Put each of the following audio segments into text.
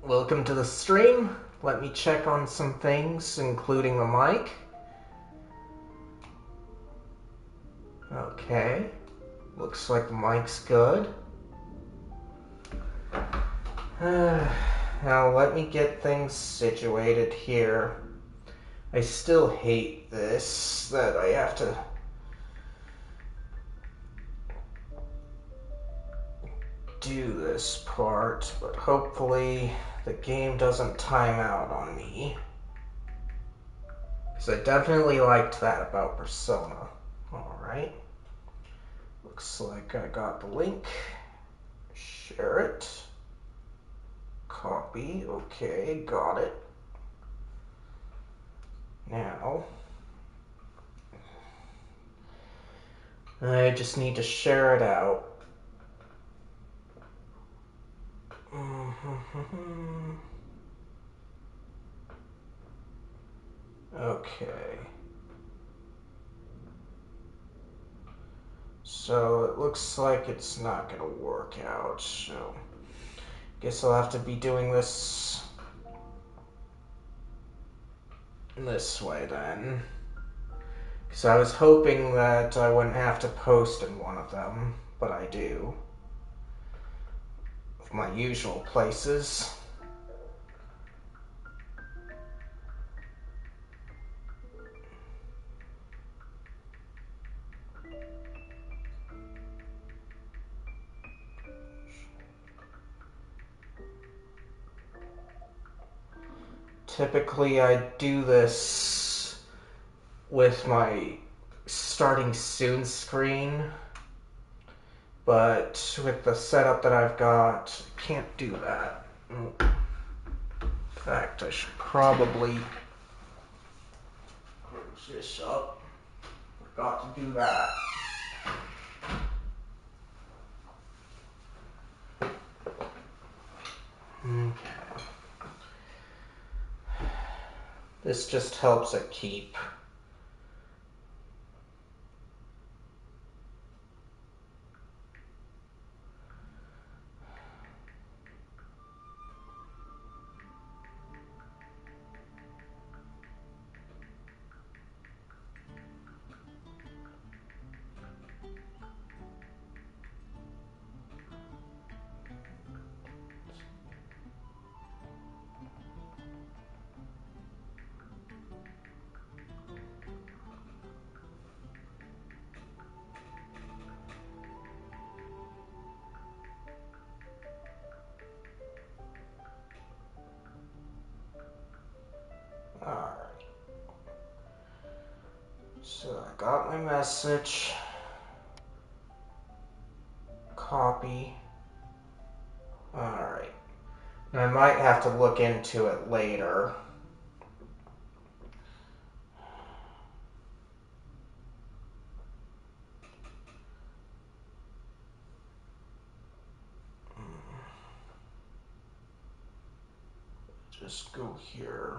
Welcome to the stream. Let me check on some things, including the mic. Okay. Looks like the mic's good. Now let me get things situated here. I still hate this, that I have to do this part, but hopefully the game doesn't time out on me. Because I definitely liked that about Persona. Alright. Looks like I got the link. Share it. Copy. Okay, got it. Now, I just need to share it out. Okay. So it looks like it's not gonna work out, so guess I'll have to be doing this way then. Because I was hoping that I wouldn't have to post in one of them, but I do. Of my usual places. Typically I do this with my starting soon screen, but with the setup that I've got, I can't do that. In fact, I should probably close this up. Forgot to do that. Okay. This just helps it keep. Alright. So I got my message. Copy. Alright. Now I might have to look into it later. Just go here.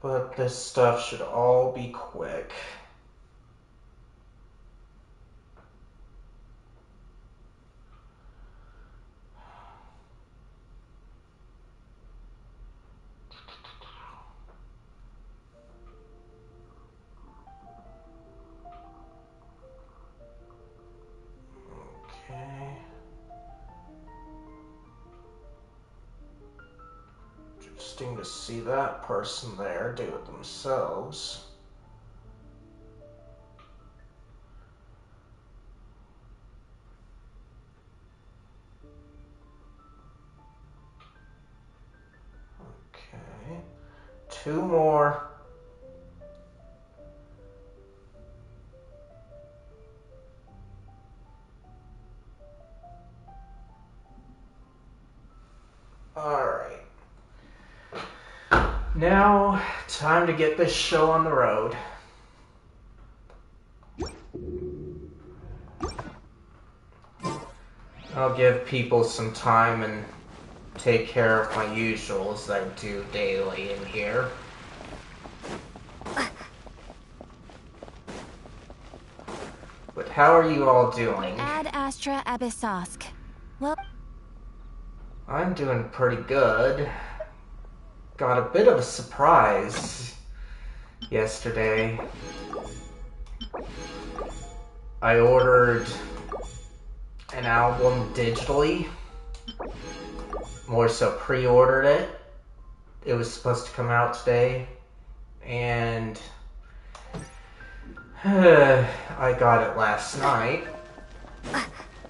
But this stuff should all be quick. Okay. Interesting to see that person there do it themselves. Okay. 2 more. Alright. Now, time to get this show on the road. I'll give people some time and take care of my usuals that I do daily in here. how are you all doing? Ad Astra Abyssosk. Well, I'm doing pretty good. Got a bit of a surprise yesterday. I ordered an album digitally. More so pre-ordered it. It was supposed to come out today. And I got it last night.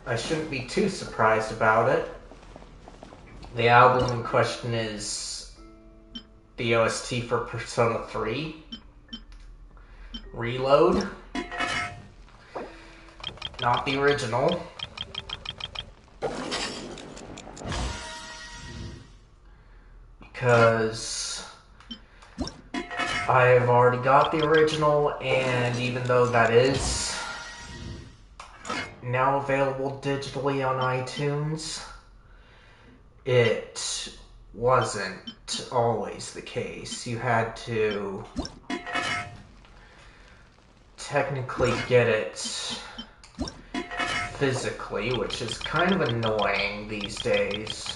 I shouldn't be too surprised about it. The album in question is the OST for Persona 3 Reload. Not the original. Because I've already got the original, and even though that is now available digitally on iTunes, it wasn't always the case. You had to technically get it physically, which is kind of annoying these days.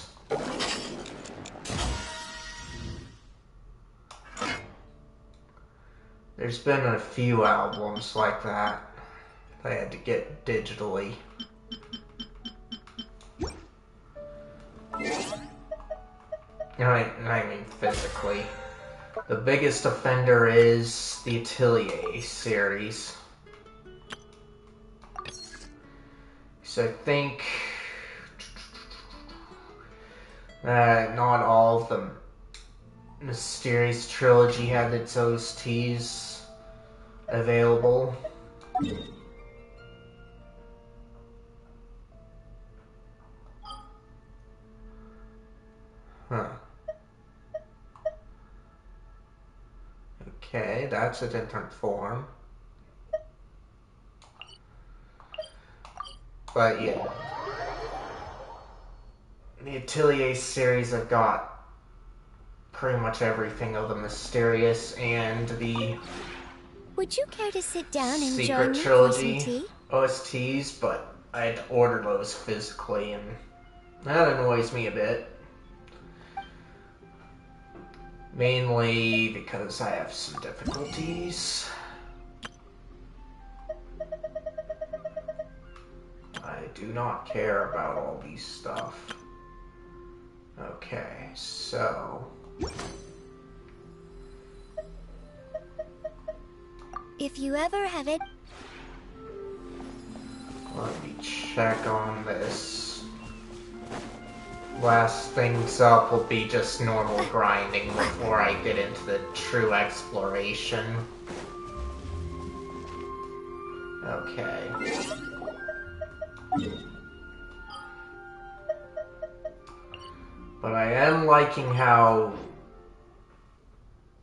There's been a few albums like that I had to get digitally. I mean physically. The biggest offender is the Atelier series. So I think not all of the Mysterious Trilogy had its OSTs available. Huh. Okay, that's a different form. But yeah. The Atelier series, I've got pretty much everything of the Mysterious and the would you care to sit down and Secret join me for Trilogy some tea? OSTs, but I had to order those physically, and that annoys me a bit. Mainly because I have some difficulties. I do not care about all these stuff. Okay, so If you ever have it, let me check on this. Last things up will be just normal grinding before I get into the true exploration. Okay. But I am liking how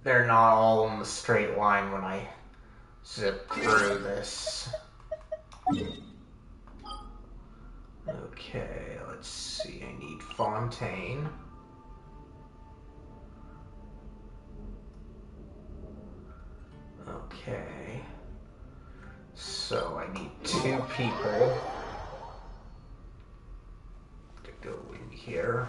they're not all in the straight line when I zip through this. Okay, let's see. I need Fontaine. Okay. So I need 2 people to go in here.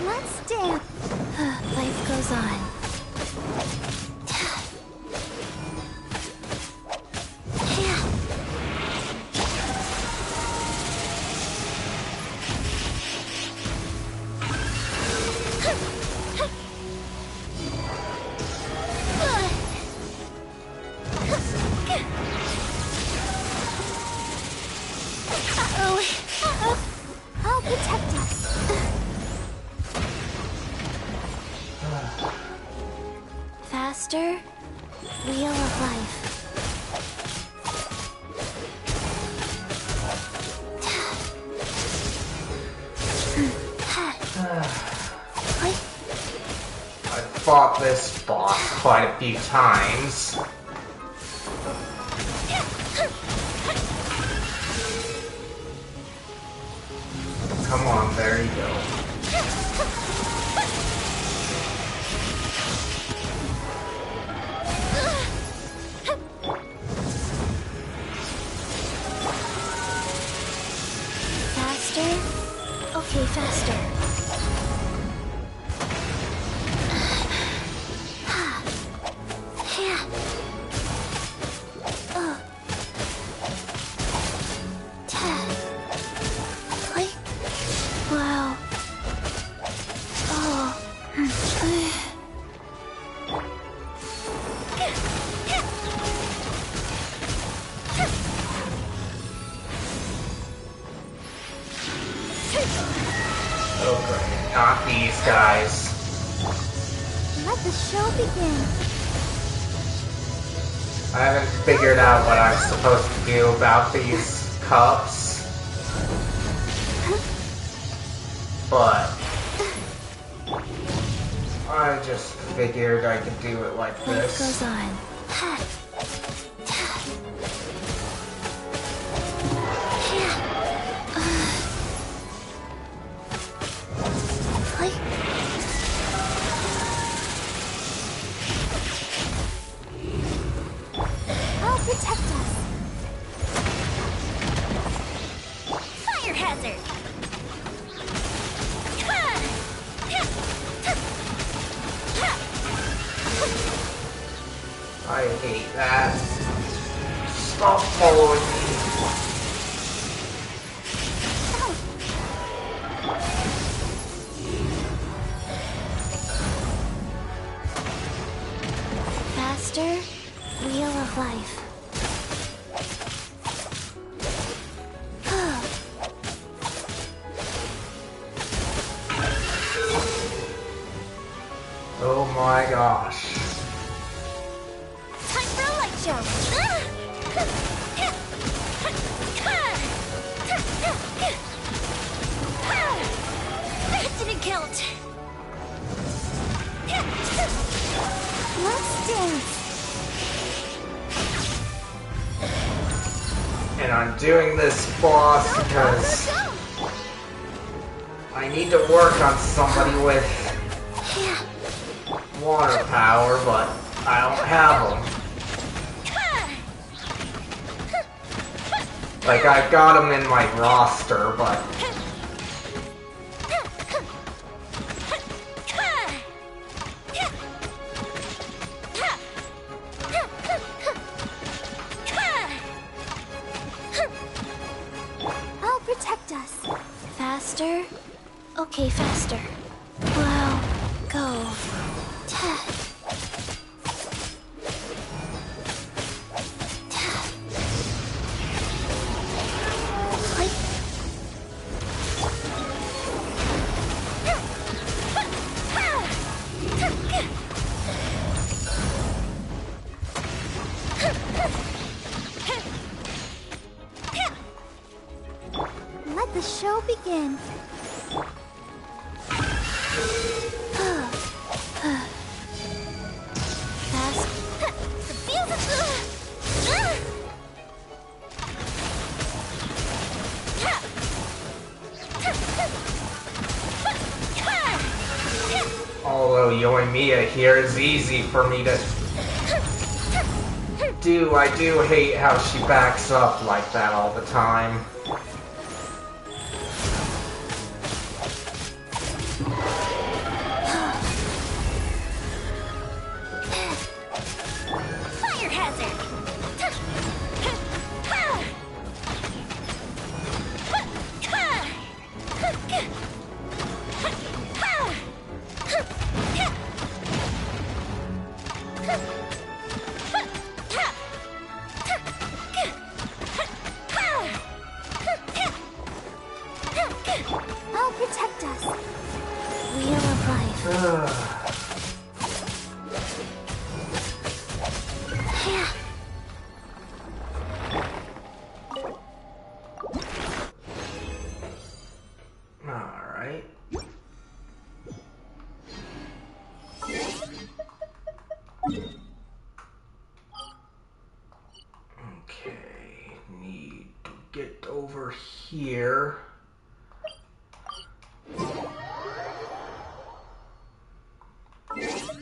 let's dance. Life goes on. I'll protect us. Faster, wheel of life. I've fought this boss quite a few times. Okay, faster. Wow. Oh. Oh great, not these guys. Let the show begin. I haven't figured out what I'm supposed to do about these cups. But I just figured I could do it like Life this. goes on. I'll protect us. Fire hazard. I hate that. Stop following me. Faster, wheel of life. Oh my gosh. Time for a light show. That didn't count. Let's dance. And I'm doing this boss because I need to work on somebody with water power, but I don't have them. Like, I've got them in my roster, but I'll protect us. Faster? Okay, faster. Wow, go. Let the show begin. Fast. although Yoimiya here is easy for me to do, I do hate how she backs up like that all the time. Fire hazard. I'll protect us. Wheel of life. Alright. Okay, need to get over here.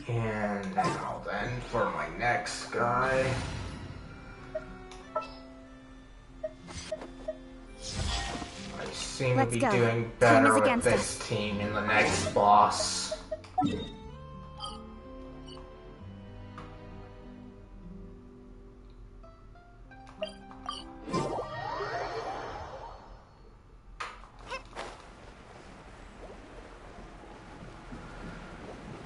And now then, for my next guy. I seem Let's to be go. doing Time is better with against this team in the next boss.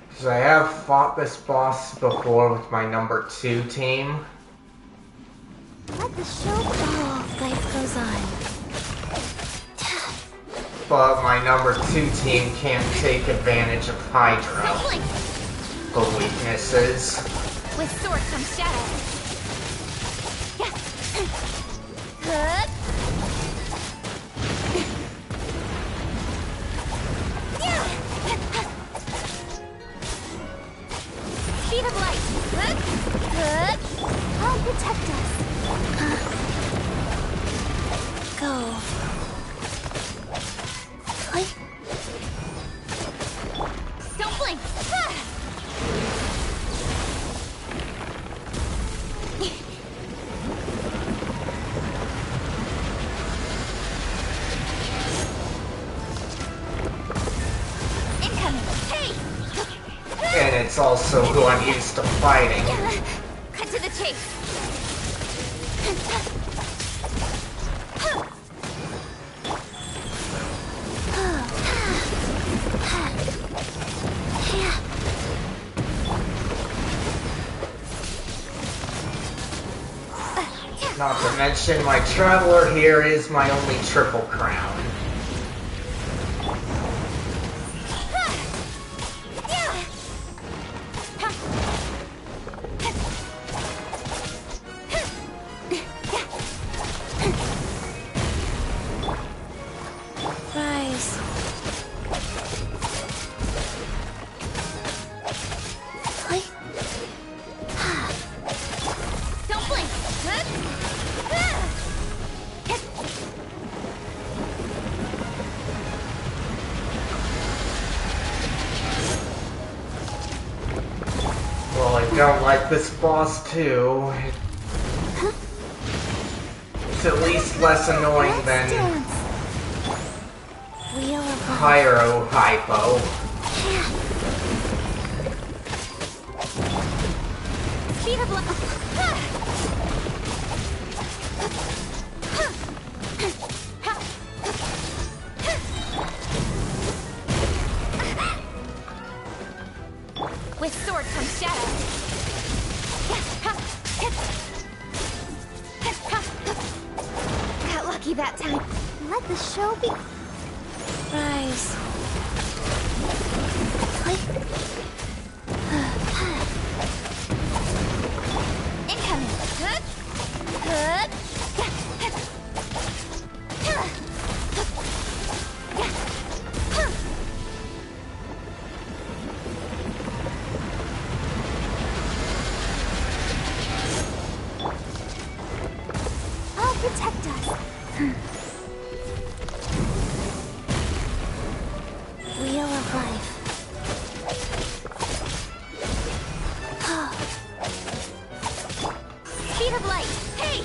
Because I have fought this boss before with my number 2 team. Let the show begin. Oh, life goes on. But my number 2 team can't take advantage of Hydra. The weaknesses. With sword comes shadow. Good. Speed of light. Good. I'll protect us. Go. Click. Don't blink. Incoming. Hey. And it's also who I'm used to fighting. Cut to the chase. Not to mention, my traveler here is my only triple crown. Rise. Don't blink. Well, I don't like this boss too. It's at least less annoying than Wheel of Pyro Hypo. Speed of light. With sword comes shadow. Got lucky that time. Let the show be. Rise. Incoming. Good. I'll protect us. Wheel of life. Speed of light. Hey!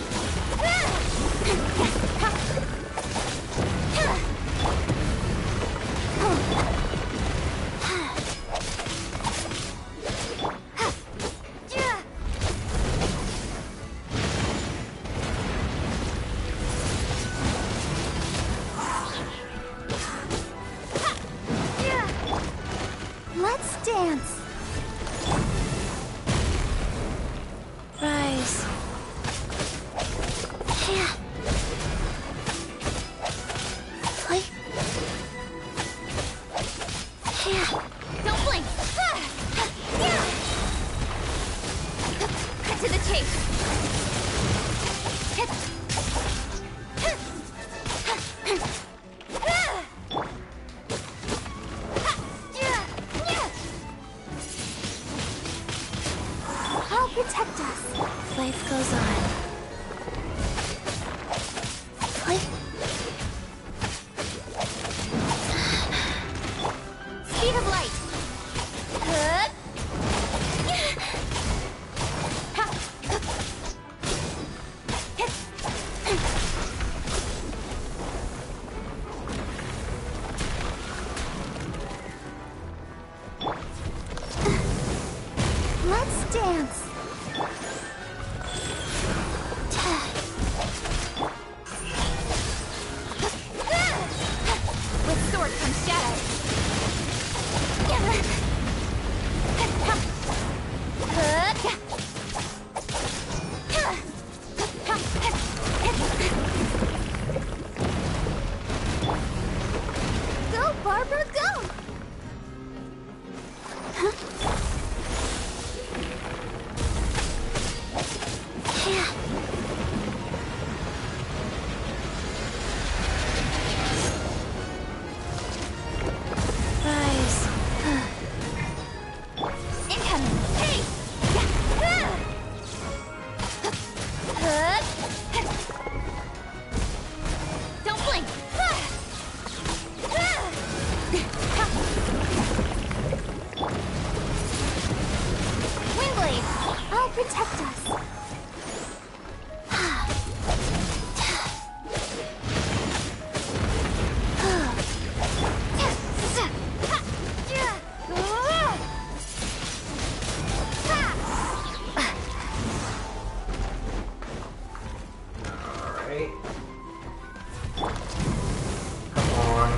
Come on.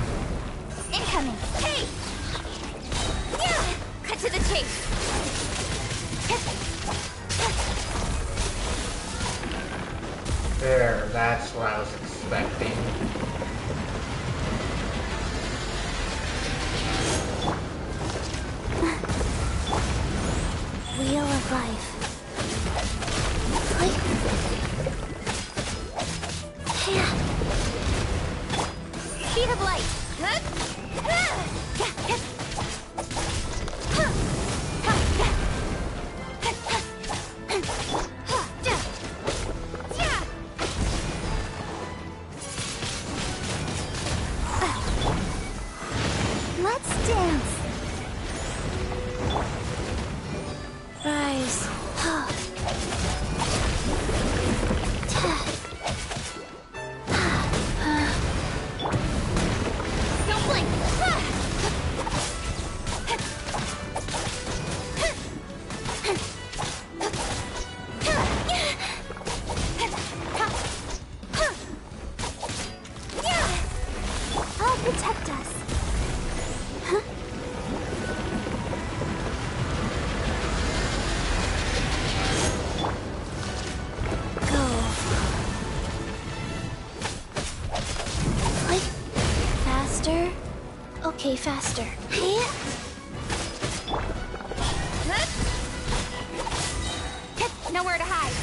Incoming! Hey! Yeah! Cut to the chase! There, that's what I was expecting. Wheel of life. Speed of light. Let's dance. Rise. Don't blink. I'll protect us. Go. Like faster? Okay, faster. Nowhere to hide.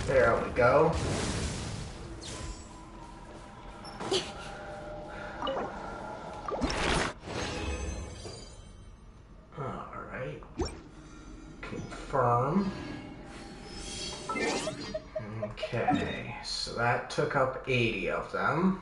There we go. Alright. Confirm. Okay, so that took up 80 of them.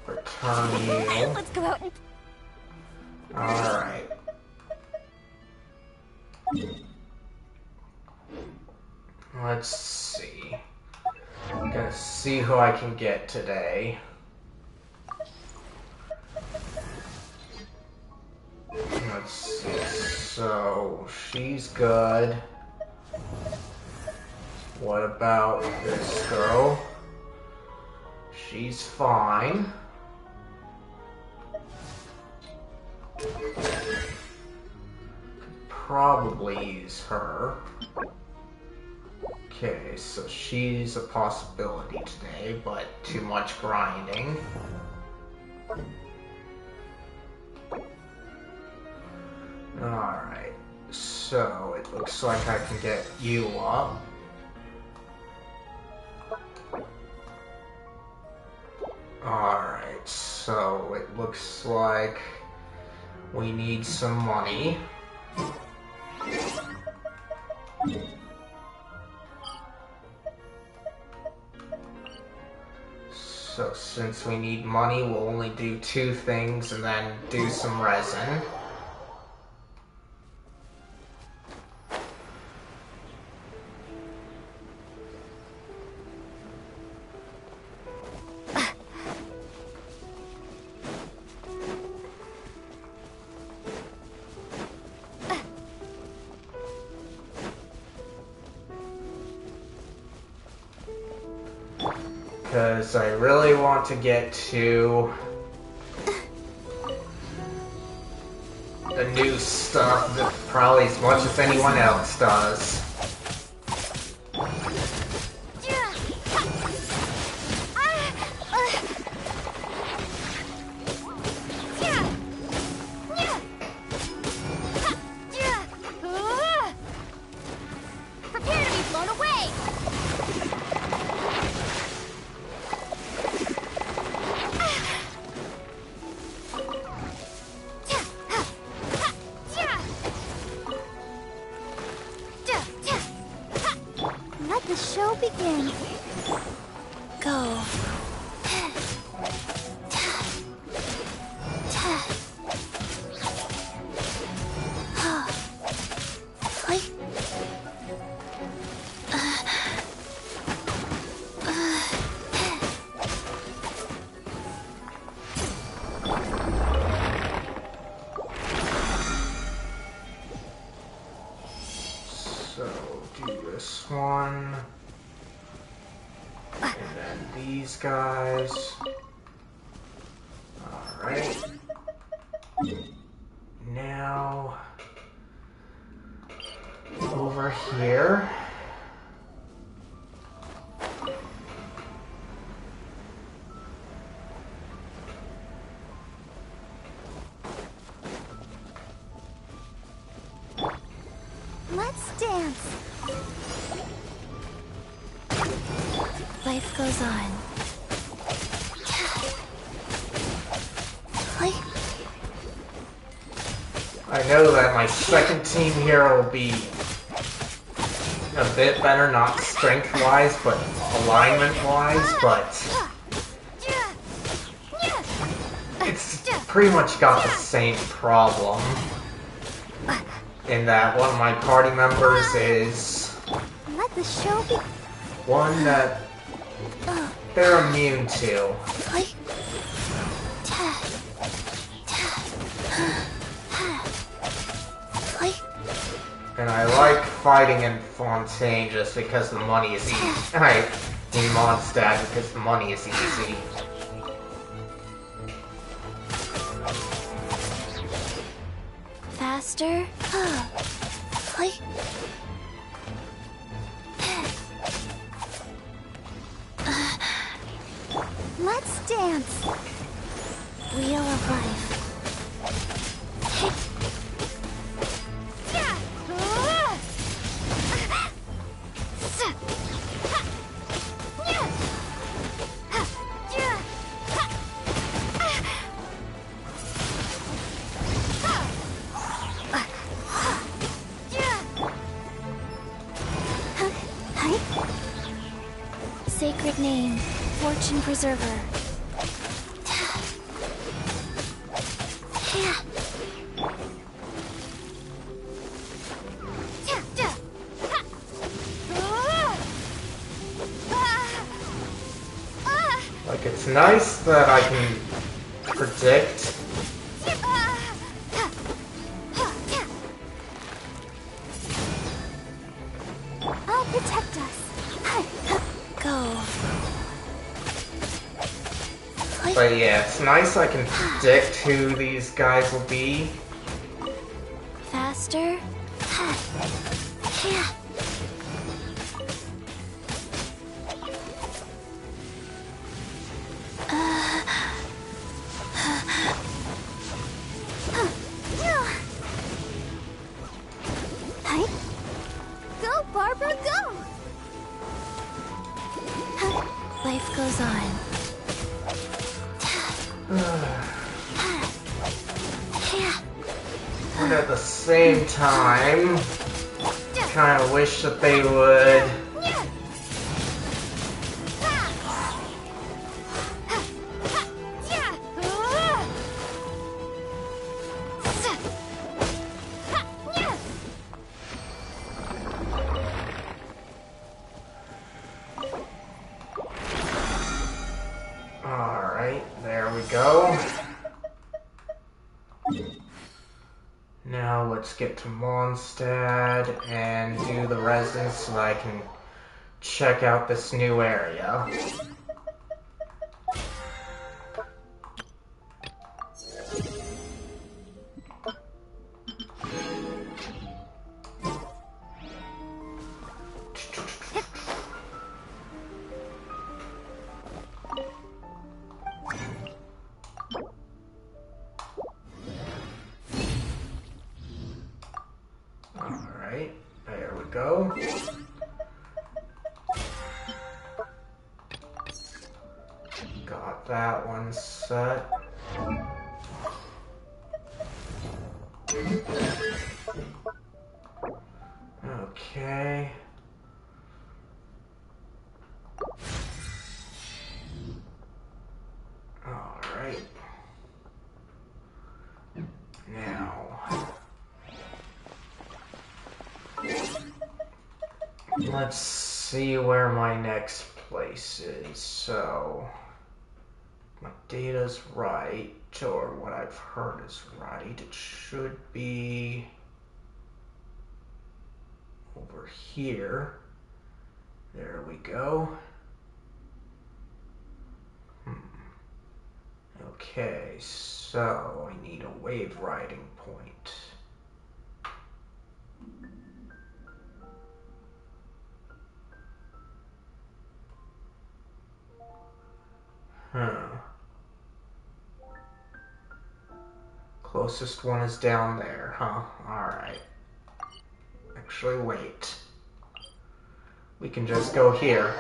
Return you. Let's go out and... Alright. Let's see. I'm gonna see who I can get today. Let's see. So, she's good. What about this girl? She's fine. Probably use her. Okay, so she's a possibility today, but too much grinding. Alright, so it looks like I can get you up. Alright, so it looks like we need some money. So since we need money, we'll only do 2 things and then do some resin. Because I really want to get to the new stuff that probably as much as anyone else does. Prepare to be blown away! Let the show begin. Go. this one. And then these guys. Alright. Now, over here. Let's dance. Life goes on. I know that my second team here will be a bit better, not strength-wise, but alignment-wise, but it's pretty much got the same problem. In that one of my party members is Let the show be. one that they're immune to. And I like fighting in Fontaine just because the money is easy. I mean Mondstadt because the money is easy. Faster. Let's dance. Wheel of life. Sacred name, fortune preserver. Like, it's nice that I can predict. I'll protect us. Go. But yeah, it's nice I can predict who these guys will be. Faster. Go, Barbara, go! Life goes on. But at the same time, kind of wish that they would. Alright, there we go. Now let's get to Mondstadt and do the residence so I can check out this new area. Alright, there we go. Got that one set. Okay. Alright. Now, let's see where my next place is. So, my data's right, or what I've heard is right. It should be over here. There we go. Okay, so I need a wave riding point. Closest one is down there, huh? Alright. Actually, wait. We can just go here.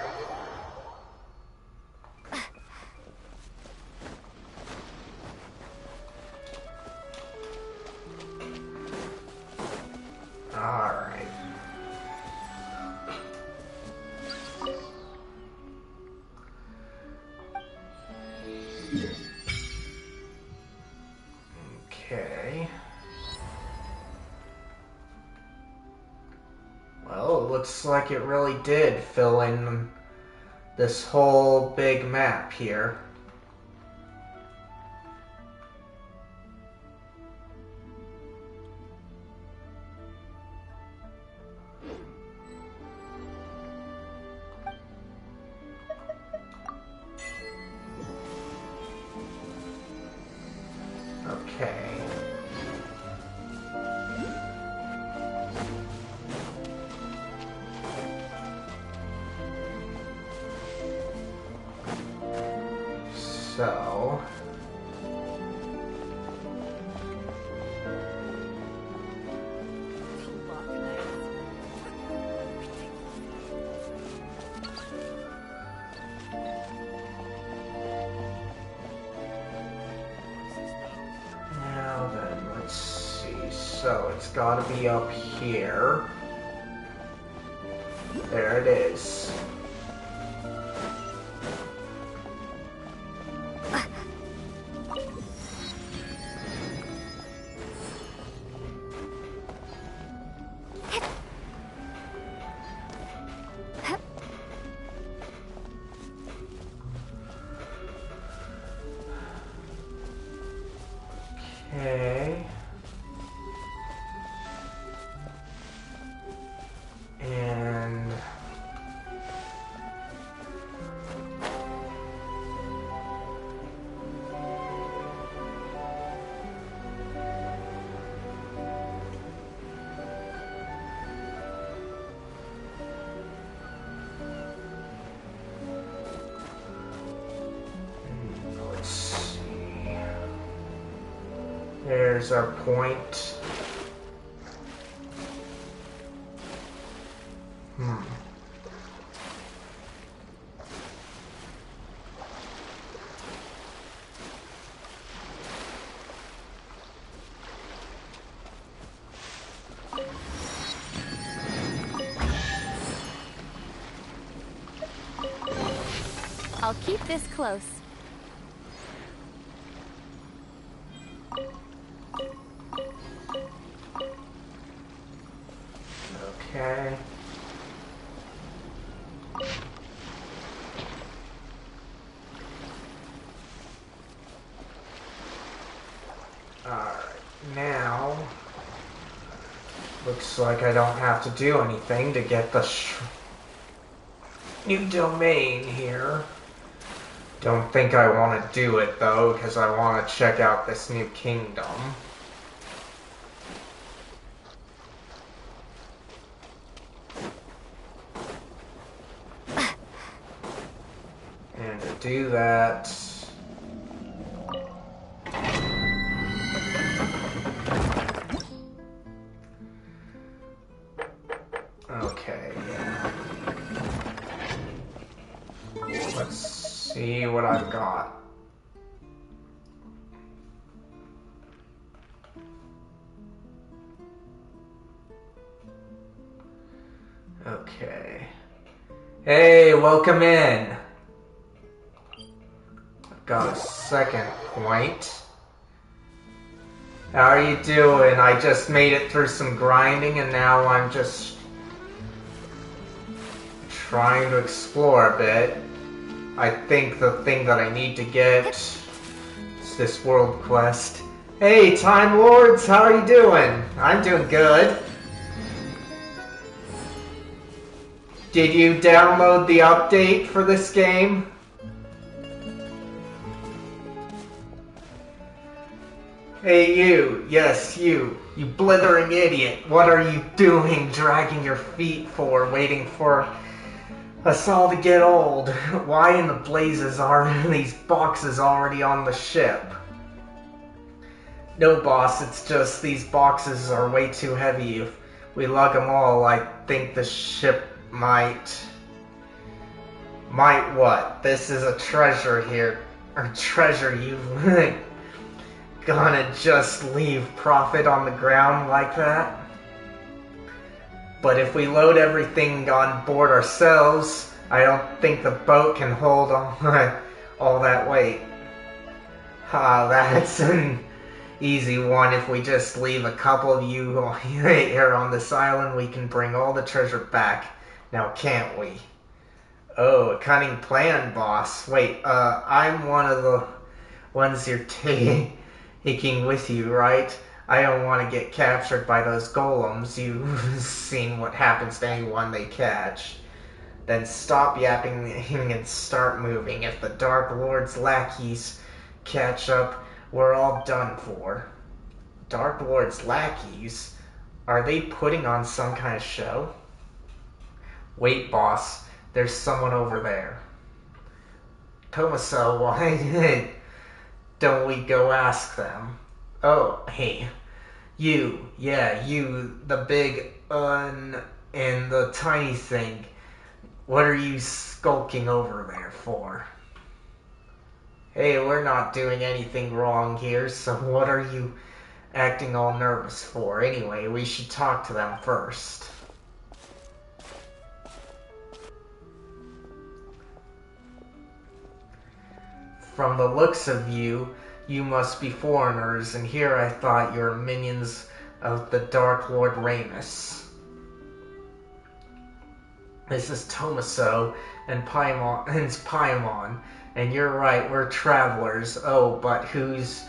Alright. Okay. Well, it looks like it really did fill in this whole big map here. Okay. So... Now then, let's see. So, it's gotta be up here. There it is. Okay. And... let's see. There's our point. I'll keep this close. Okay. Alright, now looks like I don't have to do anything to get the new domain here. Don't think I want to do it though, because I want to check out this new kingdom. And to do that... Okay, yeah. Let's see what I've got. Okay. Hey, welcome in. I've got a second point. How are you doing? I just made it through some grinding and now I'm just trying to explore a bit. I think the thing that I need to get is this world quest. Hey, Time Lords, how are you doing? I'm doing good. Did you download the update for this game? Hey you, yes you blithering idiot. What are you doing dragging your feet for, waiting for us all to get old? Why in the blazes are these boxes already on the ship? No boss, it's just these boxes are way too heavy. If we lug them all, I think the ship might what? This is a treasure here. Or treasure, you gonna just leave profit on the ground like that? But if we load everything on board ourselves, I don't think the boat can hold all that weight. That's an easy one. If we just leave a couple of you here on this island, we can bring all the treasure back. Now, can't we? Oh, a cunning plan, boss. Wait, I'm one of the ones you're taking with you, right? I don't want to get captured by those golems. You've seen what happens to anyone they catch. Then stop yapping and start moving. If the Dark Lord's lackeys catch up, we're all done for. Dark Lord's lackeys? Are they putting on some kind of show? Wait, boss. There's someone over there. Tomaso, why don't we go ask them? Oh, hey. You, the big and the tiny thing. What are you skulking over there for? Hey, we're not doing anything wrong here, so what are you acting all nervous for? Anyway, we should talk to them first. From the looks of you, you must be foreigners, and here I thought you were minions of the Dark Lord Ramus. This is Tomaso and Paimon, and you're right, we're travelers. Oh, but who's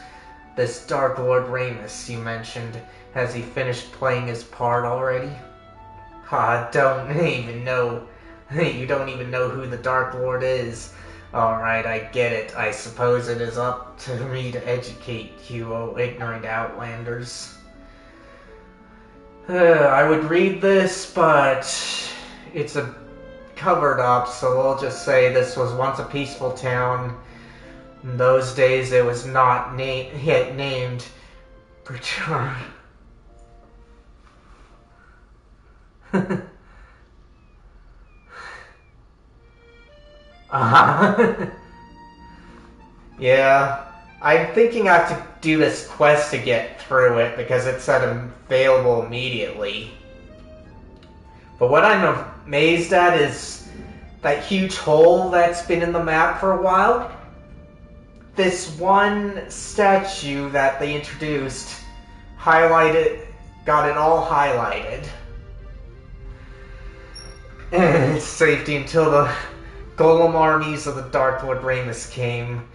this Dark Lord Ramus you mentioned? Has he finished playing his part already? Don't even know. You don't even know who the Dark Lord is. Alright, I get it. I suppose it is up to me to educate you, oh ignorant outlanders. I would read this, but it's a covered up, so we'll just say this was once a peaceful town. In those days, it was not yet named Bertrand. Yeah, I'm thinking I have to do this quest to get through it because it said available immediately. But what I'm amazed at is that huge hole that's been in the map for a while. This one statue that they introduced, got it all highlighted. And safety until the golem armies of the Dark Lord Ramus came.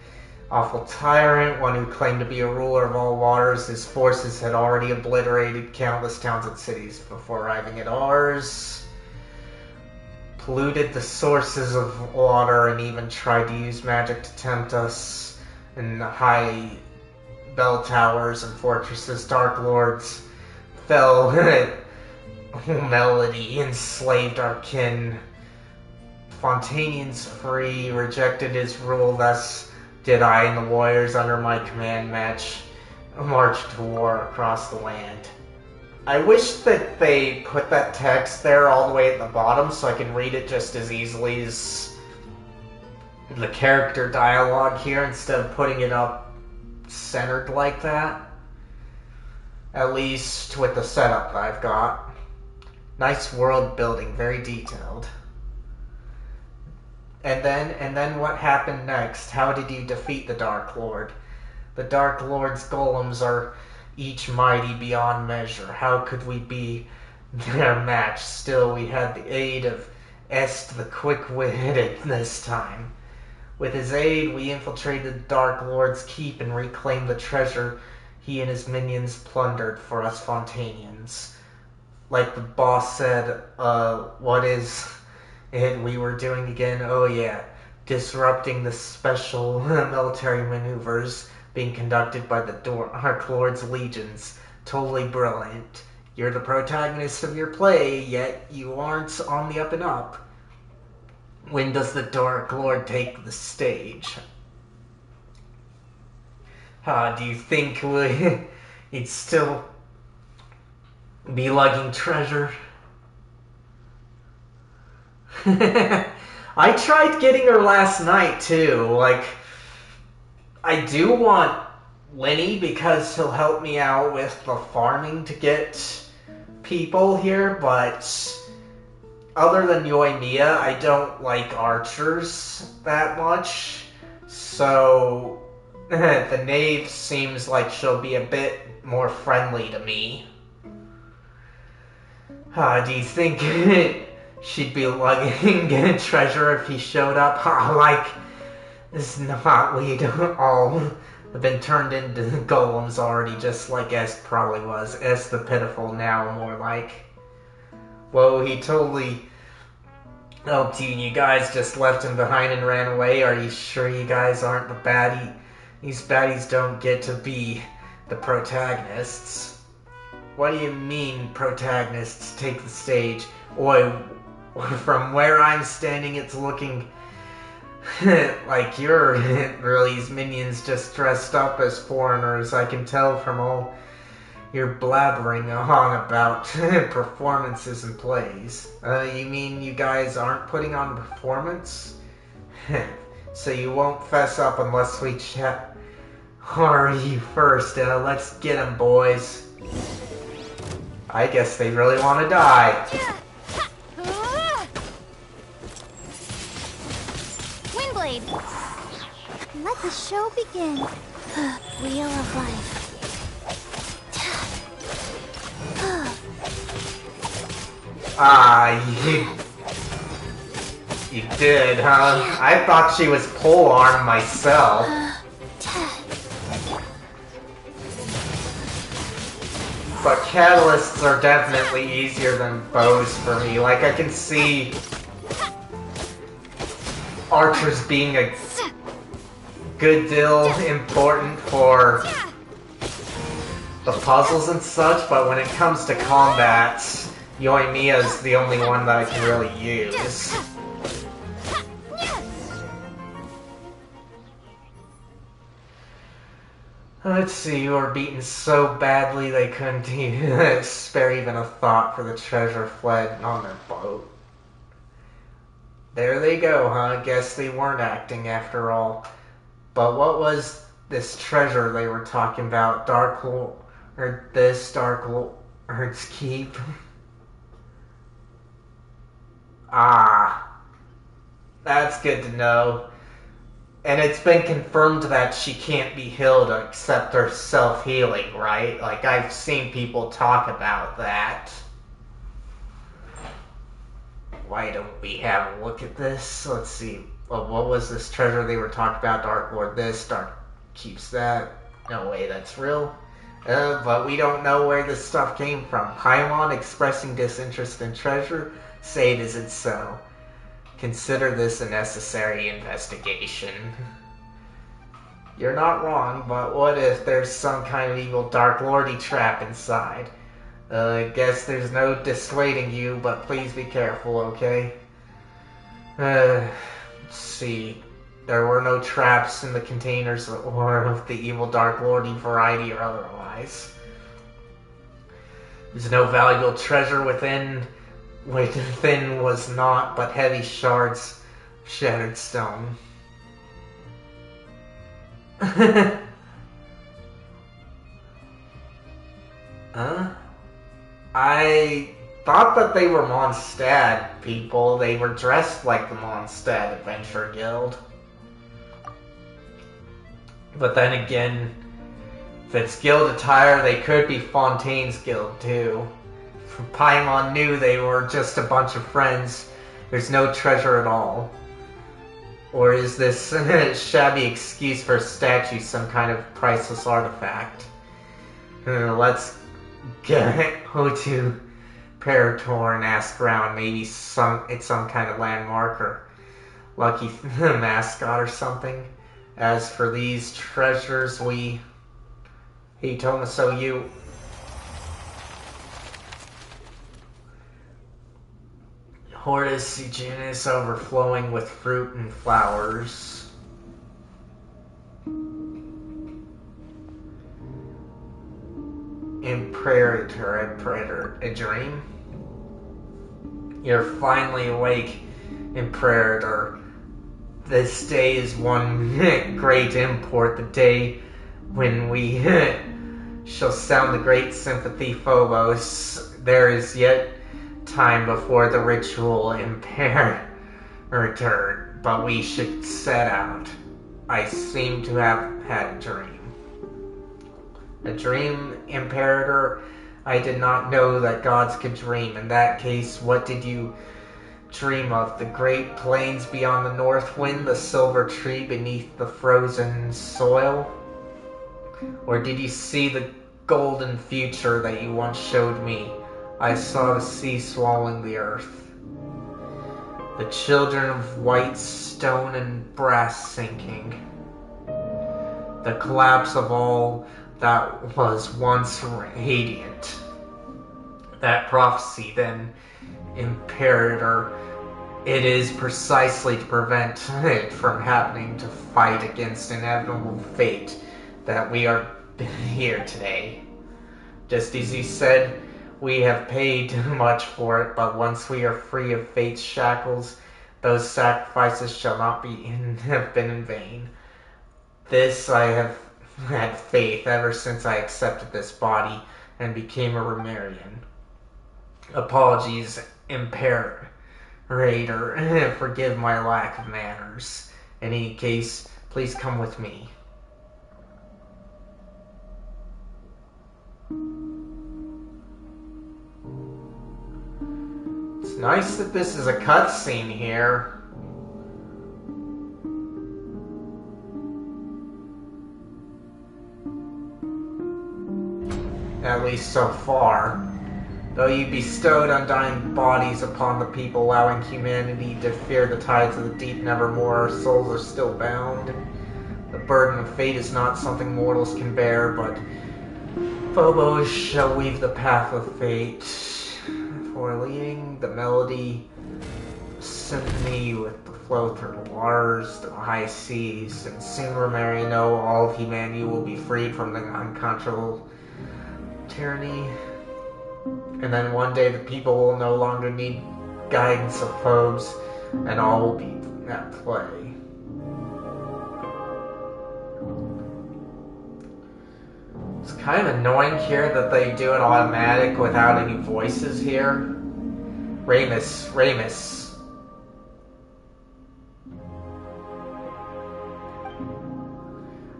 Awful tyrant, one who claimed to be a ruler of all waters. His forces had already obliterated countless towns and cities before arriving at ours. Polluted the sources of water and even tried to use magic to tempt us. In the high bell towers and fortresses, Dark Lords fell melody, enslaved our kin. Fontanians free, rejected his rule, thus did I and the warriors under my command march to war across the land. I wish that they put that text there all the way at the bottom so I can read it just as easily as the character dialogue here instead of putting it up centered like that. At least with the setup that I've got. Nice world building, very detailed. And then what happened next? How did you defeat the Dark Lord? The Dark Lord's golems are each mighty beyond measure. How could we be their match? Still, we had the aid of Est the Quick-Witted this time. With his aid, we infiltrated the Dark Lord's keep and reclaimed the treasure he and his minions plundered for us Fontanians. Like the boss said, what is And we were doing again, oh yeah, disrupting the special military maneuvers being conducted by the Dark Lord's legions. Totally brilliant. You're the protagonist of your play, yet you aren't on the up and up. When does the Dark Lord take the stage? Do you think he'd still be lugging treasure? I tried getting her last night too. Like, I do want Winnie because he'll help me out with the farming to get people here, but other than Yoimiya, I don't like archers that much. So the knave seems like she'll be a bit more friendly to me. Do you think she'd be lugging treasure if he showed up? Like, it's not, we'd all have been turned into golems already, just like S probably was. S the pitiful now, more like. Whoa, he totally helped you and you guys just left him behind and ran away. Are you sure you guys aren't the baddie? These baddies don't get to be the protagonists. What do you mean protagonists take the stage? Oi, from where I'm standing, it's looking like you're really these minions just dressed up as foreigners. I can tell from all your blabbering on about performances and plays. You mean you guys aren't putting on a performance? So you won't fess up unless we chat. Are you first? Let's get 'em, boys. I guess they really want to die. Windblade! Let the show begin. Wheel of Life. You did, huh? I thought she was polearm myself. But catalysts are definitely easier than bows for me. Like, I can see archers being a good deal important for the puzzles and such, but when it comes to combat, Yoimiya is the only one that I can really use. Let's see, you were beaten so badly they couldn't spare even a thought for the treasure fled on their boat. There they go, huh? Guess they weren't acting after all. But what was this treasure they were talking about? Dark Lord's Keep? That's good to know. And it's been confirmed that she can't be healed except her self-healing, right? Like, I've seen people talk about that. Why don't we have a look at this? Let's see. Well, what was this treasure they were talking about? Dark Lord this, Dark keeps that. No way, that's real. But we don't know where this stuff came from. Paimon expressing disinterest in treasure? Say it isn't so. Consider this a necessary investigation. You're not wrong, but what if there's some kind of evil Dark Lordy trap inside? I guess there's no dissuading you, but please be careful, okay? Let's see. There were no traps in the containers or of the evil Dark Lordy variety or otherwise. There's no valuable treasure within was naught but heavy shards of shattered stone. Huh? I thought that they were Mondstadt people. They were dressed like the Mondstadt Adventure Guild. But then again, if it's guild attire, they could be Fontaine's guild too. Paimon knew they were just a bunch of friends. There's no treasure at all. Or is this shabby excuse for a statue some kind of priceless artifact? Let's go to Imperator and ask around. Maybe it's some kind of landmark or lucky mascot or something. As for these treasures, Hey, Tomaso, you... Hortus Eugenus overflowing with fruit and flowers. Imperator, a dream? You're finally awake, Imperator. This day is one great import, the day when we shall sound the great sympathy Phobos. There is yet time before the ritual Imperator, but we should set out. I seem to have had a dream. A dream, Imperator? I did not know that gods could dream. In that case, what did you dream of? The great plains beyond the north wind, the silver tree beneath the frozen soil? Or did you see the golden future that you once showed me? I saw the sea swallowing the earth. The children of white stone and brass sinking. The collapse of all that was once radiant. That prophecy, then, Imperator, it is precisely to prevent it from happening, to fight against inevitable fate, that we are here today. Just as you said, we have paid much for it, but once we are free of fate's shackles, those sacrifices shall not have been in vain. This I have had faith ever since I accepted this body and became a Remarian. Apologies, Imperator. Forgive my lack of manners. In any case, please come with me. It's nice that this is a cutscene here. At least so far. Though you bestowed undying bodies upon the people, allowing humanity to fear the tides of the deep nevermore, our souls are still bound. The burden of fate is not something mortals can bear, but Phobos shall weave the path of fate. For leading the melody, symphony with the flow through the waters, the high seas, and soon Remari know all of humanity will be freed from the uncontrollable tyranny. And then one day the people will no longer need guidance of foes, and all will be at play. It's kind of annoying here that they do it automatic without any voices here. Ramus.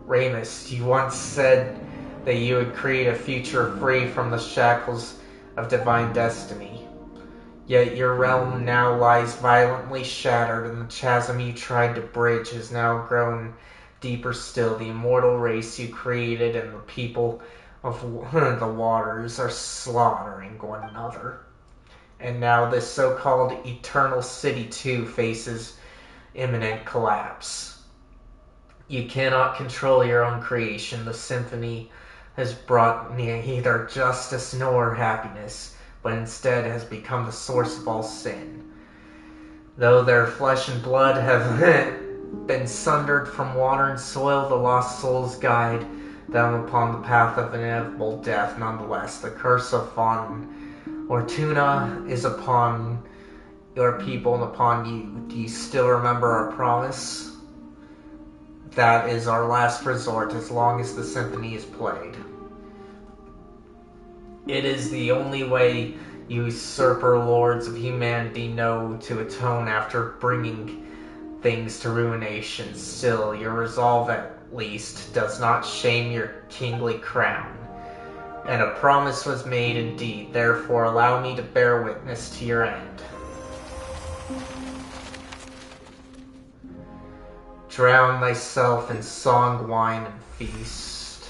Ramus, you once said that you would create a future free from the shackles of divine destiny. Yet your realm now lies violently shattered, and the chasm you tried to bridge has now grown deeper still. The immortal race you created and the people of the waters are slaughtering one another. And now this so-called eternal city too faces imminent collapse. You cannot control your own creation. The symphony has brought neither justice nor happiness, but instead has become the source of all sin. Though their flesh and blood have been sundered from water and soil, the lost souls guide them upon the path of inevitable death. Nonetheless, the curse of Fortuna is upon your people and upon you. Do you still remember our promise? That is our last resort as long as the symphony is played. It is the only way you usurper lords of humanity know to atone after bringing things to ruination. Still, your resolve at least does not shame your kingly crown. And a promise was made indeed, therefore allow me to bear witness to your end. Drown thyself in song, wine, and feast.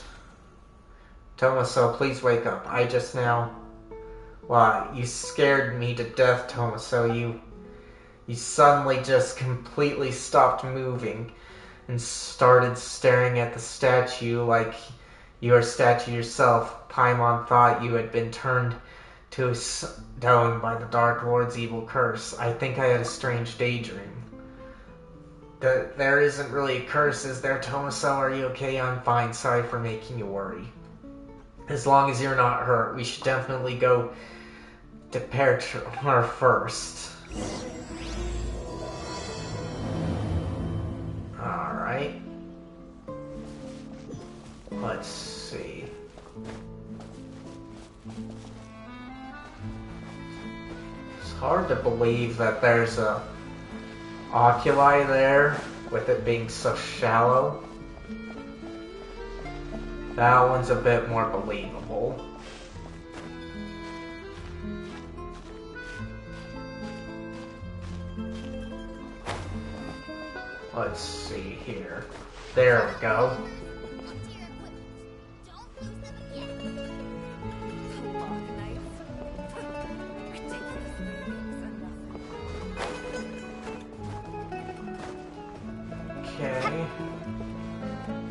Tomaso, please wake up. I just now Why, you scared me to death, Tomaso. You suddenly just completely stopped moving and started staring at the statue like you are a statue yourself. Paimon thought you had been turned to stone by the Dark Lord's evil curse. I think I had a strange daydream. There isn't really a curse, is there, Tomaso? Are you okay? I'm fine. Sorry for making you worry. As long as you're not hurt, we should definitely go to Petra first. Alright. Let's see. It's hard to believe that there's a oculi there, with it being so shallow. That one's a bit more believable. Let's see here. There we go. Okay.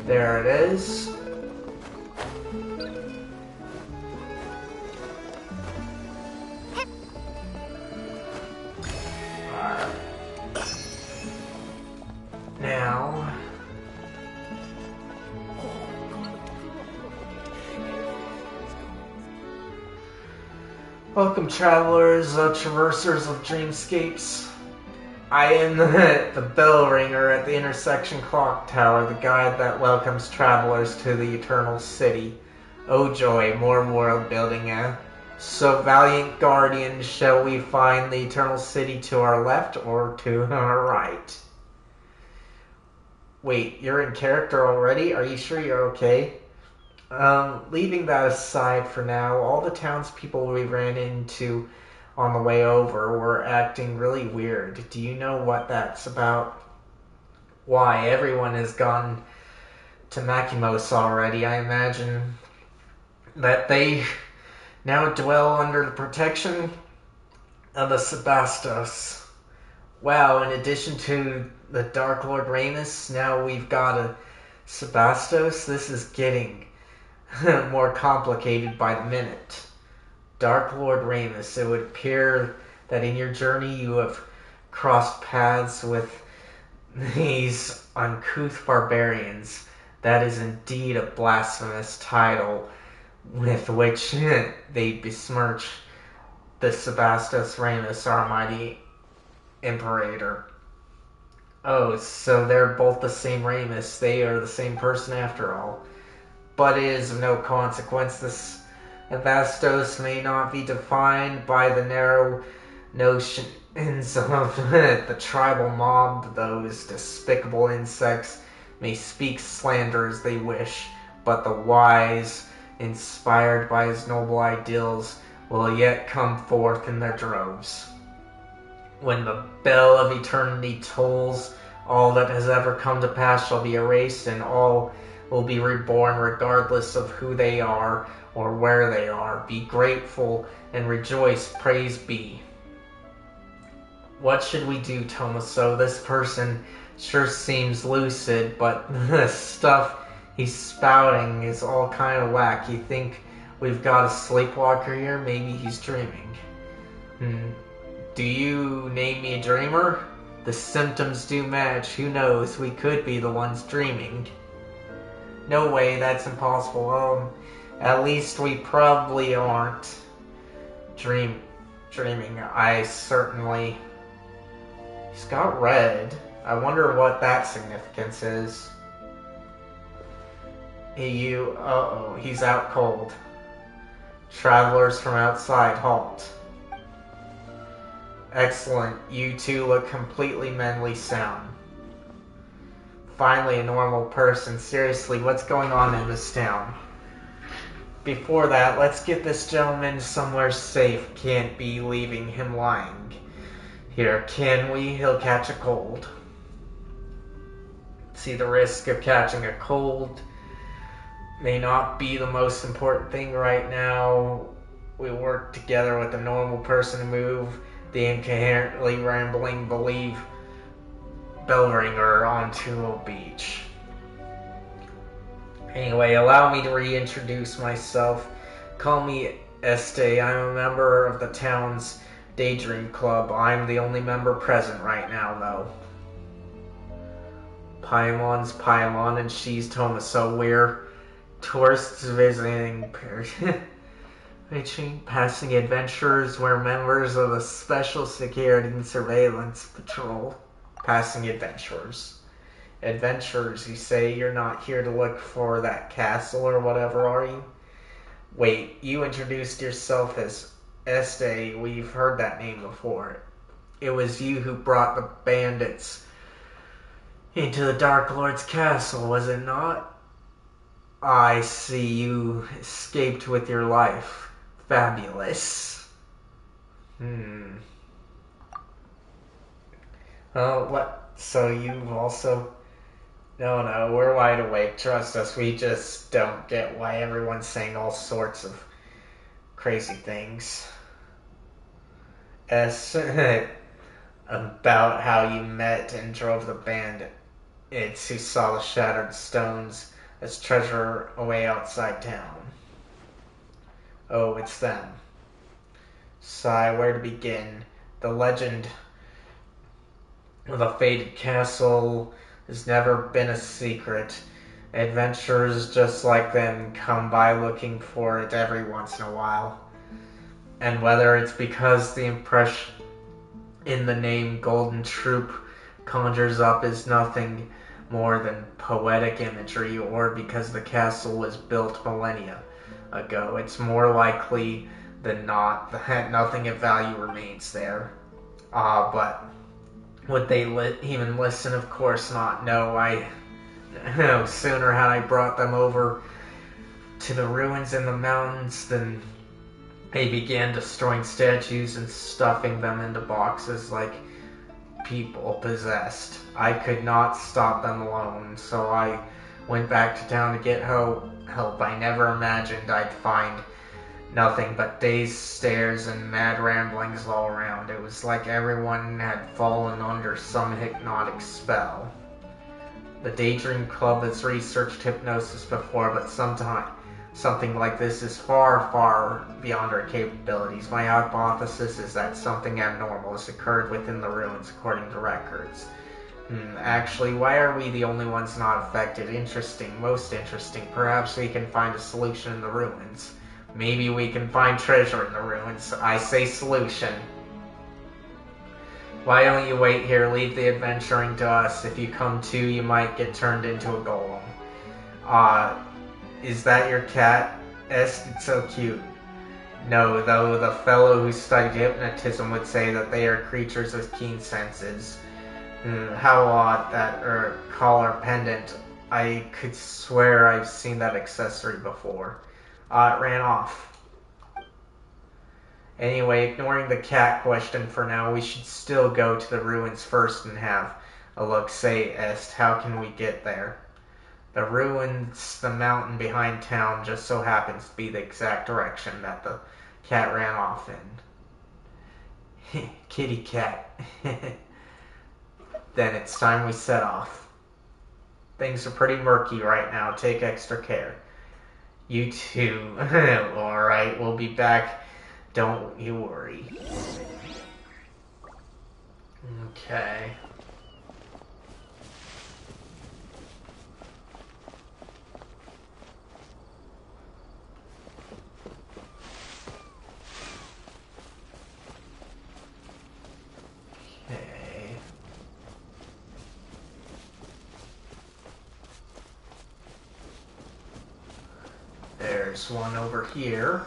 There it is. Alright. Now... Welcome, travelers, traversers of dreamscapes. I am the bell ringer at the intersection clock tower, the guide that welcomes travelers to the eternal city. Oh joy, more world building, eh? So, valiant guardian, shall we find the eternal city to our left or to our right? Wait, you're in character already? Are you sure you're okay? Leaving that aside for now, all the townspeople we ran into on the way over were acting really weird. Do you know what that's about? Why, everyone has gone to Makimos already. I imagine that they now dwell under the protection of the Sebastos. Wow, in addition to the Dark Lord Ramus, now we've got a Sebastos. This is getting more complicated by the minute. Dark Lord Ramus, it would appear that in your journey you have crossed paths with these uncouth barbarians. That is indeed a blasphemous title with which they besmirch the Sebastos Ramus, our mighty Imperator. Oh, so they're both the same Ramus. They are the same person after all. But it is of no consequence. This Vastos may not be defined by the narrow notions of the tribal mob. Those despicable insects may speak slander as they wish, but the wise, inspired by his noble ideals, will yet come forth in their droves. When the bell of eternity tolls, all that has ever come to pass shall be erased, and all will be reborn regardless of who they are or where they are. Be grateful and rejoice, praise be. What should we do, Tomaso? This person sure seems lucid, but the stuff he's spouting is all kind of wacky. Think we've got a sleepwalker here? Maybe he's dreaming. Do you name me a dreamer? The symptoms do match. Who knows? We could be the ones dreaming. No way, that's impossible. At least we probably aren't dreaming. I certainly... He's got red. I wonder what that significance is. Hey, uh-oh, he's out cold. Travelers from outside, halt. Excellent, you two look completely mentally sound. Finally, a normal person. Seriously, what's going on in this town? Before that, let's get this gentleman somewhere safe. Can't be leaving him lying here, can we? He'll catch a cold. See, the risk of catching a cold may not be the most important thing right now. We work together with a normal person to move the incoherently rambling bell ringer onto a beach. Anyway, allow me to reintroduce myself. Call me Este. I'm a member of the town's Daydream Club. I'm the only member present right now, though. Paimon's Paimon and she's Toma, so we're tourists visiting passing adventurers. We're members of the Special Security and Surveillance Patrol. Passing adventurers. Adventurers, you say? You're not here to look for that castle or whatever, are you? Wait, you introduced yourself as Este. We've heard that name before. It was you who brought the bandits into the Dark Lord's castle, was it not? I see you escaped with your life. Fabulous. Oh, what? So you've also... No, we're wide awake. Trust us, we just don't get why everyone's saying all sorts of crazy things. About how you met and drove the bandits who saw the shattered stones as treasure away outside town. Oh, it's them. Sigh, where to begin? The legend of the fated castle has never been a secret. Adventurers just like them come by looking for it every once in a while. And whether it's because the impression in the name Golden Troop conjures up is nothing more than poetic imagery, or because the castle was built millennia ago, it's more likely than not that nothing of value remains there. But would they even listen? Of course not. No, sooner had I brought them over to the ruins in the mountains than they began destroying statues and stuffing them into boxes like people possessed. I could not stop them alone, so I went back to town to get help. I never imagined I'd find nothing but dazed stares and mad ramblings all around. It was like everyone had fallen under some hypnotic spell. The Daydream Club has researched hypnosis before, but something like this is far, far beyond our capabilities. My hypothesis is that something abnormal has occurred within the ruins, according to records. Actually, why are we the only ones not affected? Interesting, most interesting. Perhaps we can find a solution in the ruins. Maybe we can find treasure in the ruins. I say solution. Why don't you wait here? Leave the adventuring to us. If you come too, you might get turned into a golem. Is that your cat? It's so cute. No, though the fellow who studied hypnotism would say that they are creatures with keen senses. How odd, that collar pendant. I could swear I've seen that accessory before. It ran off. Anyway, ignoring the cat question for now, we should still go to the ruins first and have a look. Say, Est, how can we get there? The ruins, the mountain behind town, just so happens to be the exact direction that the cat ran off in. Kitty cat. Then it's time we set off. Things are pretty murky right now. Take extra care. You too. Alright, we'll be back. Don't you worry. Okay. There's one over here.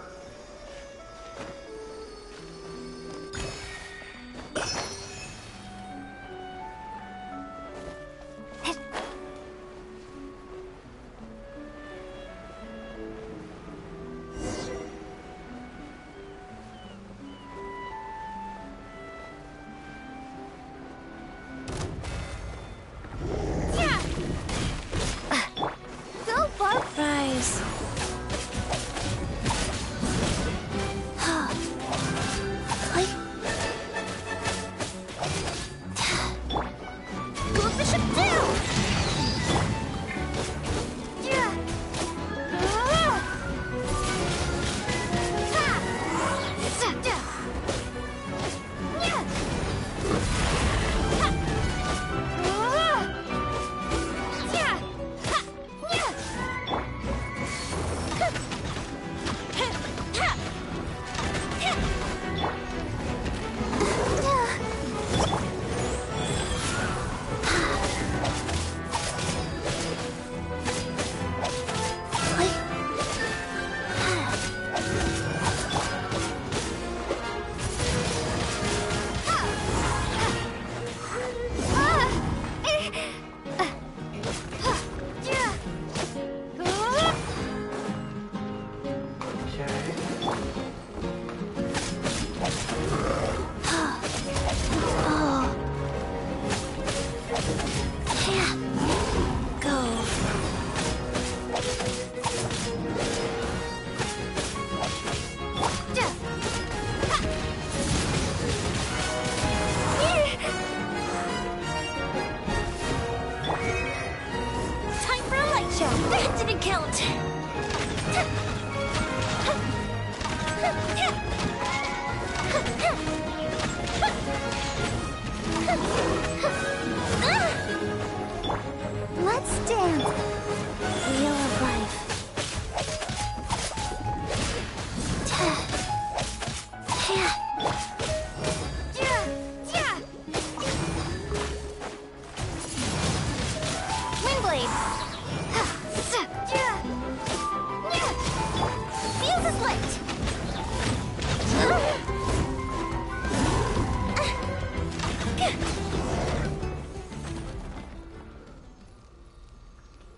That didn't count. Let's dance. Wheel of life. Windblade. Fuse is lit.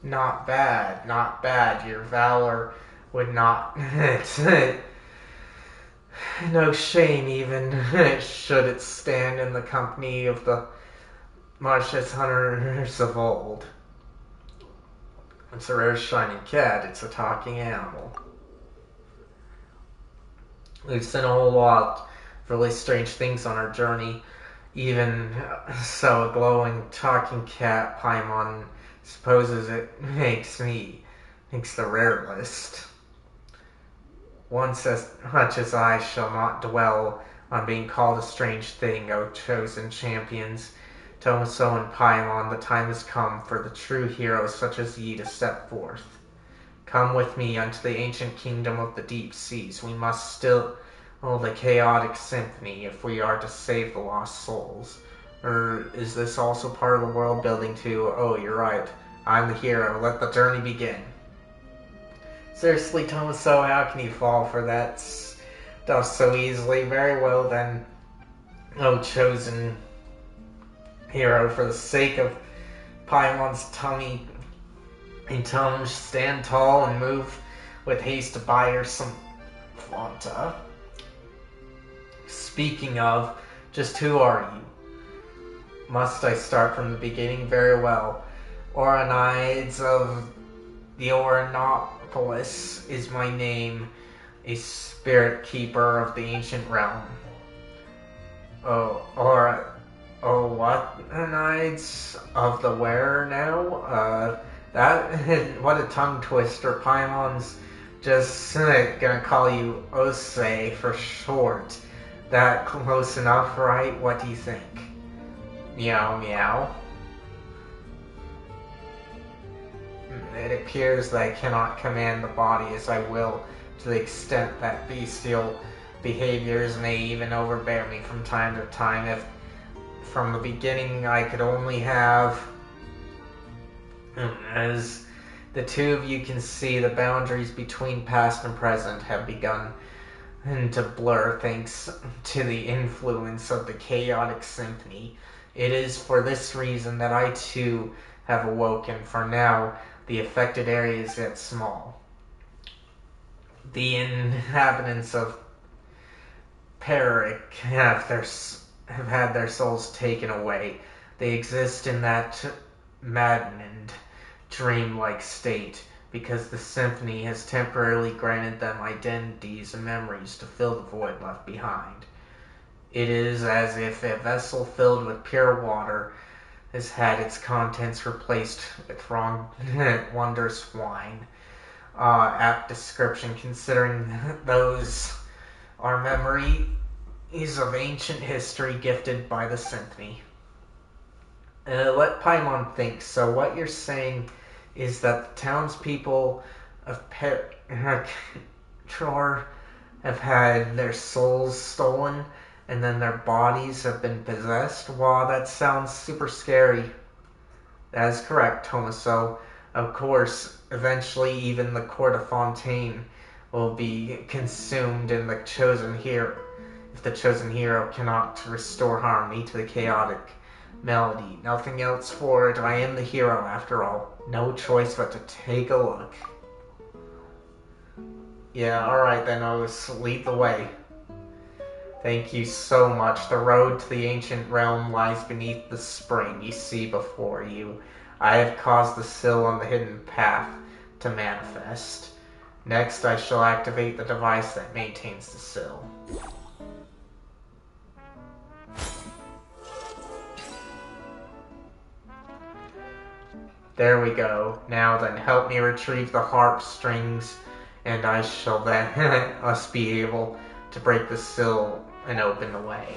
Not bad, not bad. Your valor would not... no shame even, should it stand in the company of the Martius hunters of old. It's a rare shiny cat, it's a talking animal. We've seen a whole lot of really strange things on our journey. Even so, a glowing talking cat Paimon supposes it makes the rare list. Once as much as I shall not dwell on being called a strange thing, O chosen champions. Tomoso and Paimon, the time has come for the true heroes such as ye to step forth. Come with me unto the ancient kingdom of the deep seas. We must still the chaotic symphony if we are to save the lost souls. Or is this also part of the world building too? Oh, you're right. I'm the hero. Let the journey begin. Seriously, Tomoso, how can you fall for that stuff so easily? Very well then, O chosen hero, for the sake of Paimon's tummy and tongue, stand tall and move with haste to buy her some Flanta. Speaking of, just who are you? Must I start from the beginning? Very well. Oranides of the Oranopolis is my name, a spirit keeper of the ancient realm. What? Oranides of the where now? What a tongue twister. Paimon's just gonna call you Ose for short. That close enough, right? What do you think? Meow meow. It appears that I cannot command the body as I will, to the extent that bestial behaviors may even overbear me from time to time. If from the beginning I could only have... As the two of you can see, the boundaries between past and present have begun to blur thanks to the influence of the chaotic symphony. It is for this reason that I too have awoken. For now, the affected area is yet small. The inhabitants of Peric have had their souls taken away. They exist in that maddened, dreamlike state because the symphony has temporarily granted them identities and memories to fill the void left behind. It is as if a vessel filled with pure water has had its contents replaced with wrong, wondrous wine. Apt description, considering those are memories of ancient history gifted by the symphony. Let Paimon think. So what you're saying is that the townspeople of Tror have had their souls stolen and then their bodies have been possessed? Wow, that sounds super scary. That is correct, Tomoso. Of course, eventually even the court of Fontaine will be consumed in the chosen hero. If the chosen hero cannot restore harmony to the chaotic melody. Nothing else for it. I am the hero after all. No choice but to take a look. Yeah, alright then, O's. Lead the way. Thank you so much. The road to the ancient realm lies beneath the spring you see before you. I have caused the sill on the hidden path to manifest. Next, I shall activate the device that maintains the sill. There we go. Now then, help me retrieve the harp strings, and I shall then us be able to break the sill and open the way.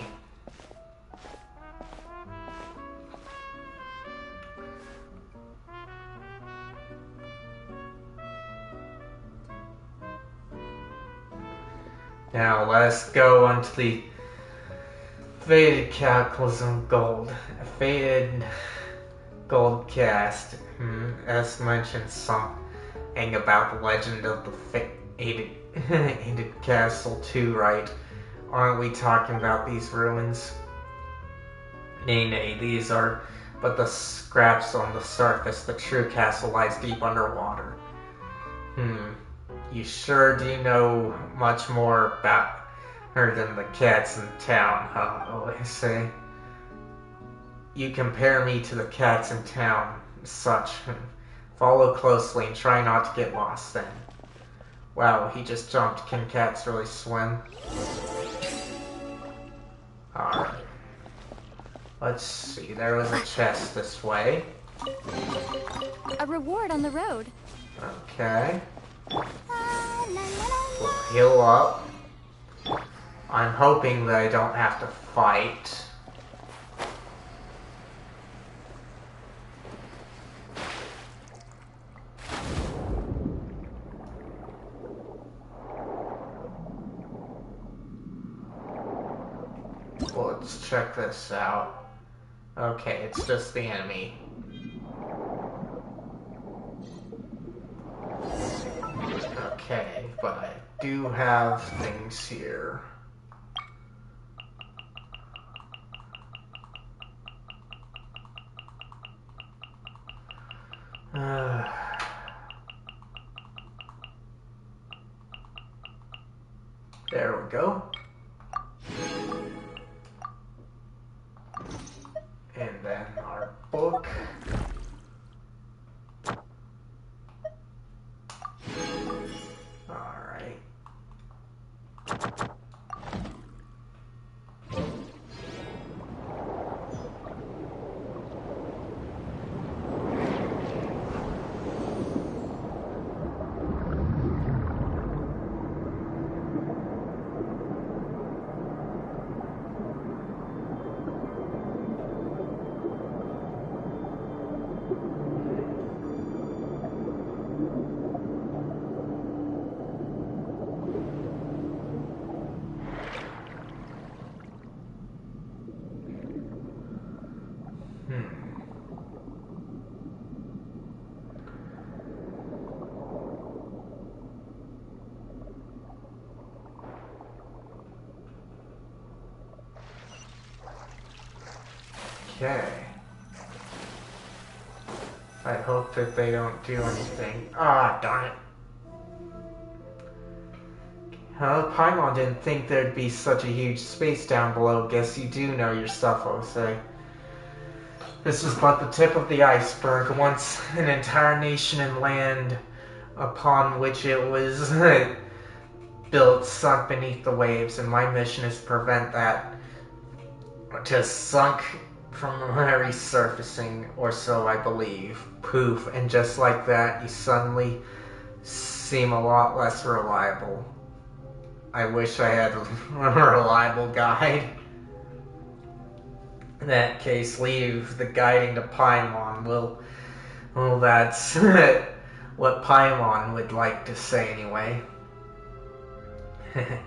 Now let us go onto the faded cataclysm gold. A faded gold cast. As mentioned something about the legend of the faded castle too, right? Aren't we talking about these ruins? Nay, these are but the scraps on the surface. The true castle lies deep underwater. You sure do know much more about her than the cats in town, huh? I say. You compare me to the cats in town, such. Follow closely and try not to get lost then. Wow, he just jumped. Can cats really swim? Alright. Let's see, there was a chest this way. A reward on the road. Okay. We'll heal up. I'm hoping that I don't have to fight. Well, let's check this out. Okay, it's just the enemy. Okay, but I do have things here. There we go. And then our book. Alright. Okay. I hope that they don't do anything. Ah, darn it. Paimon didn't think there'd be such a huge space down below. Guess you do know your stuff, Jose. This was but the tip of the iceberg. Once an entire nation and land upon which it was built sunk beneath the waves, and my mission is to prevent that to sunk from resurfacing, or so I believe. Poof, and just like that, you suddenly seem a lot less reliable. I wish I had a reliable guide. In that case, leave the guiding to Paimon. Well, that's what Paimon would like to say anyway.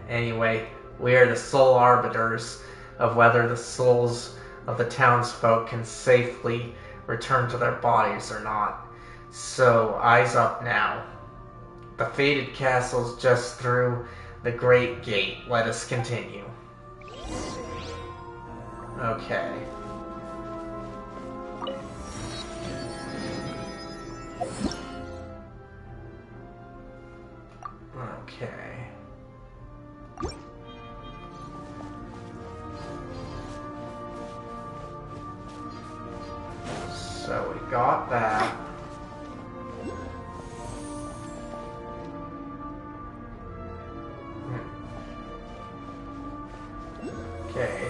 Anyway, we are the sole arbiters of whether the souls of the townsfolk can safely return to their bodies or not. So, eyes up now. The fated castle's just through the great gate. Let us continue. Okay. Okay. So we got that. Okay.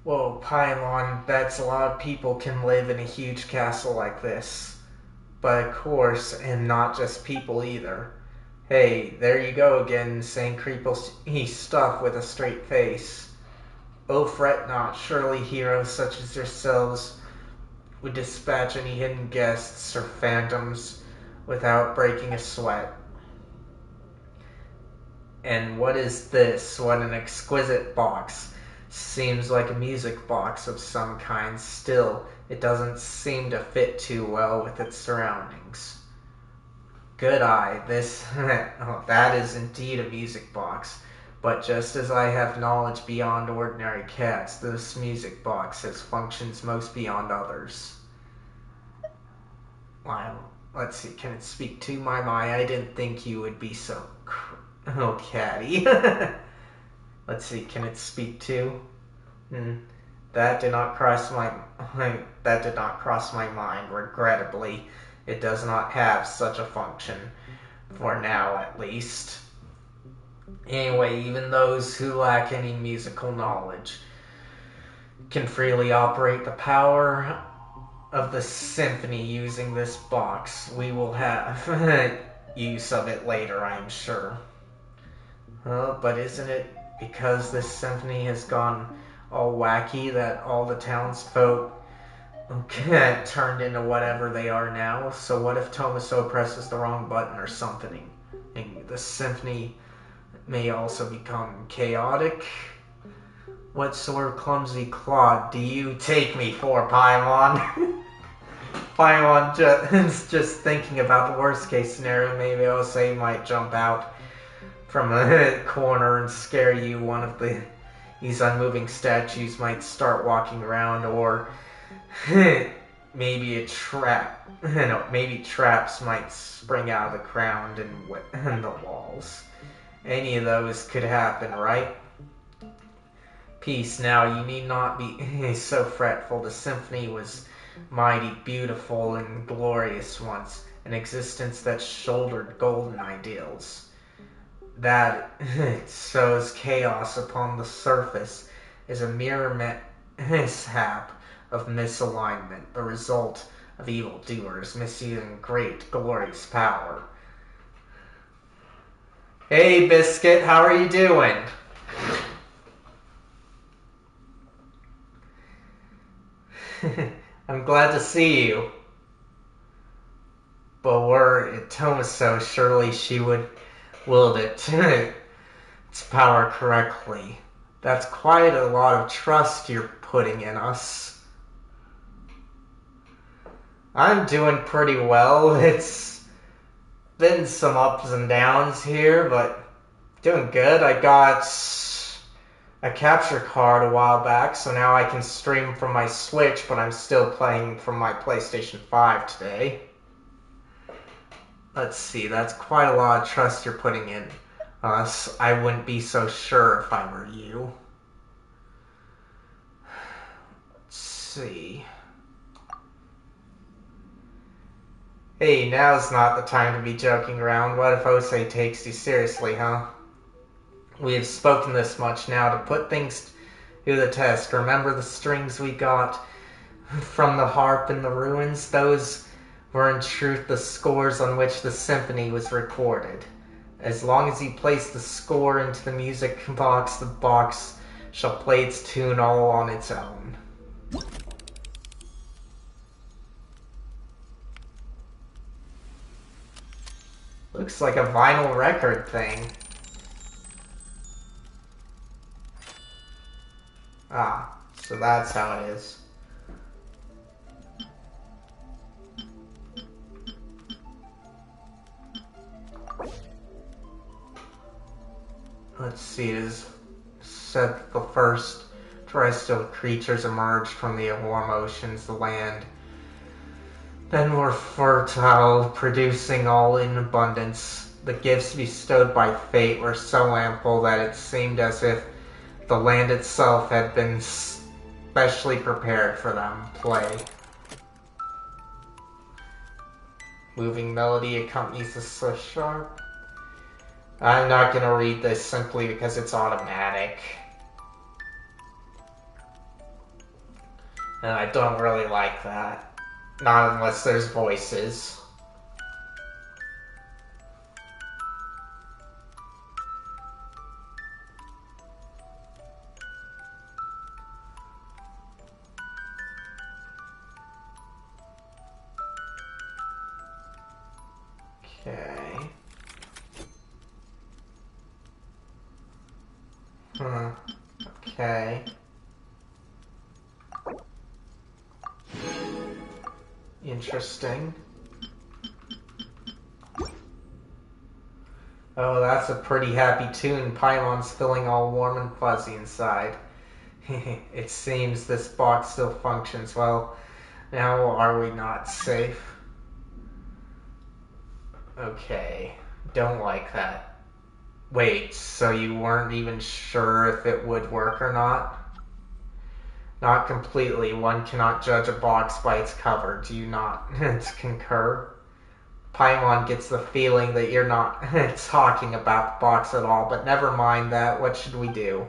Whoa, Paimon, that's a lot of people can live in a huge castle like this. But of course, and not just people either. Hey, there you go again, saying creepy stuff with a straight face. Oh, fret not, surely heroes such as yourselves would dispatch any hidden guests or phantoms without breaking a sweat. And what is this? What an exquisite box. Seems like a music box of some kind. Still, it doesn't seem to fit too well with its surroundings. Good eye, this... oh, that is indeed a music box. But just as I have knowledge beyond ordinary cats, this music box has functions most beyond others. Wow, let's see, can it speak to my mind? I didn't think you would be so... oh, catty. Let's see, can it speak to? That did not cross my mind, regrettably. It does not have such a function. For now, at least. Anyway, even those who lack any musical knowledge can freely operate the power of the symphony using this box. We will have use of it later, I am sure. But isn't it because this symphony has gone all wacky that all the townsfolk turned into whatever they are now? So what if Tomaso presses the wrong button or something? And the symphony may also become chaotic? What sort of clumsy clod do you take me for, Paimon? Paimon just thinking about the worst case scenario. Maybe I'll say he might jump out from a corner and scare you. One of these unmoving statues might start walking around, or maybe a trap. Maybe traps might spring out of the ground and the walls. Any of those could happen, right? Peace now, you need not be so fretful. The symphony was mighty beautiful and glorious once, an existence that shouldered golden ideals. That sows chaos upon the surface is a mere mishap of misalignment, the result of evildoers misusing great, glorious power. Hey, Biscuit, how are you doing? I'm glad to see you. But were it Tomaso, surely she would wield its power correctly. That's quite a lot of trust you're putting in us. I'm doing pretty well. It's been some ups and downs here, but doing good. I got a capture card a while back, so now I can stream from my Switch, but I'm still playing from my PlayStation 5 today. Let's see, that's quite a lot of trust you're putting in us. I wouldn't be so sure if I were you. Let's see. Hey, now's not the time to be joking around. What if Osei takes you seriously, huh? We have spoken this much now to put things to the test. Remember the strings we got from the harp in the ruins? Those were in truth the scores on which the symphony was recorded. As long as you place the score into the music box, the box shall play its tune all on its own. Looks like a vinyl record thing. Ah, so that's how it is. Let's see, it is said that the first terrestrial creatures emerged from the warm oceans, the land. Then were fertile, producing all in abundance. The gifts bestowed by fate were so ample that it seemed as if the land itself had been specially prepared for them. Play. Moving melody accompanies the so sharp. I'm not going to read this simply because it's automatic. And I don't really like that. Not unless there's voices. Okay. Okay. Interesting. Oh, that's a pretty happy tune. Paimon's feeling all warm and fuzzy inside. It seems this box still functions well. Now are we not safe? Okay. Don't like that. Wait, so you weren't even sure if it would work or not? Not completely. One cannot judge a box by its cover. Do you not concur? Paimon gets the feeling that you're not talking about the box at all, but never mind that. What should we do?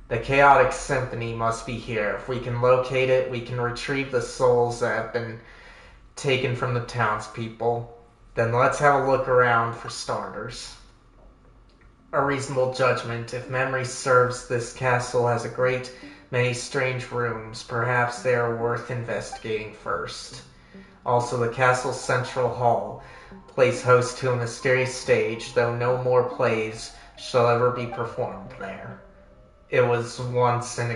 The Chaotic Symphony must be here. If we can locate it, we can retrieve the souls that have been taken from the townspeople. Then let's have a look around for starters. A reasonable judgment. If memory serves, this castle has a great many strange rooms. Perhaps they are worth investigating first. Also, the castle's central hall plays host to a mysterious stage, though no more plays shall ever be performed there. It was once an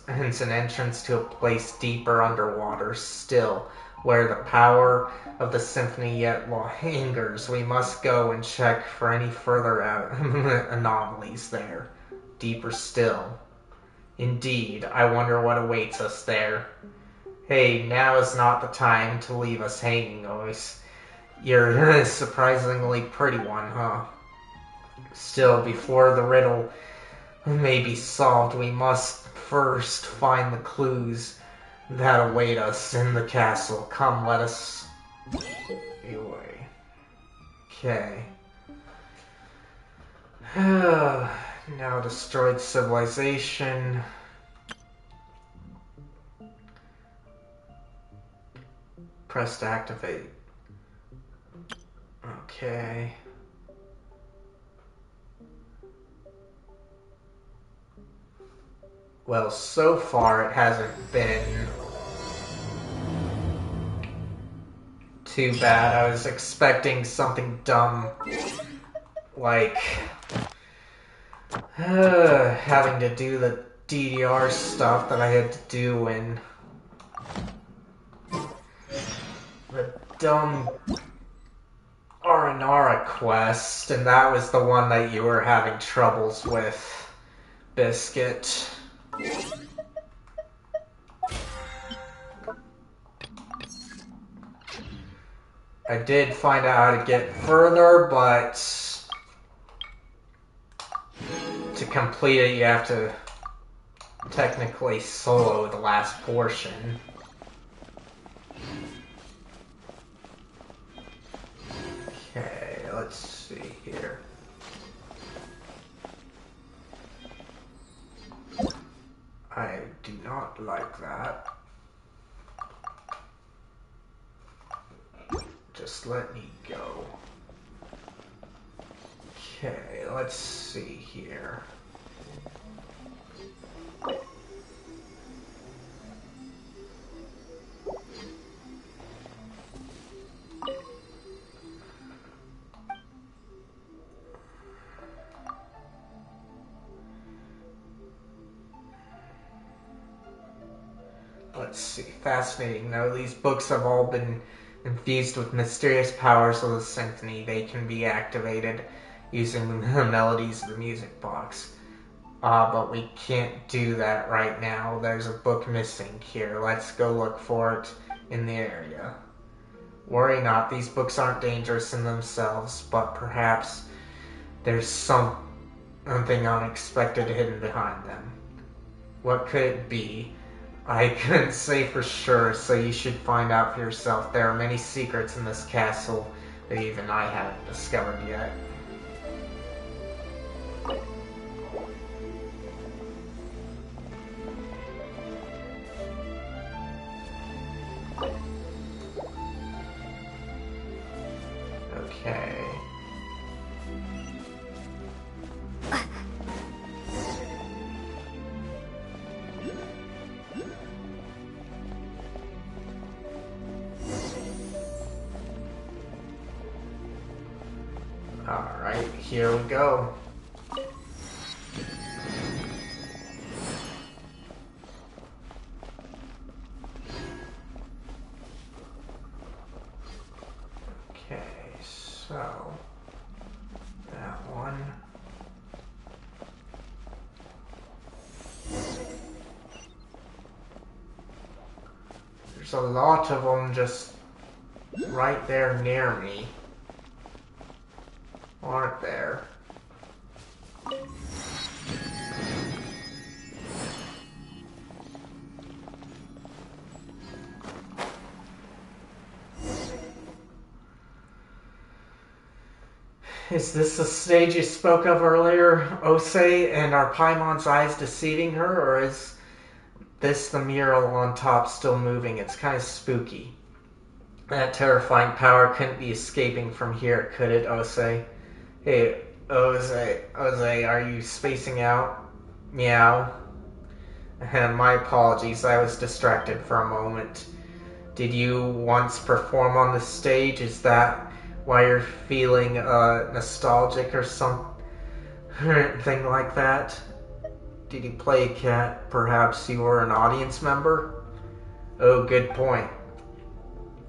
entrance to a place deeper underwater still, where the power of the symphony yet lingers. We must go and check for any further anomalies there. Deeper still. Indeed, I wonder what awaits us there. Hey, now is not the time to leave us hanging, Ois. You're a surprisingly pretty one, huh? Still, before the riddle may be solved, we must first find the clues that await us in the castle. Come, let us be away. Okay. Now destroyed civilization. Press to activate. Okay. Well, so far it hasn't been too bad. I was expecting something dumb like having to do the DDR stuff that I had to do in the dumb Aranara quest, and that was the one that you were having troubles with, Biscuit. I did find out how to get further, but to complete it you have to technically solo the last portion. Okay, let's see here. I do not like that. Just let me go. Okay, let's see here. Let's see, fascinating. Now, these books have all been infused with mysterious powers of the symphony. They can be activated using the melodies of the music box. But we can't do that right now. There's a book missing here. Let's go look for it in the area. Worry not, these books aren't dangerous in themselves, but perhaps there's something unexpected hidden behind them. What could it be? I couldn't say for sure, so you should find out for yourself. There are many secrets in this castle that even I haven't discovered yet. Alright, here we go. Okay, so that one. There's a lot of them just right there near me. Aren't there? Is this the stage you spoke of earlier, Ose, and are Paimon's eyes deceiving her, or is this the mural on top still moving? It's kind of spooky. That terrifying power couldn't be escaping from here, could it, Ose? Hey, Ose, are you spacing out? Meow. My apologies, I was distracted for a moment. Did you once perform on the stage? Is that why you're feeling nostalgic or something like that? Did you play a cat? Perhaps you were an audience member? Oh, good point.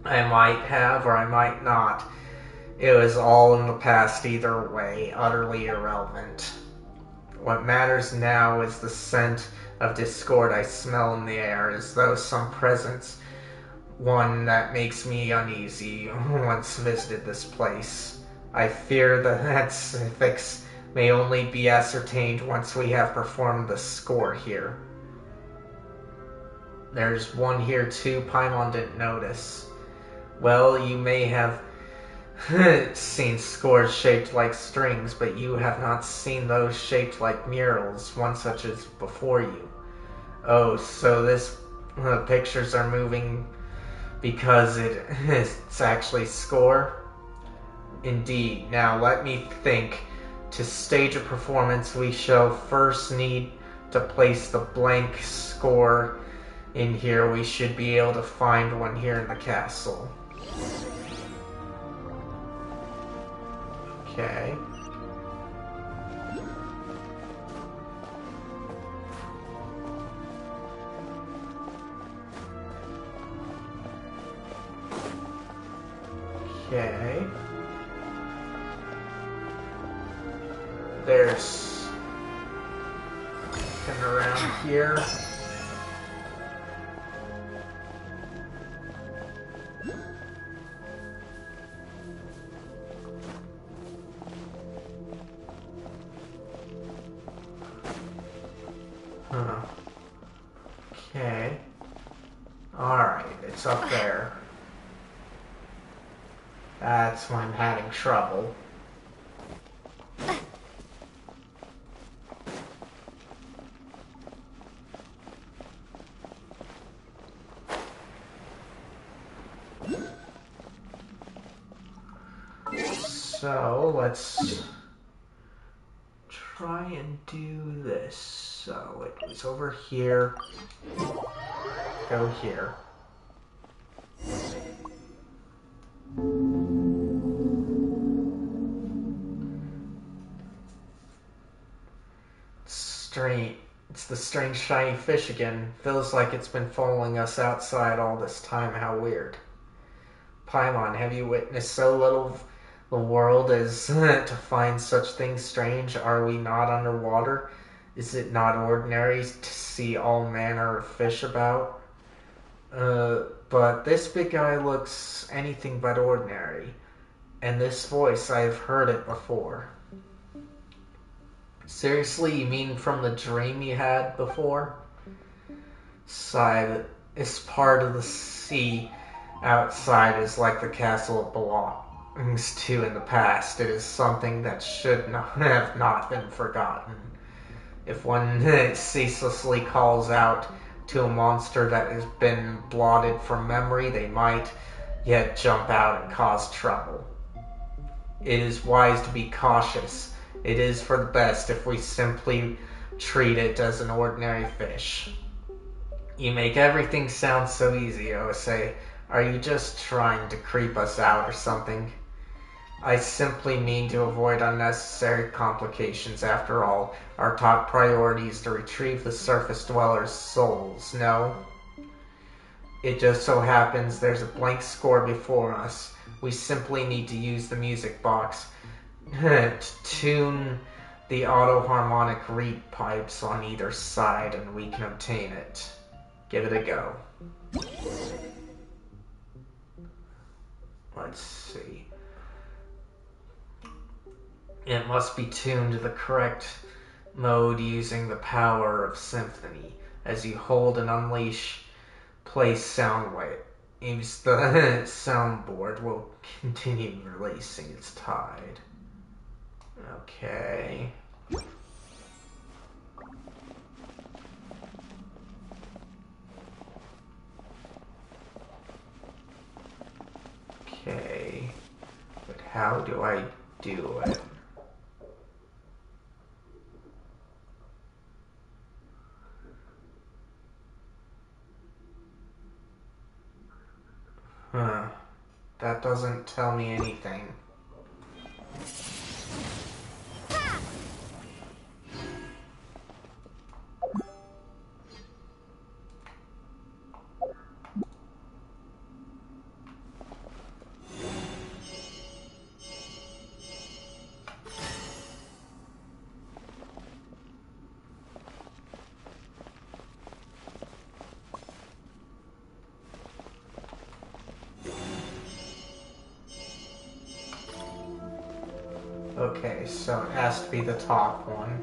I might have or I might not. It was all in the past either way, utterly irrelevant. What matters now is the scent of discord I smell in the air, as though some presence, one that makes me uneasy, once visited this place. I fear that specifics may only be ascertained once we have performed the score here. There's one here too, Paimon didn't notice. Well, you may have seen scores shaped like strings, but you have not seen those shaped like murals, one such as before you. Oh, so this pictures are moving because it's actually score? Indeed. Now let me think. To stage a performance, we shall first need to place the blank score in here. We should be able to find one here in the castle. Okay. Okay. There's and around here. Huh. Okay. Alright, it's up there. That's when I'm having trouble. So, let's try and do this. So, it was over here. Go here. Strange. It's the strange shiny fish again. Feels like it's been following us outside all this time. How weird. Paimon, have you witnessed so little of the world as to find such things strange? Are we not underwater? Is it not ordinary to see all manner of fish about? But this big guy looks anything but ordinary. And this voice, I've heard it before. Seriously, you mean from the dream you had before? Sighed. It's part of the sea outside is like the castle it belongs to in the past. It is something that should not have not been forgotten. If one ceaselessly calls out to a monster that has been blotted from memory, they might yet jump out and cause trouble. It is wise to be cautious. It is for the best if we simply treat it as an ordinary fish. You make everything sound so easy, Osei. Are you just trying to creep us out or something? I simply mean to avoid unnecessary complications. After all, our top priority is to retrieve the surface dwellers' souls, no? It just so happens there's a blank score before us. We simply need to use the music box to tune the auto-harmonic reed pipes on either side, and we can obtain it. Give it a go. Let's see. It must be tuned to the correct mode using the power of symphony. As you hold and unleash, play sound waves. The soundboard will continue releasing its tide. Okay. Okay. But how do I do it? Huh. That doesn't tell me anything. Okay, so it has to be the top one.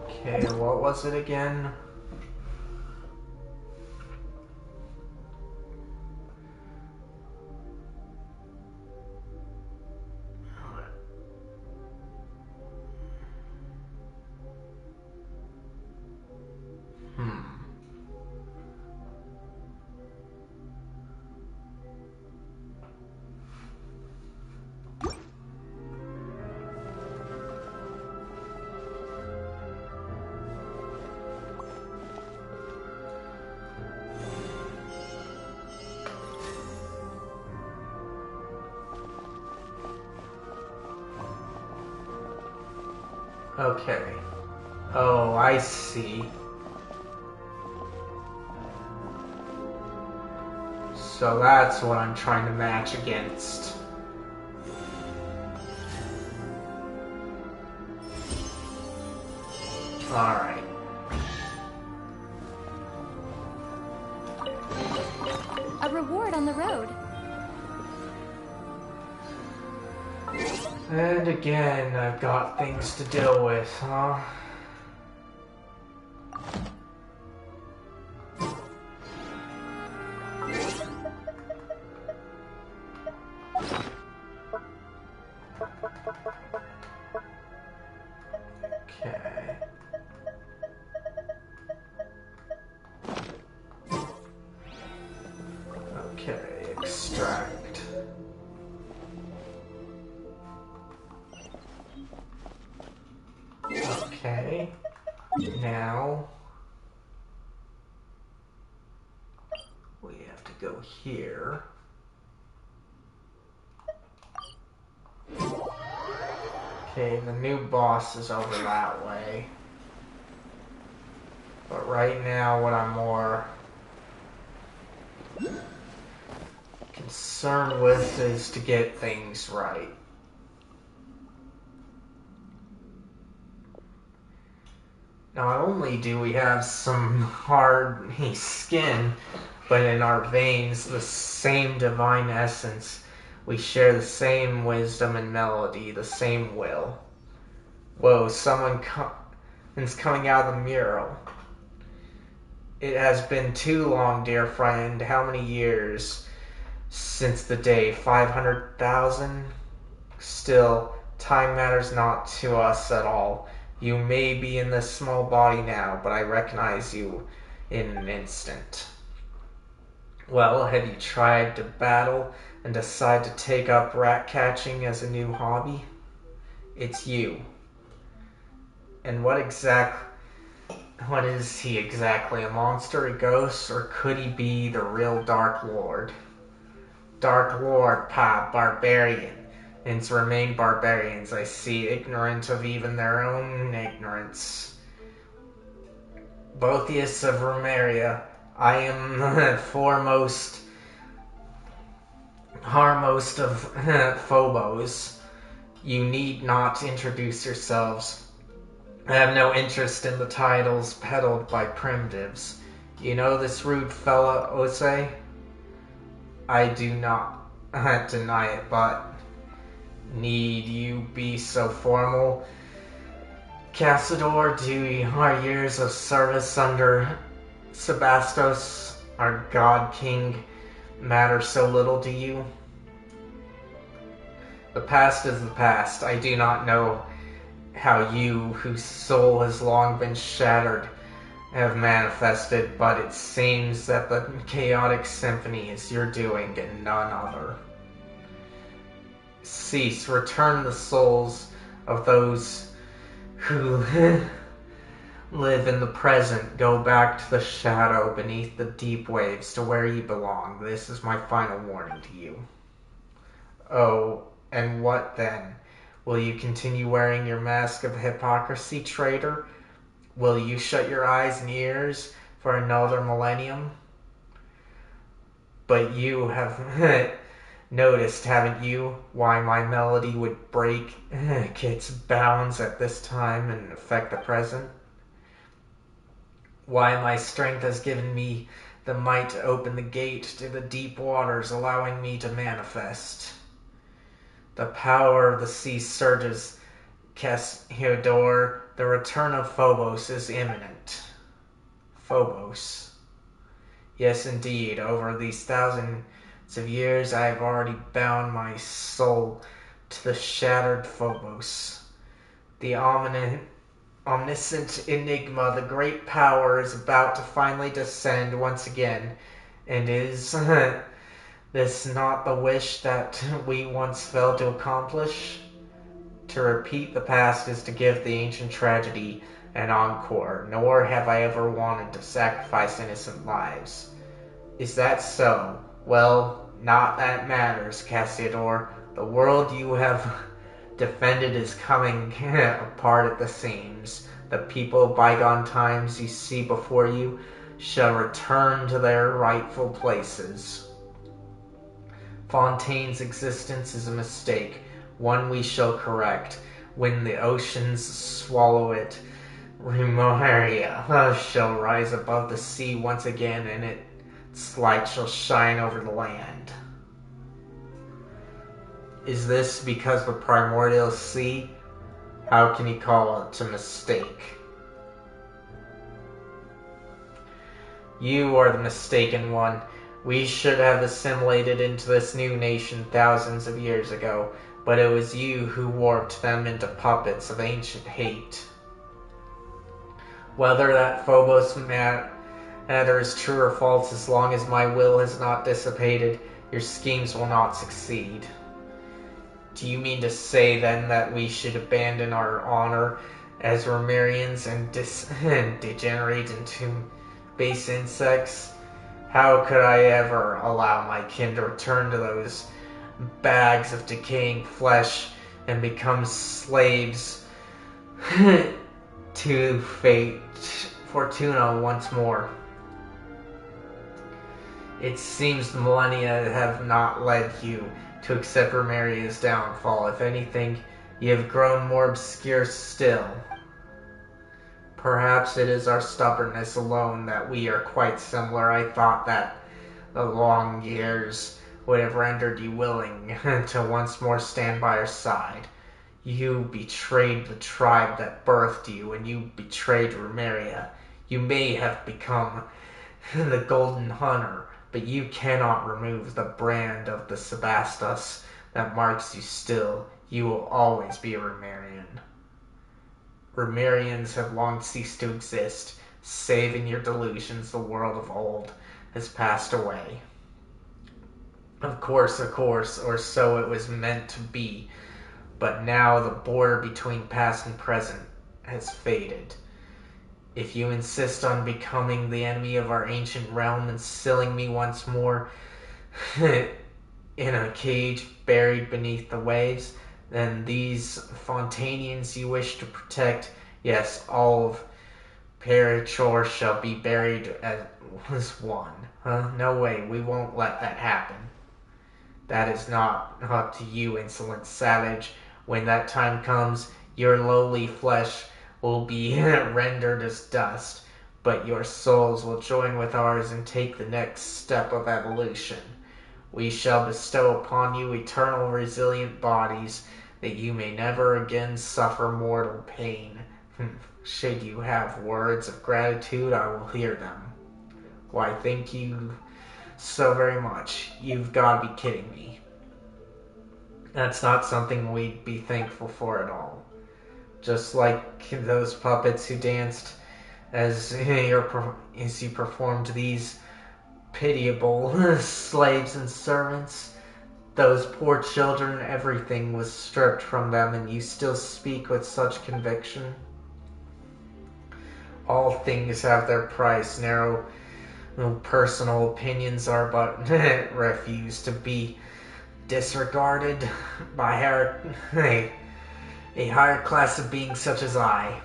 Okay, what was it again? Okay. Oh, I see. So that's what I'm trying to match against. Alright. A reward on the road. And again, I've got things to deal with, huh? Okay. Okay, extract. Okay. Now we have to go here. Okay, the new boss is over that way. But right now what I'm more concerned with is to get things right. Not only do we have some hard skin, but in our veins the same divine essence. We share the same wisdom and melody, the same will. Whoa, someone's coming out of the mural. It has been too long, dear friend. How many years since the day? 500,000? Still, time matters not to us at all. You may be in this small body now, but I recognize you in an instant. Well, have you tried to battle and decide to take up rat catching as a new hobby? It's you. And what is he exactly? A monster, a ghost, or could he be the real Dark Lord? Dark Lord, barbarian. And to remain barbarians, I see, ignorant of even their own ignorance. Boethius of Rumeria, I am the foremost, harmost of Phobos. You need not introduce yourselves. I have no interest in the titles peddled by primitives. You know this rude fella, Ose? I do not deny it, but need you be so formal? Cassador, do our years of service under Sebastos, our god king, matter so little to you? The past is the past. I do not know how you, whose soul has long been shattered, have manifested, but it seems that the chaotic symphony is your doing and none other. Cease, return the souls of those who live in the present, go back to the shadow beneath the deep waves to where you belong. This is my final warning to you. Oh, and what then? Will you continue wearing your mask of hypocrisy, traitor? Will you shut your eyes and ears for another millennium? But you have noticed, haven't you, why my melody would break its bounds at this time and affect the present? Why my strength has given me the might to open the gate to the deep waters, allowing me to manifest. The power of the sea surges, Cassiodor. The return of Phobos is imminent. Phobos. Yes, indeed, over these thousands of years I have already bound my soul to the shattered Phobos. The omniscient enigma, the great power, is about to finally descend once again. And is this not the wish that we once failed to accomplish? To repeat the past is to give the ancient tragedy an encore, nor have I ever wanted to sacrifice innocent lives. Is that so? Well, not that matters, Cassiodor. The world you have defended is coming apart at the seams. The people of bygone times you see before you shall return to their rightful places. Fontaine's existence is a mistake, one we shall correct. When the oceans swallow it, Rumeria shall rise above the sea once again, and its light shall shine over the land. Is this because the primordial sea? How can you call it a mistake? You are the mistaken one. We should have assimilated into this new nation thousands of years ago, but it was you who warped them into puppets of ancient hate. Whether that Phobos matter is true or false, as long as my will has not dissipated, your schemes will not succeed. Do you mean to say, then, that we should abandon our honor as Romerians and degenerate into base insects? How could I ever allow my kin to return to those bags of decaying flesh and become slaves to fate Fortuna once more? It seems the millennia have not led you to accept Romeria's downfall. If anything, you have grown more obscure still. Perhaps it is our stubbornness alone that we are quite similar. I thought that the long years would have rendered you willing to once more stand by our side. You betrayed the tribe that birthed you, and you betrayed Rumeria. You may have become the Golden Hunter, but you cannot remove the brand of the Sebastos that marks you still. You will always be a Rumerian. Rumerians have long ceased to exist. Save in your delusions, the world of old has passed away. Of course, or so it was meant to be. but now the border between past and present has faded. If you insist on becoming the enemy of our ancient realm and sealing me once more in a cage buried beneath the waves, then these Fontanians you wish to protect, yes, all of Perichor shall be buried as one. Huh? No way, we won't let that happen. That is not up to you, insolent savage. When that time comes, your lowly flesh will be rendered as dust, but your souls will join with ours and take the next step of evolution. We shall bestow upon you eternal resilient bodies, that you may never again suffer mortal pain. Should you have words of gratitude, I will hear them. Why, thank you so very much. You've got to be kidding me. That's not something we'd be thankful for at all. Just like those puppets who danced as you performed these pitiable slaves and servants. Those poor children, everything was stripped from them, and you still speak with such conviction. All things have their price. Narrow personal opinions are but refuse to be disregarded by a higher class of beings such as I.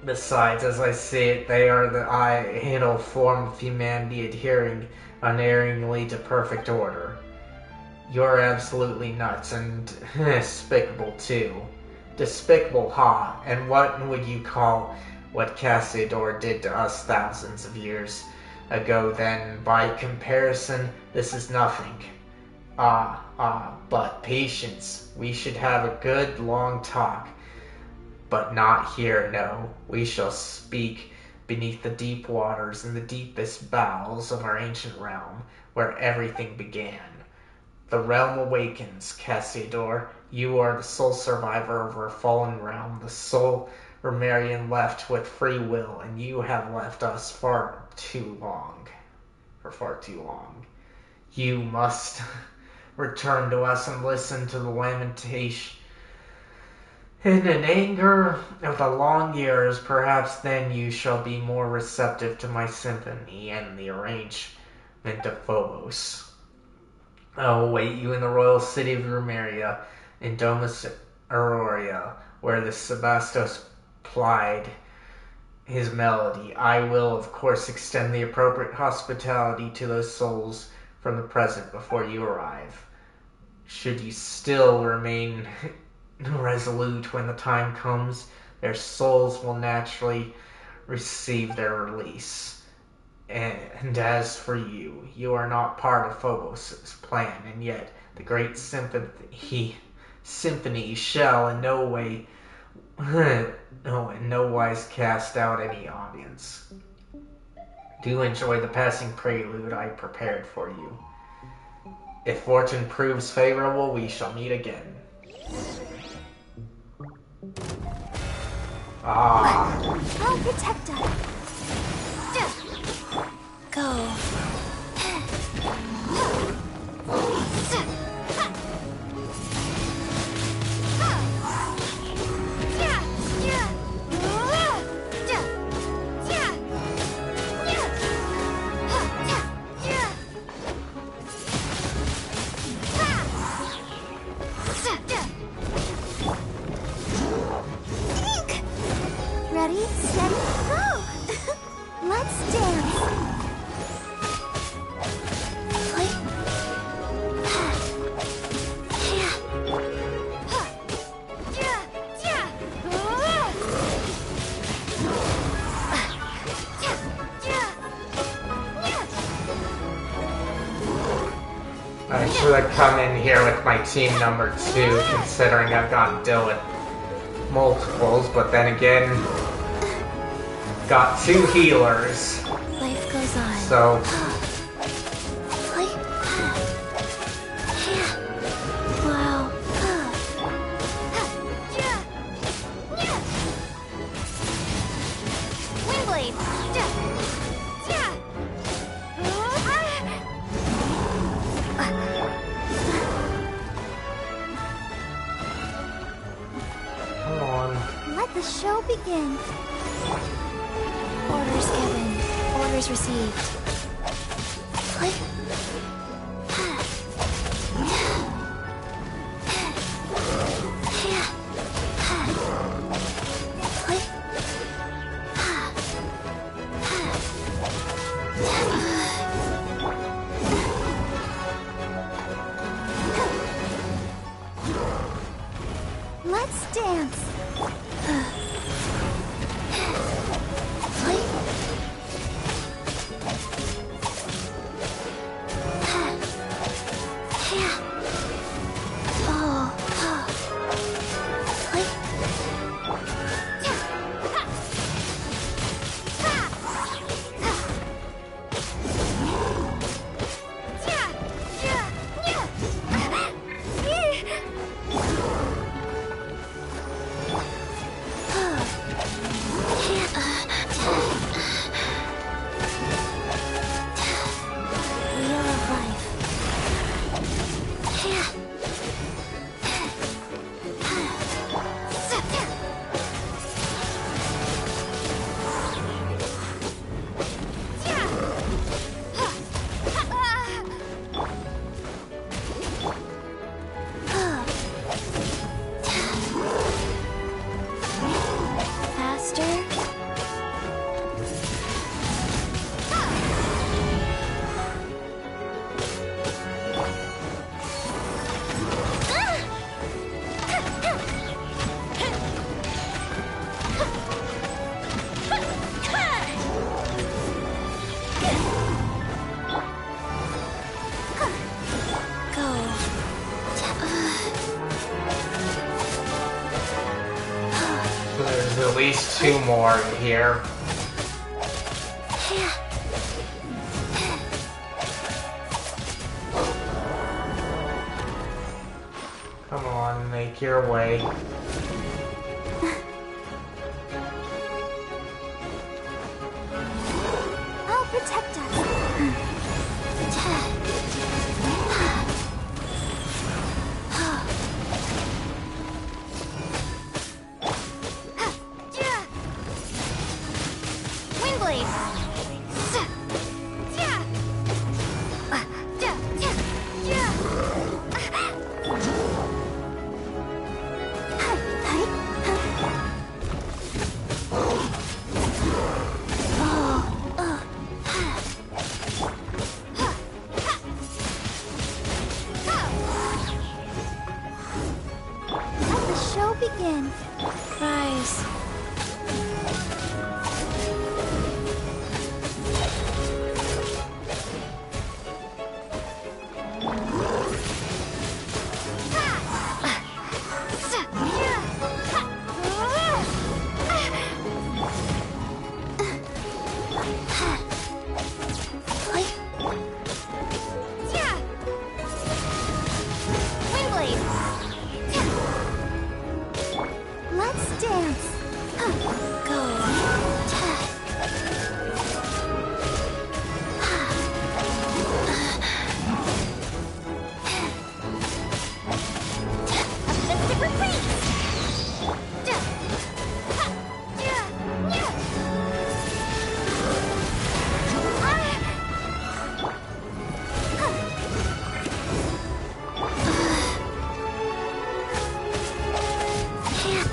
Besides, as I see it, they are the ideal form of humanity adhering unerringly to perfect order. You're absolutely nuts and despicable too. Despicable, ha? And what would you call what Cassador did to us thousands of years ago then? By comparison, this is nothing. But patience. We should have a good long talk. But not here, no. We shall speak beneath the deep waters in the deepest bowels of our ancient realm, where everything began. The realm awakens, Cassador. You are the sole survivor of our fallen realm, the sole Romarian left with free will, and you have left us for far too long. You must return to us and listen to the lamentation in an anger of the long years. Perhaps then you shall be more receptive to my symphony and the arrangement of Phobos. I will await you in the royal city of Rumeria, in Domus Auroria, where the Sebastos plied his melody. I will, of course, extend the appropriate hospitality to those souls from the present before you arrive. Should you still remain resolute when the time comes, their souls will naturally receive their release. And as for you, you are not part of Phobos' plan, and yet the great symphony shall in no wise cast out any audience. Do enjoy the passing prelude I prepared for you. If fortune proves favorable, we shall meet again. I'll protect us. Go. Ready, steady, go! Let's dance! I should have come in here with my team number 2, considering I've got to deal with multiples, but then again, got 2 healers. Life goes on. So Wow. Windblade. show begin. Orders given. Orders received. Click. Let's dance. There's at least 2 more in here. Come on, make your way. I'll protect us. Begin. Rise. Let's dance. Go. Offensive retreat.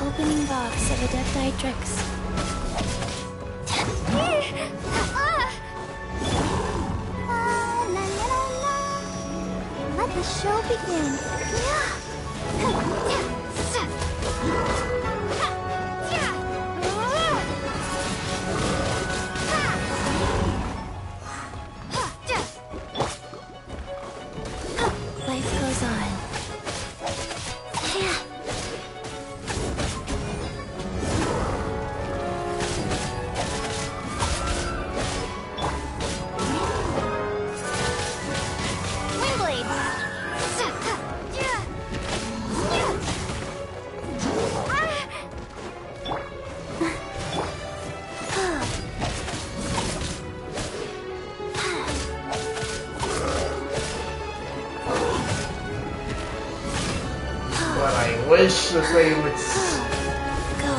Opening box of Adepti Tricks. Let the show begin. Life goes on. But I wish that they would... Go.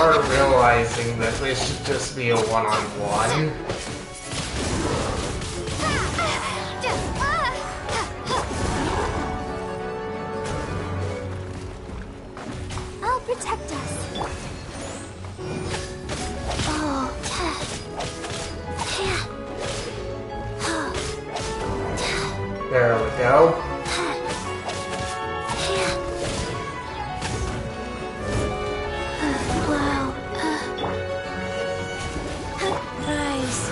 start realizing that this should just be a one-on-one. I'll protect us. Oh. There we go. Wow. Rise.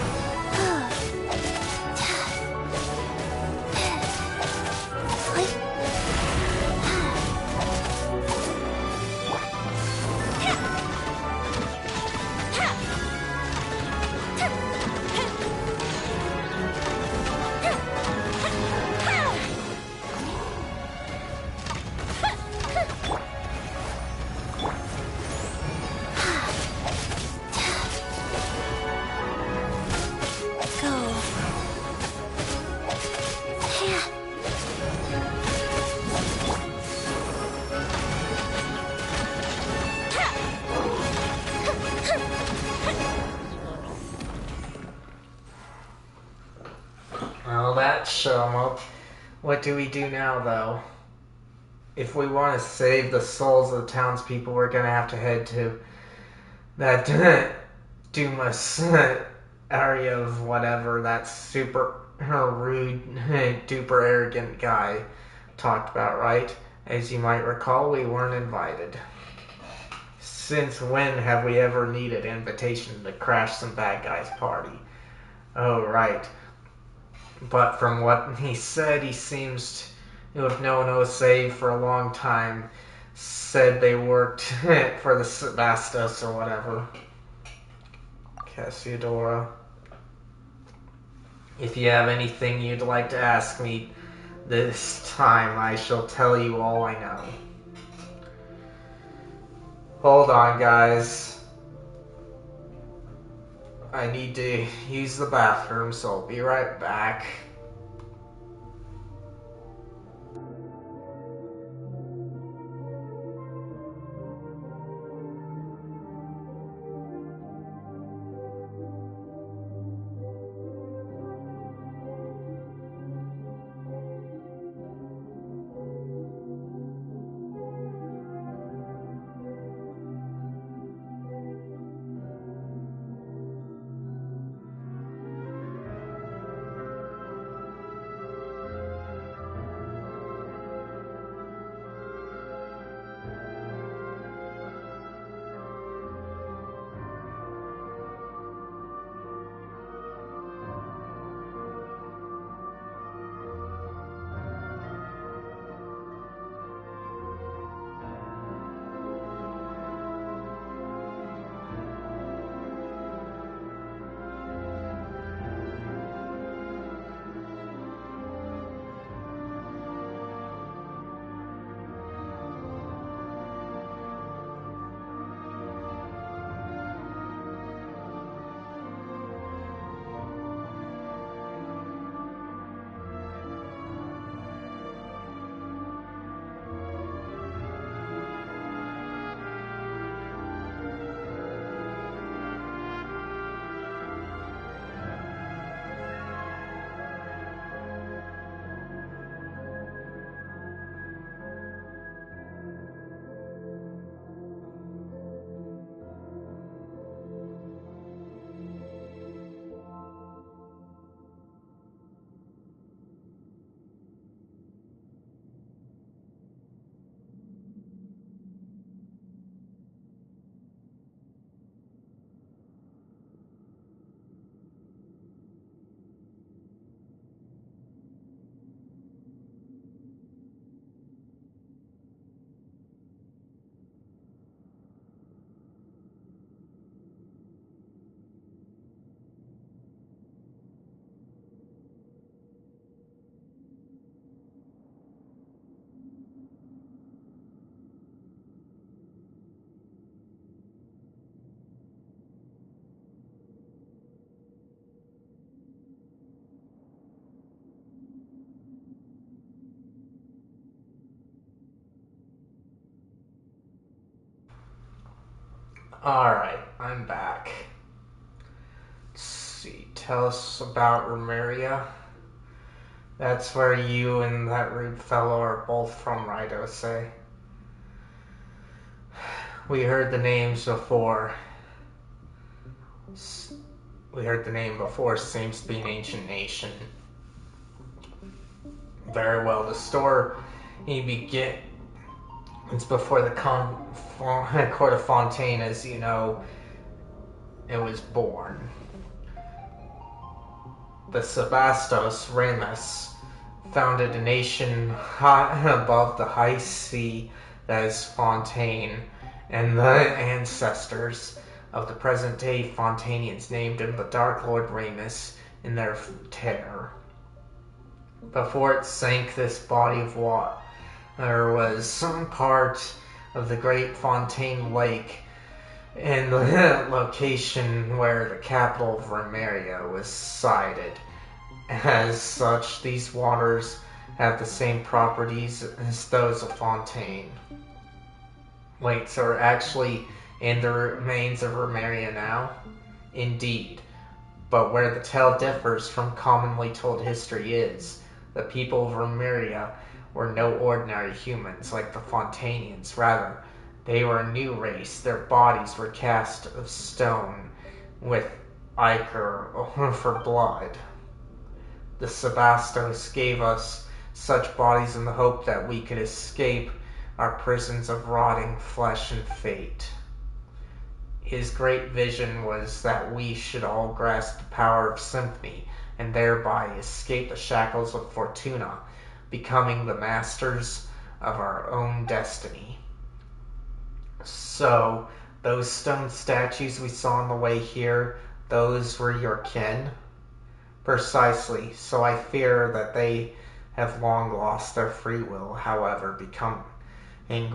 Well, that show 'em up. What do we do now, though? If we want to save the souls of the townspeople, we're gonna have to head to that Dumas area of whatever that super rude, duper arrogant guy talked about, right? As you might recall, we weren't invited. Since when have we ever needed invitation to crash some bad guy's party? Oh, right. But from what he said, he seems to have known Osei for a long time. Said they worked for the Sebastos or whatever. Cassiodora. If you have anything you'd like to ask me this time, I shall tell you all I know. Hold on, guys. I need to use the bathroom, so I'll be right back. Alright, I'm back. Let's see, tell us about Remeria. That's where you and that rude fellow are both from, right, Osei? We heard the names before. We heard the name before. Seems to be an ancient nation. Very well. The story begins before the court of Fontaine, as you know, it was born. The Sebastos Remus founded a nation high above the high sea that is Fontaine, and the ancestors of the present-day Fontanians named him the Dark Lord Remus in their terror. Before it sank, this body of water was some part of the Great Fontaine Lake in the location where the capital of Remeria was sited. As such, these waters have the same properties as those of Fontaine. Wait, so we're actually in the remains of Remeria now? Indeed. But where the tale differs from commonly told history is, the people of Remeria were no ordinary humans like the Fontanians. Rather, they were a new race. Their bodies were cast of stone with ichor for blood. The Sebastos gave us such bodies in the hope that we could escape our prisons of rotting flesh and fate. His great vision was that we should all grasp the power of symphony and thereby escape the shackles of Fortuna, becoming the masters of our own destiny. So, those stone statues we saw on the way here, those were your kin? Precisely, so I fear that they have long lost their free will, however, becoming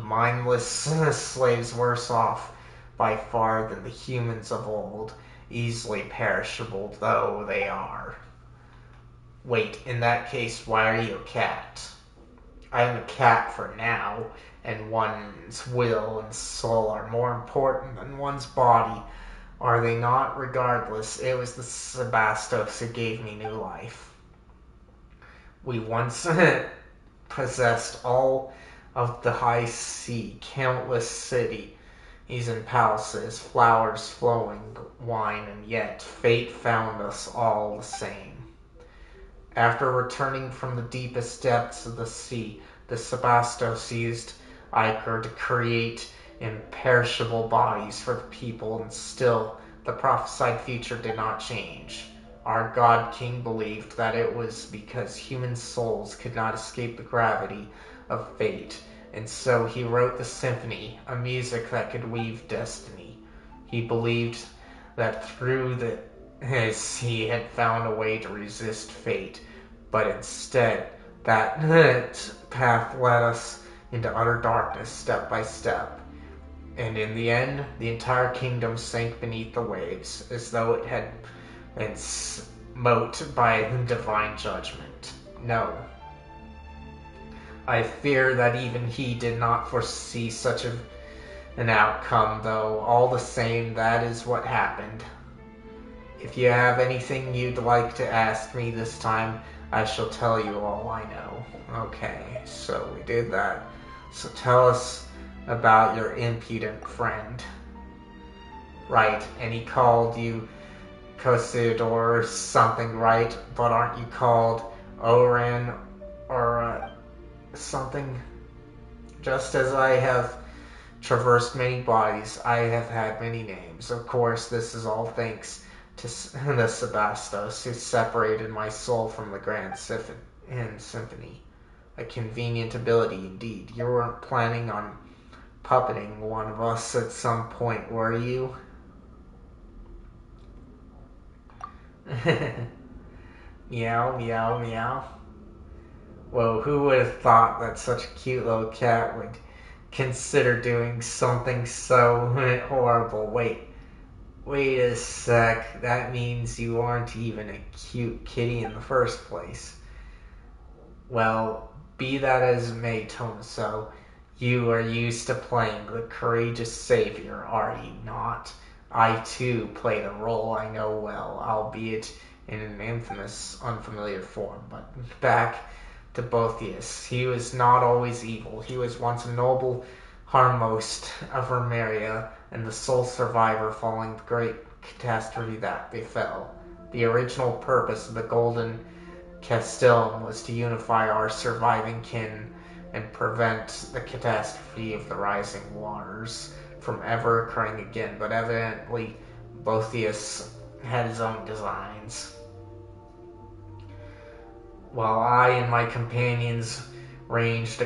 mindless slaves worse off by far than the humans of old, easily perishable though they are. Wait, in that case, why are you a cat? I am a cat for now, and one's will and soul are more important than one's body. Are they not? Regardless, it was the Sebastos who gave me new life. We once possessed all of the high sea, countless cities and palaces, flowers flowing, wine, and yet fate found us all the same. After returning from the deepest depths of the sea, the Sebastos used ichor to create imperishable bodies for the people, and still the prophesied future did not change. Our god king believed that it was because human souls could not escape the gravity of fate, and so he wrote the symphony, a music that could weave destiny. He believed that through this he had found a way to resist fate, but instead that path led us into utter darkness step by step. And in the end, the entire kingdom sank beneath the waves, as though it had been smote by divine judgment. No. I fear that even he did not foresee such an outcome, though all the same, that is what happened. If you have anything you'd like to ask me this time, I shall tell you all I know. Okay, so we did that. So tell us about your impudent friend. Right, and he called you Kosid or something, right? But aren't you called Oren or something? Just as I have traversed many bodies, I have had many names. Of course, this is all thanks to the Sebastos, who separated my soul from the grand symphony. A convenient ability indeed. You weren't planning on puppeting one of us at some point, were you? Meow, meow, meow. Well, who would have thought that such a cute little cat would consider doing something so horrible? Wait a sec. That means you aren't even a cute kitty in the first place. Well, be that as it may, Tomaso, You are used to playing the courageous savior, are you not? I too play the role I know well, albeit in an infamous, unfamiliar form. But back to Boethius. He was not always evil. He was once a noble Harmost of Remeria, and the sole survivor following the great catastrophe that befell. The original purpose of the Golden Castellum was to unify our surviving kin and prevent the catastrophe of the rising waters from ever occurring again, but evidently Boethius had his own designs. While I and my companions ranged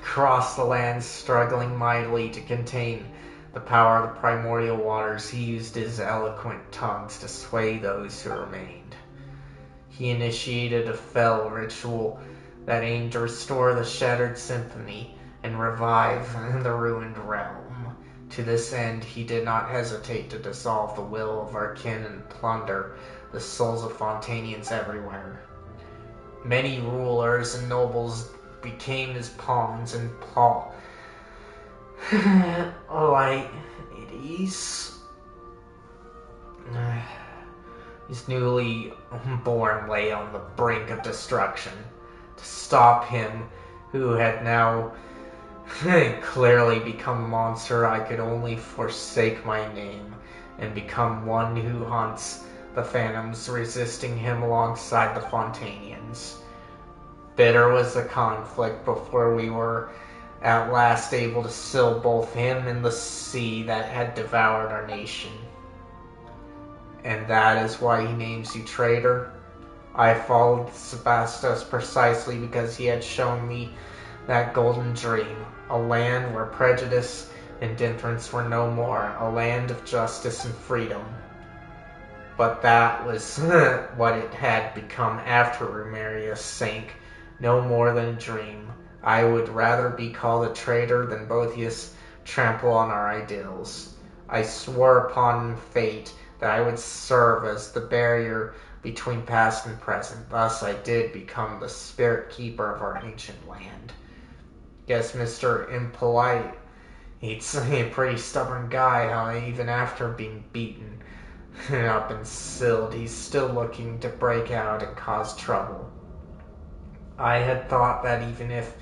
across the land, struggling mightily to contain the power of the primordial waters, he used his eloquent tongues to sway those who remained. He initiated a fell ritual that aimed to restore the shattered symphony and revive the ruined realm. To this end, he did not hesitate to dissolve the will of our kin and plunder the souls of Fontanians everywhere. Many rulers and nobles became his pawns and his newly born lay on the brink of destruction. To stop him, who had now clearly become a monster, I could only forsake my name and become one who hunts the phantoms, resisting him alongside the Fontanians. Bitter was the conflict before we were at last able to still both him and the sea that had devoured our nation. And that is why he names you traitor. I followed Sebastos precisely because he had shown me that golden dream, a land where prejudice and indifference were no more, a land of justice and freedom. But that was what it had become after Remeria sank, no more than a dream. I would rather be called a traitor than Boethius trample on our ideals. I swore upon fate that I would serve as the barrier between past and present. Thus I did become the spirit keeper of our ancient land. Guess Mr. Impolite, he's a pretty stubborn guy, huh? Even after being beaten up and sealed, he's still looking to break out and cause trouble. I had thought that even if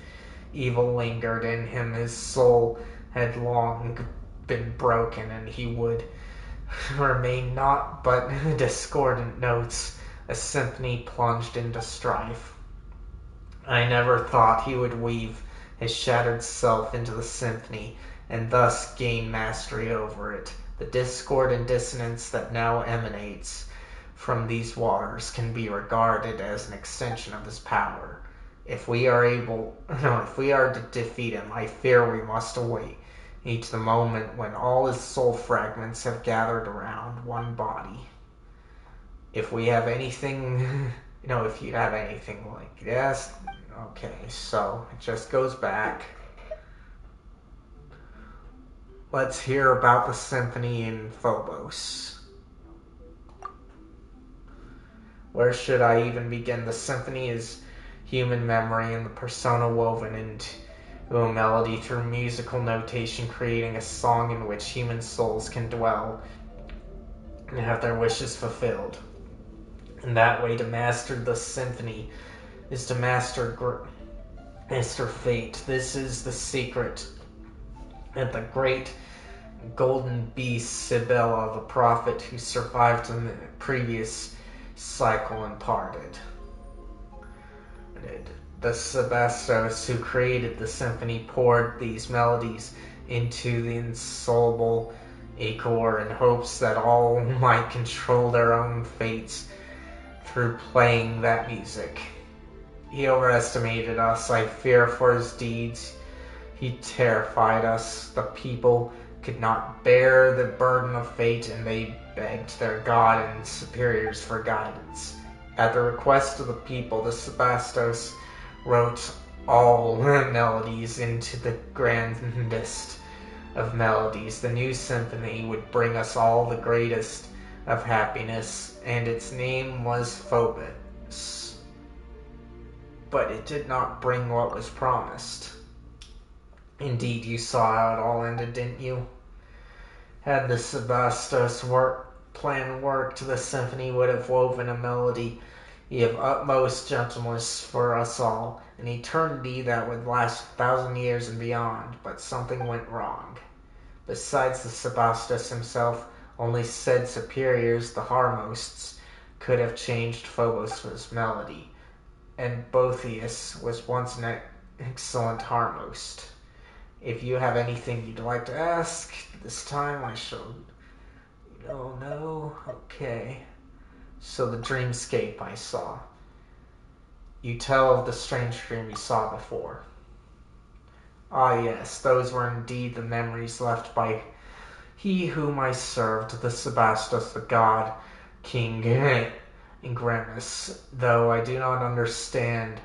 evil lingered in him, his soul had long been broken, and he would remain naught but discordant notes, a symphony plunged into strife. I never thought he would weave his shattered self into the symphony, and thus gain mastery over it. The discord and dissonance that now emanates from these waters can be regarded as an extension of his power. If we are to defeat him, I fear we must await the moment when all his soul fragments have gathered around one body. If we have anything, if you have anything like this, okay, so it just goes back. Let's hear about the symphony in Phobos. Where should I even begin? The symphony is human memory and the persona woven into a melody through musical notation, creating a song in which human souls can dwell and have their wishes fulfilled. And that way to master the symphony is to master fate. This is the secret that the great golden beast Sibella, the prophet who survived in the previous cycle, imparted. The Sebastos who created the symphony poured these melodies into the insoluble ichor in hopes that all might control their own fates through playing that music. He overestimated us, I fear, for his deeds. He terrified us. The people could not bear the burden of fate, and they begged their god and superiors for guidance. At the request of the people, the Sebastos wrote all melodies into the grandest of melodies. The new symphony would bring us all the greatest of happiness, and its name was Phobos. But it did not bring what was promised. Indeed, you saw how it all ended, didn't you? Had the Sebastos plan worked, the symphony would have woven a melody of utmost gentleness for us all, an eternity that would last 1,000 years and beyond. But something went wrong. Besides the Sebastos himself, only said superiors, the Harmosts, could have changed Phobos' melody, and Botheus was once an excellent Harmost. If you have anything you'd like to ask, this time I shall... Oh no? Okay. So the dreamscape I saw. You tell of the strange dream you saw before. Ah yes, those were indeed the memories left by he whom I served, the Sebastos, the god, King Ingremus, though I do not understand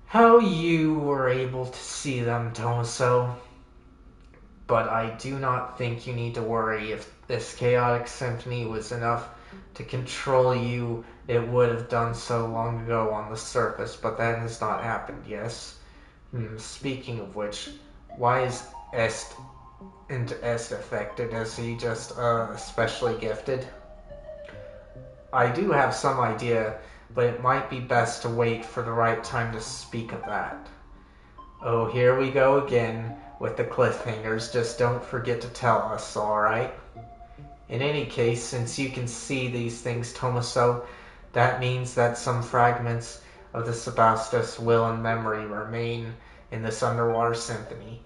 how you were able to see them, Tomaso. But I do not think you need to worry. If this chaotic symphony was enough to control you, it would have done so long ago on the surface, but that has not happened, yes? Speaking of which, why is Est affected? Is he just especially gifted? I do have some idea, but it might be best to wait for the right time to speak of that. Oh, here we go again with the cliffhangers. Just don't forget to tell us, alright? In any case, since you can see these things, Tomaso, that means that some fragments of the Sebastos will in memory remain in this underwater symphony.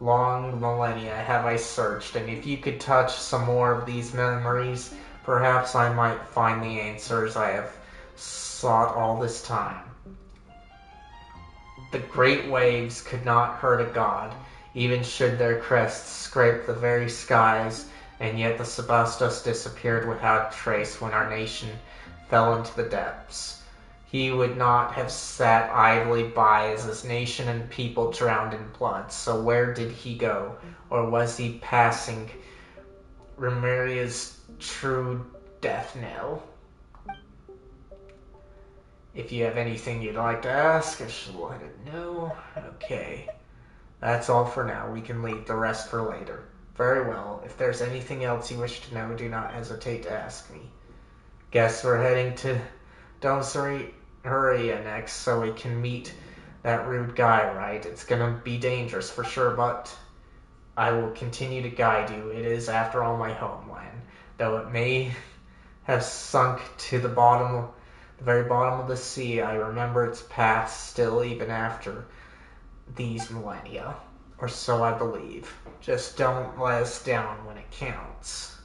Long millennia have I searched, and if you could touch some more of these memories, perhaps I might find the answers I have sought all this time. The great waves could not hurt a god, even should their crests scrape the very skies, and yet the Sebastos disappeared without trace when our nation fell into the depths. He would not have sat idly by as his nation and people drowned in blood. So where did he go? Or was he passing Remeria's true death knell? If you have anything you'd like to ask, I shall let it know. Okay. That's all for now. We can leave the rest for later. Very well. If there's anything else you wish to know, do not hesitate to ask me. Guess we're heading to Domsaria next, so we can meet that rude guy, right? It's gonna be dangerous for sure, but I will continue to guide you. It is, after all, my homeland. Though it may have sunk to the very bottom of the sea, I remember its path still even after these millennia. Or so I believe. Just don't let us down when it counts.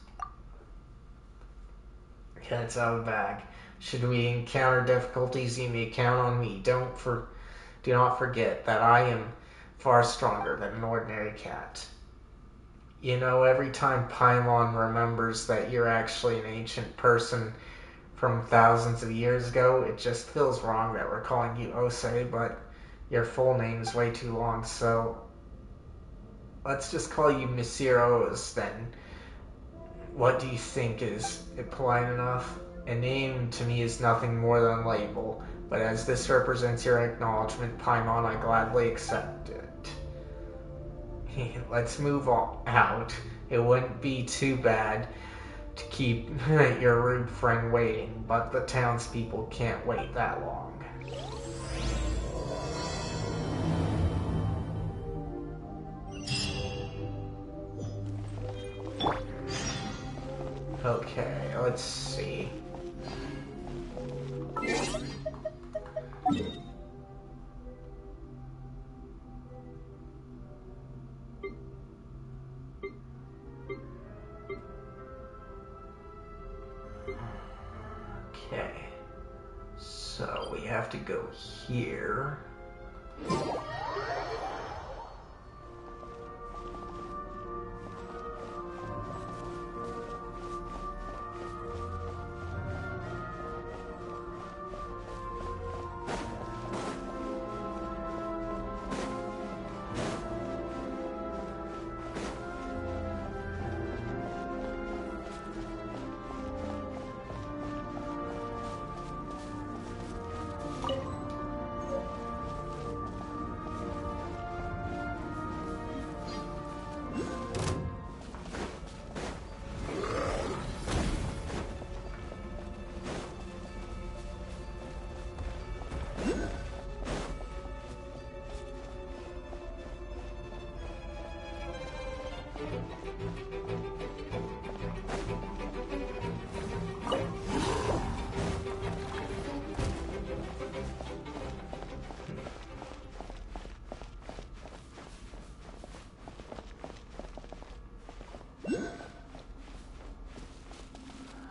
Cat's out of the bag. Should we encounter difficulties, you may count on me. Do not forget that I am far stronger than an ordinary cat. You know, every time Paimon remembers that you're actually an ancient person from thousands of years ago, it just feels wrong that we're calling you Osei, but your full name's way too long, so let's just call you Monsieur Oz then. What do you think? Is it polite enough? A name to me is nothing more than a label, but as this represents your acknowledgement, Paimon, I gladly accept it. Let's move on out. It wouldn't be too bad to keep your rude friend waiting, but the townspeople can't wait that long. Okay, let's see. Okay, so we have to go here.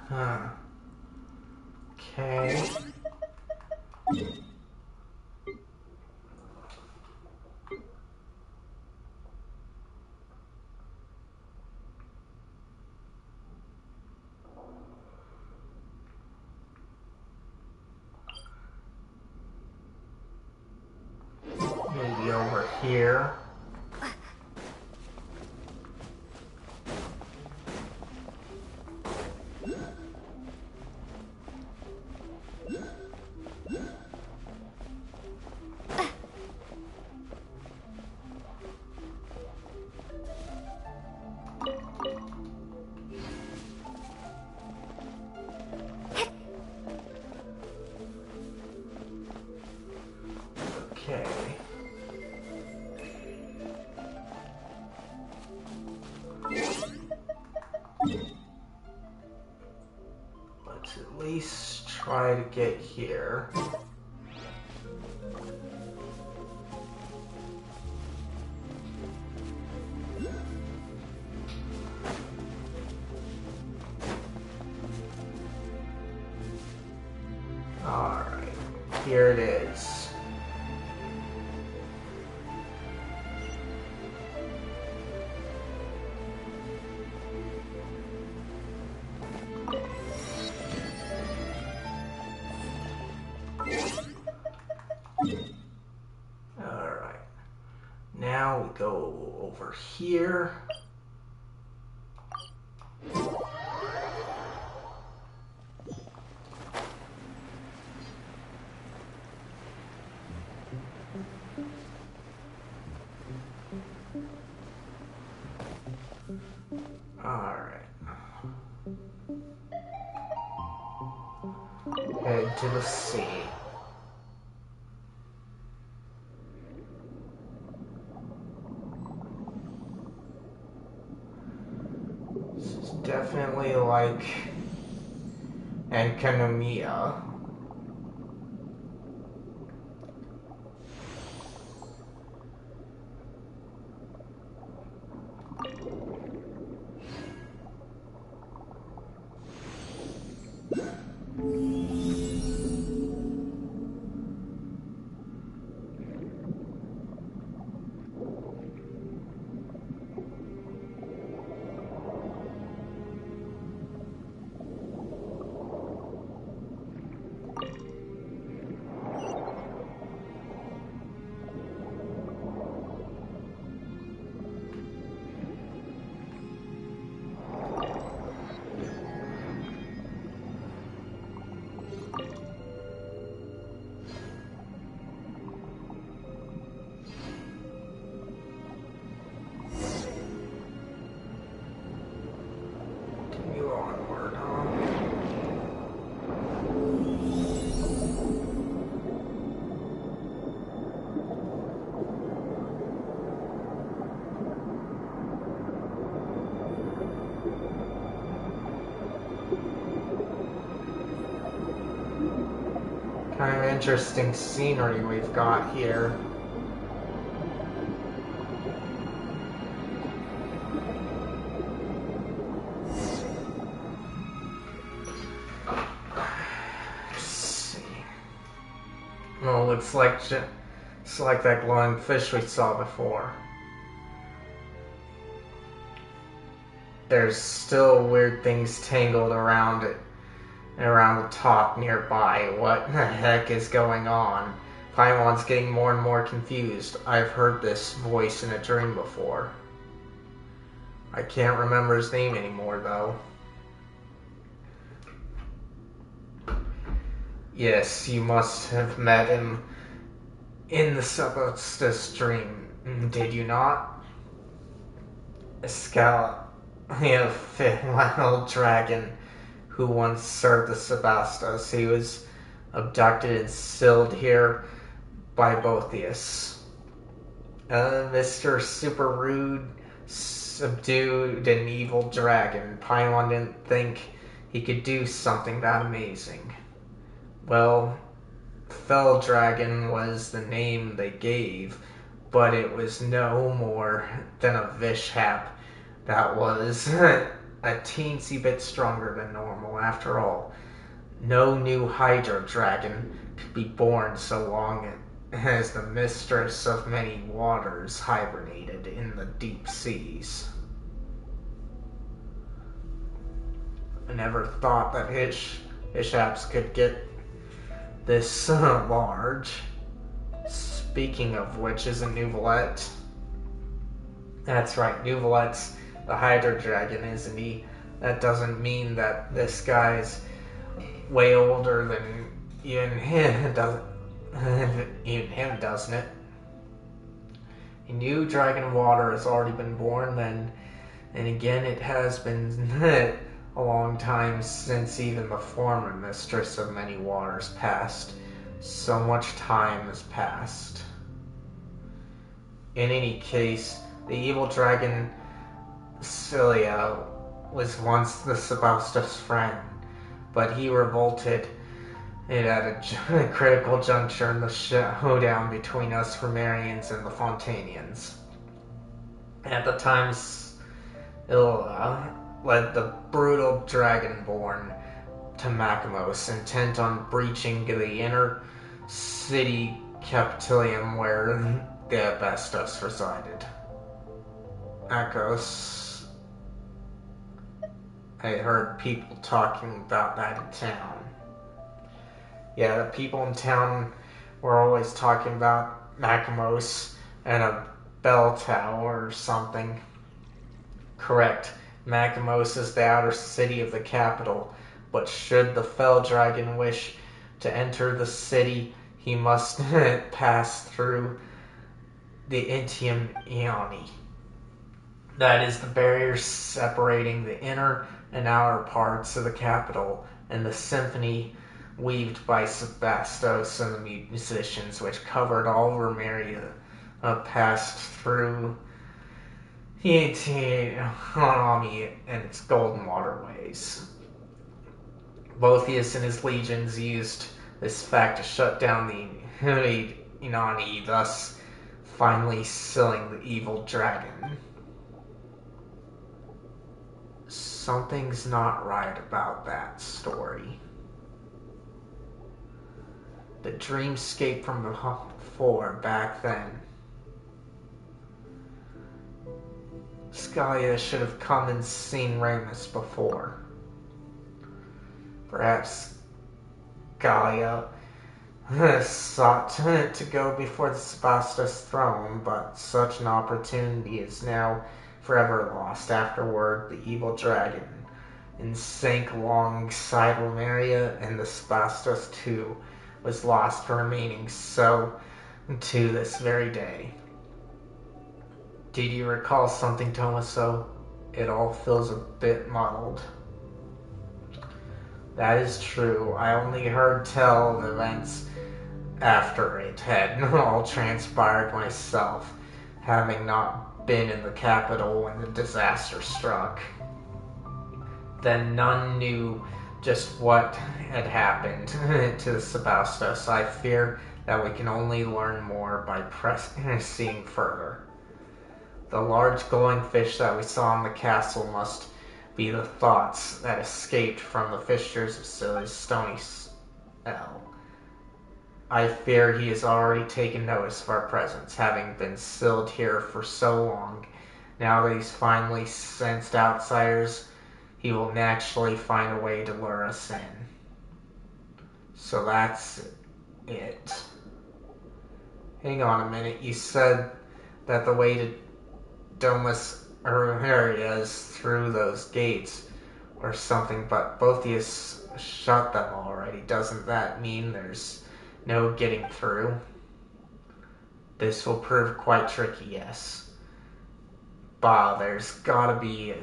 Huh. Okay. Maybe over here. Okay. Let's at least try to get here. Alright, here it is. Alright, now we go over here. Alright. Head to the sea. This is definitely like Enkanomiya. Continue onward, huh? Kind of interesting scenery we've got here. Let's see. Oh, it's like that glowing fish we saw before. There's still weird things tangled around it. Around the top nearby. What the heck is going on? Paimon's getting more and more confused. I've heard this voice in a dream before. I can't remember his name anymore, though. Yes, you must have met him in the Subostus dream, did you not? Wild dragon who once served the Sebastos. He was abducted and sealed here by Botheus. Mr. Super Rude subdued an evil dragon. Paimon didn't think he could do something that amazing. Well, Fell Dragon was the name they gave, but it was no more than a vishap that was a teensy bit stronger than normal. After all, no new Hydro Dragon could be born so long as the mistress of many waters hibernated in the deep seas. I never thought that Hishaps could get this large. Speaking of which, isn't Nouvelette? That's right, Nouvelette's the Hydro Dragon, isn't he? That doesn't mean that this guy's way older than even him, doesn't it? A new dragon water has already been born then, and again it has been a long time since even the former mistress of many waters passed. So much time has passed. In any case, the evil dragon Cilia was once the Sebastia's friend, but he revolted it at a critical juncture in the showdown between us Romarians and the Fontanians. At the time, Cilia led the brutal dragonborn to Makamos, intent on breaching the inner city Capitolium where the Abestos resided. Akos, I heard people talking about that in town. Yeah, the people in town were always talking about Makamos and a bell tower or something. Correct. Makamos is the outer city of the capital, but should the fell dragon wish to enter the city, he must pass through the Intium Ioni. That is the barrier separating the inner and outer parts of the capital, and the symphony weaved by Sebastos and the musicians, which covered all Romaria, passed through the Intium and its golden waterways. Boethius and his legions used this fact to shut down the Inani, thus finally killing the evil dragon. Something's not right about that story. The dreamscape from before back then. Scalia should have come and seen Ramus before. Perhaps Scalia sought to go before the Sebastos throne, but such an opportunity is now forever lost. Afterward, the evil dragon sank alongside Romaria, and the Sebastos too was lost, remaining so to this very day. Did you recall something, Tomaso? It all feels a bit muddled. That is true. I only heard tell of events after it had all transpired myself, having not been in the capital when the disaster struck. Then none knew just what had happened to the Sebastos. I fear that we can only learn more by seeing further. The large glowing fish that we saw in the castle must be the thoughts that escaped from the fissures of Scylla's stony cell. I fear he has already taken notice of our presence, having been sealed here for so long. Now that he's finally sensed outsiders, he will naturally find a way to lure us in. So that's it. Hang on a minute, you said that the way to Domus Aeria is through those gates or something, but Boethius shut them already. Doesn't that mean there's no getting through? This will prove quite tricky, yes. Bah, there's gotta be a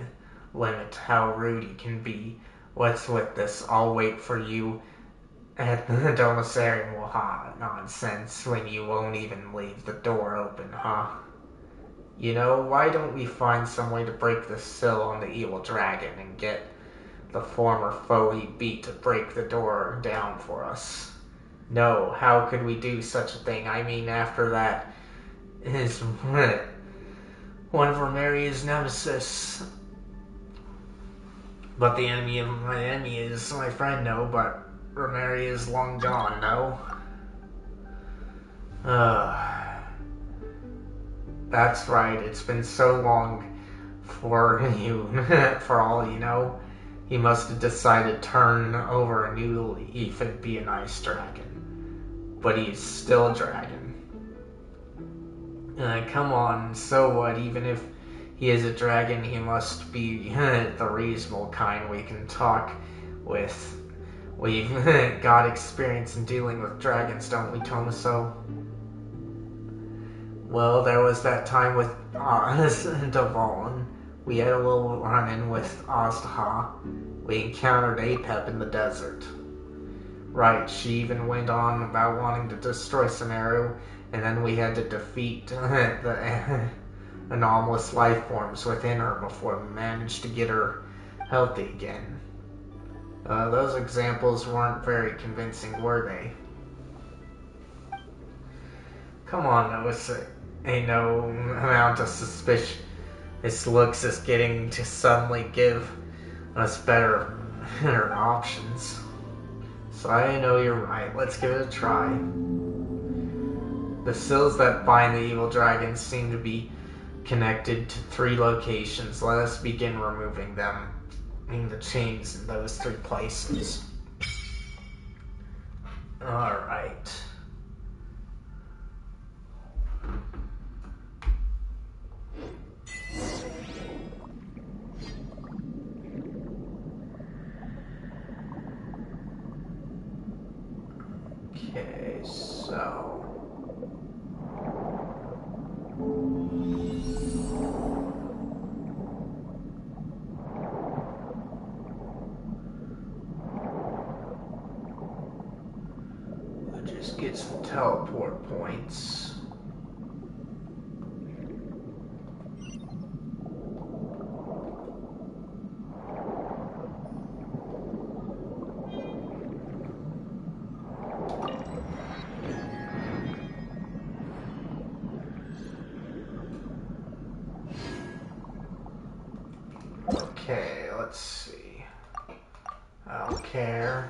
limit to how rude you can be. What's with this? I'll wait for you at the Domus Aeria. Well, nonsense, when you won't even leave the door open, huh? You know, why don't we find some way to break the seal on the evil dragon and get the former foe he beat to break the door down for us? No, how could we do such a thing? I mean, after that is one of Romaria's nemesis. But the enemy of my enemy is my friend, no, but Romeri is long gone, no? That's right, it's been so long for you, for all you know. He must have decided to turn over a new leaf and be a nice dragon. But he's still a dragon. Come on, so what? Even if he is a dragon, he must be the reasonable kind we can talk with. We've got experience in dealing with dragons, don't we, Tomaso? Well, there was that time with Oz and Devon. We had a little run-in with Ozha. We encountered Apep in the desert. Right, she even went on about wanting to destroy Scenario, and then we had to defeat the anomalous life forms within her before we managed to get her healthy again. Those examples weren't very convincing, were they? Come on, Noah. Ain't no amount of suspicious looks is getting to suddenly give us better options. So I know you're right. Let's give it a try. The seals that bind the evil dragons seem to be connected to 3 locations. Let us begin removing them. The chains in those 3 places. Alright. Okay, so... we'll just get some teleport points. Okay, let's see. I don't care.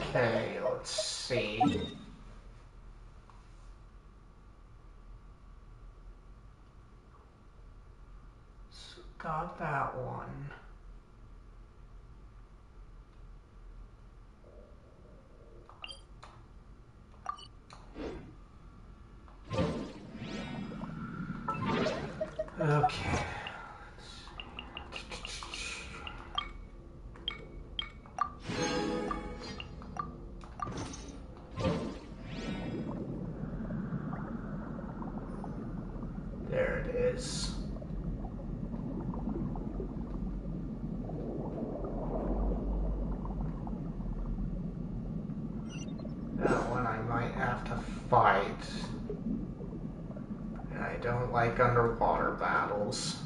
Okay, let's see. So got that one. Okay. There it is. That one I might have to fight. And I don't like underwater battles.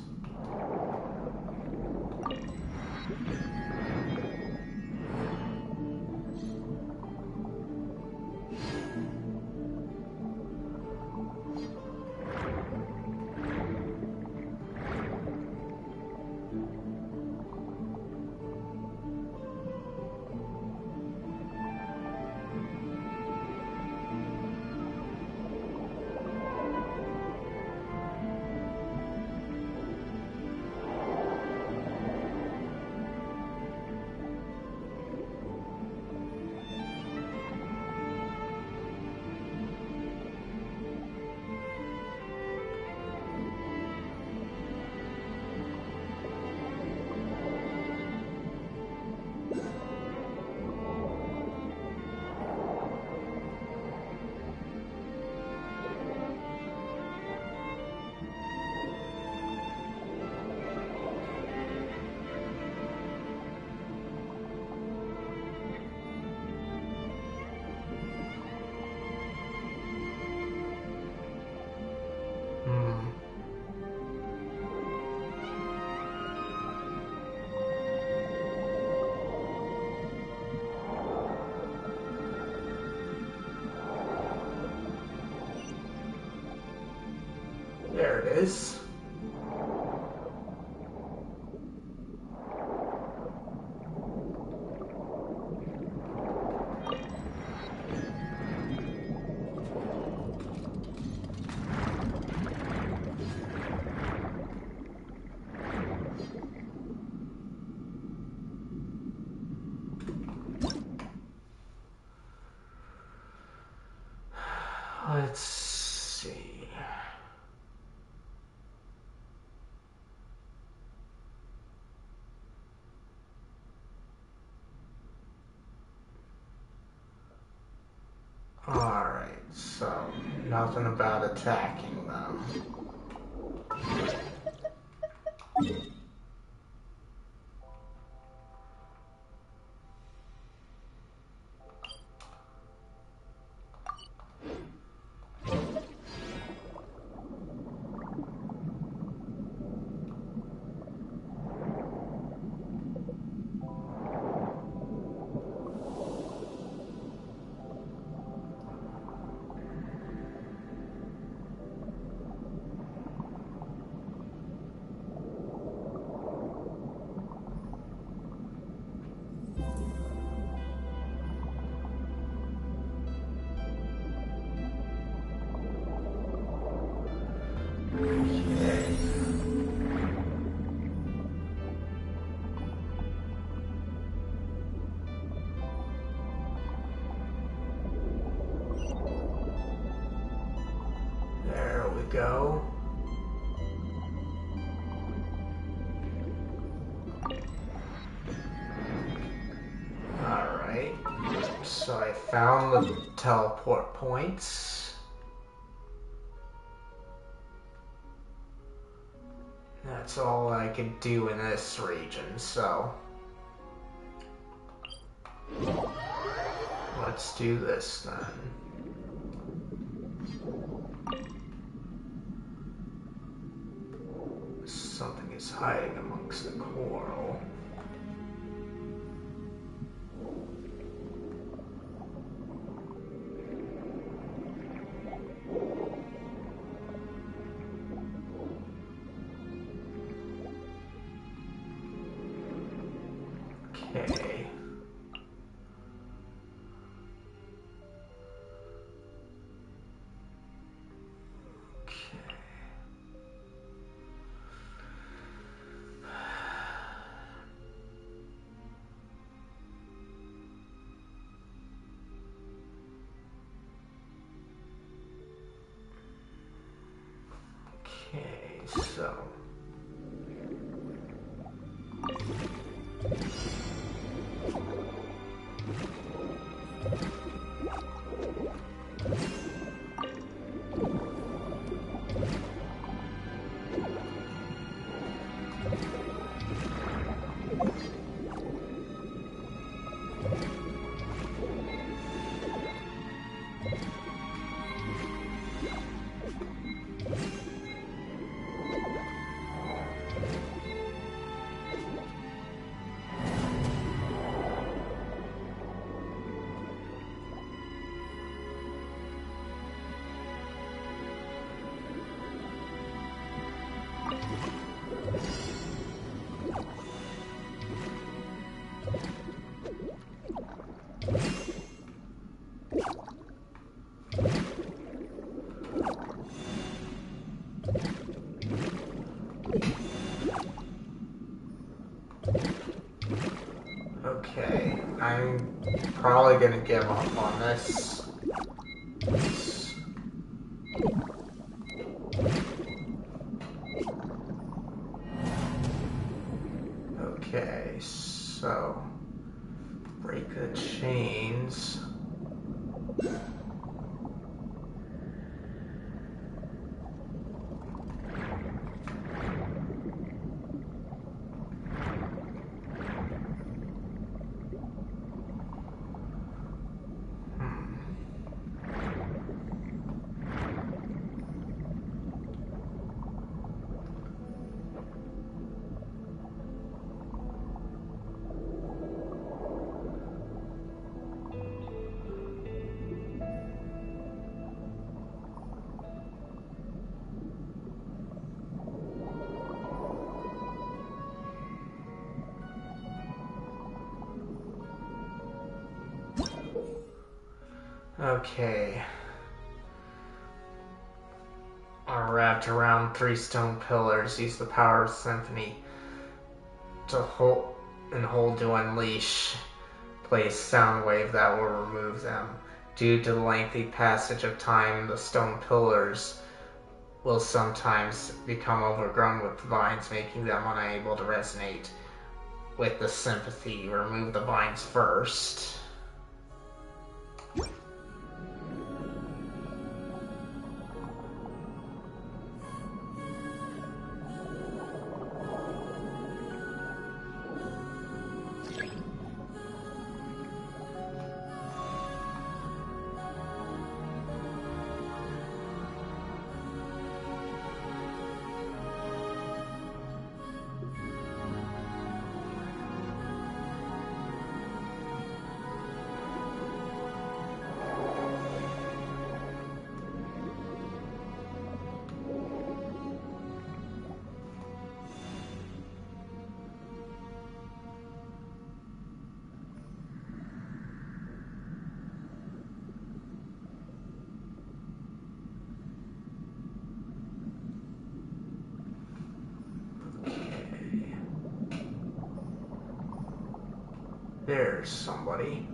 There it is. Let's see. Alright, so nothing about attacking them. There we go. Alright, so I found the teleport points. That's all I could do in this region, so let's do this then. Something is hiding amongst the coral. Okay. Okay, so okay, I'm probably gonna give up on this. Okay, so break the chains. Okay. Are wrapped around 3 stone pillars. Use the power of Symphony to hold to unleash. Place sound wave that will remove them. Due to the lengthy passage of time, the stone pillars will sometimes become overgrown with vines, making them unable to resonate with the sympathy. Remove the vines first. There's somebody.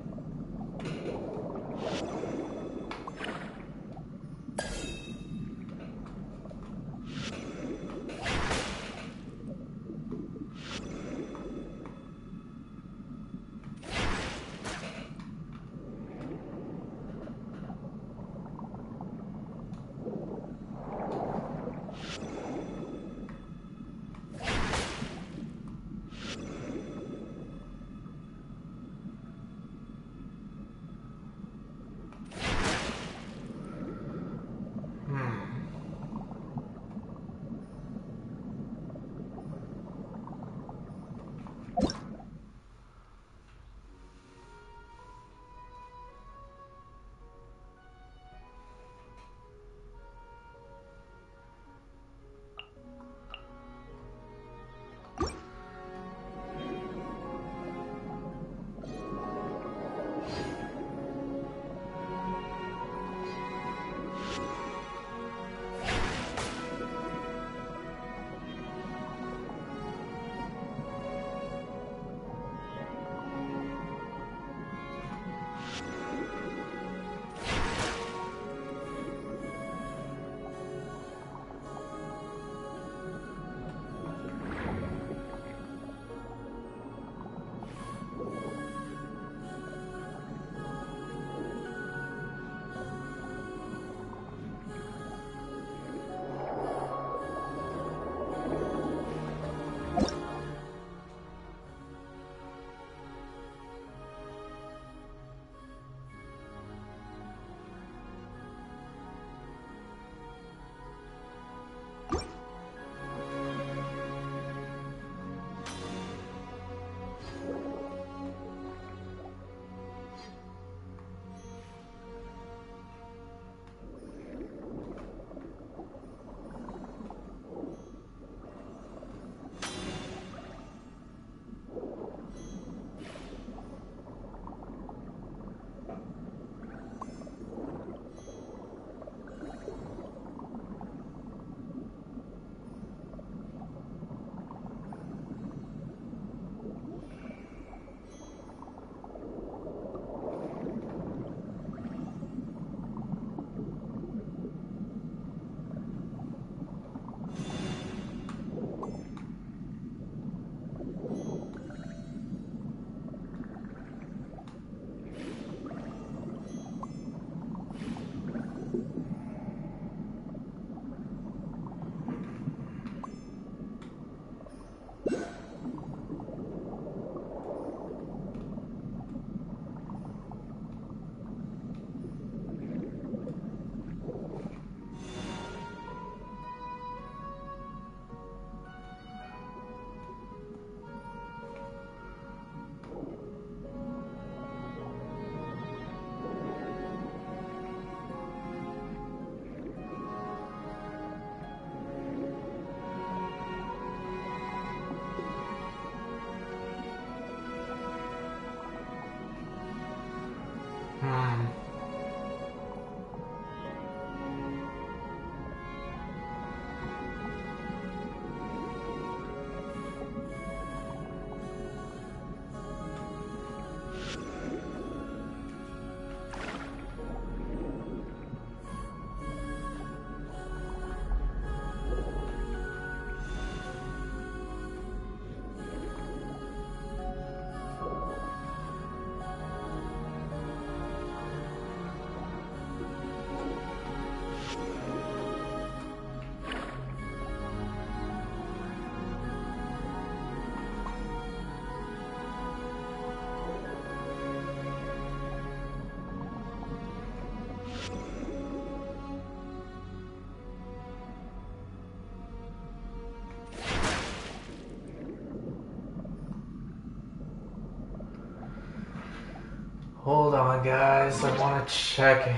Hold on, guys. I want to check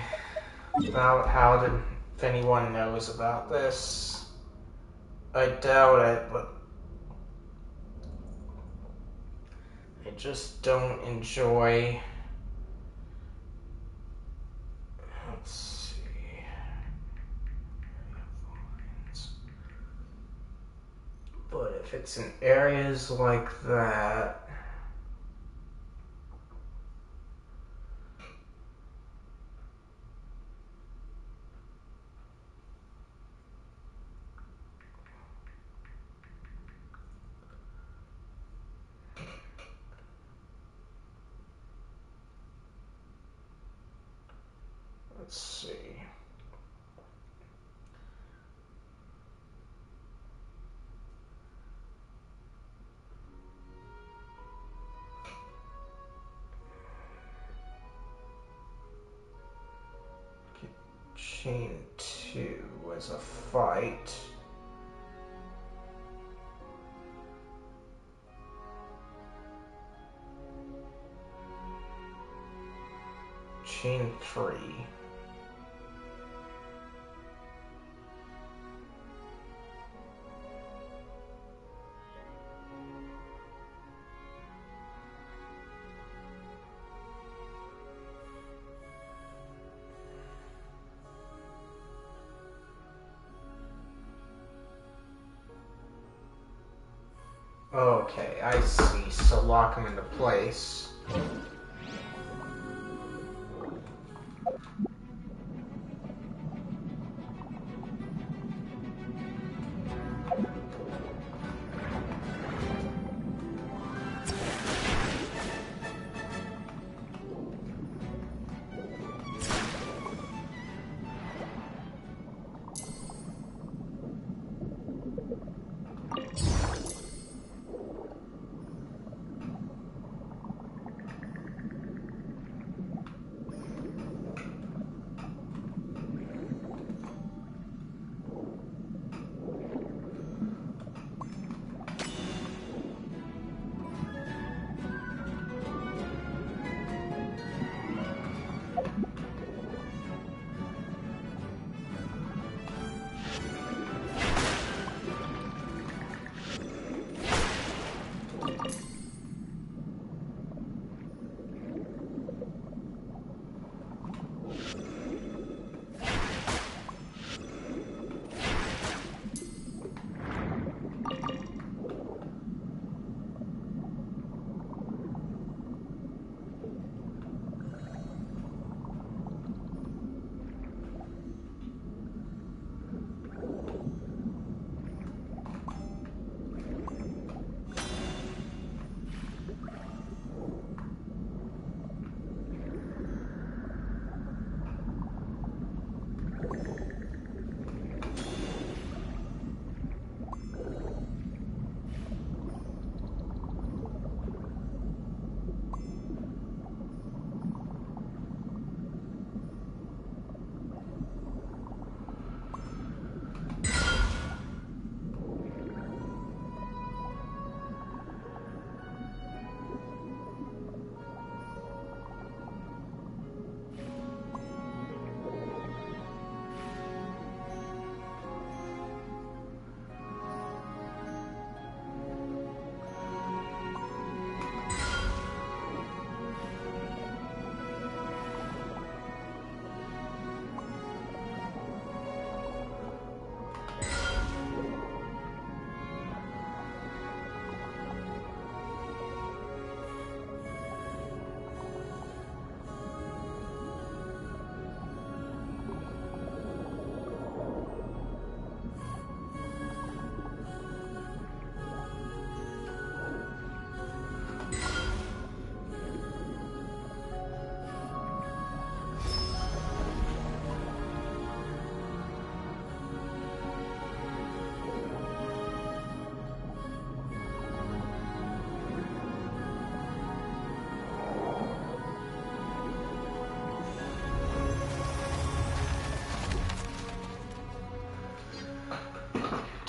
about if anyone knows about this. I doubt it, but I just don't enjoy. Let's see. But if it's in areas like that. Let's see. Chain 2 as a fight. Chain 3. Okay, I see. So lock him into place.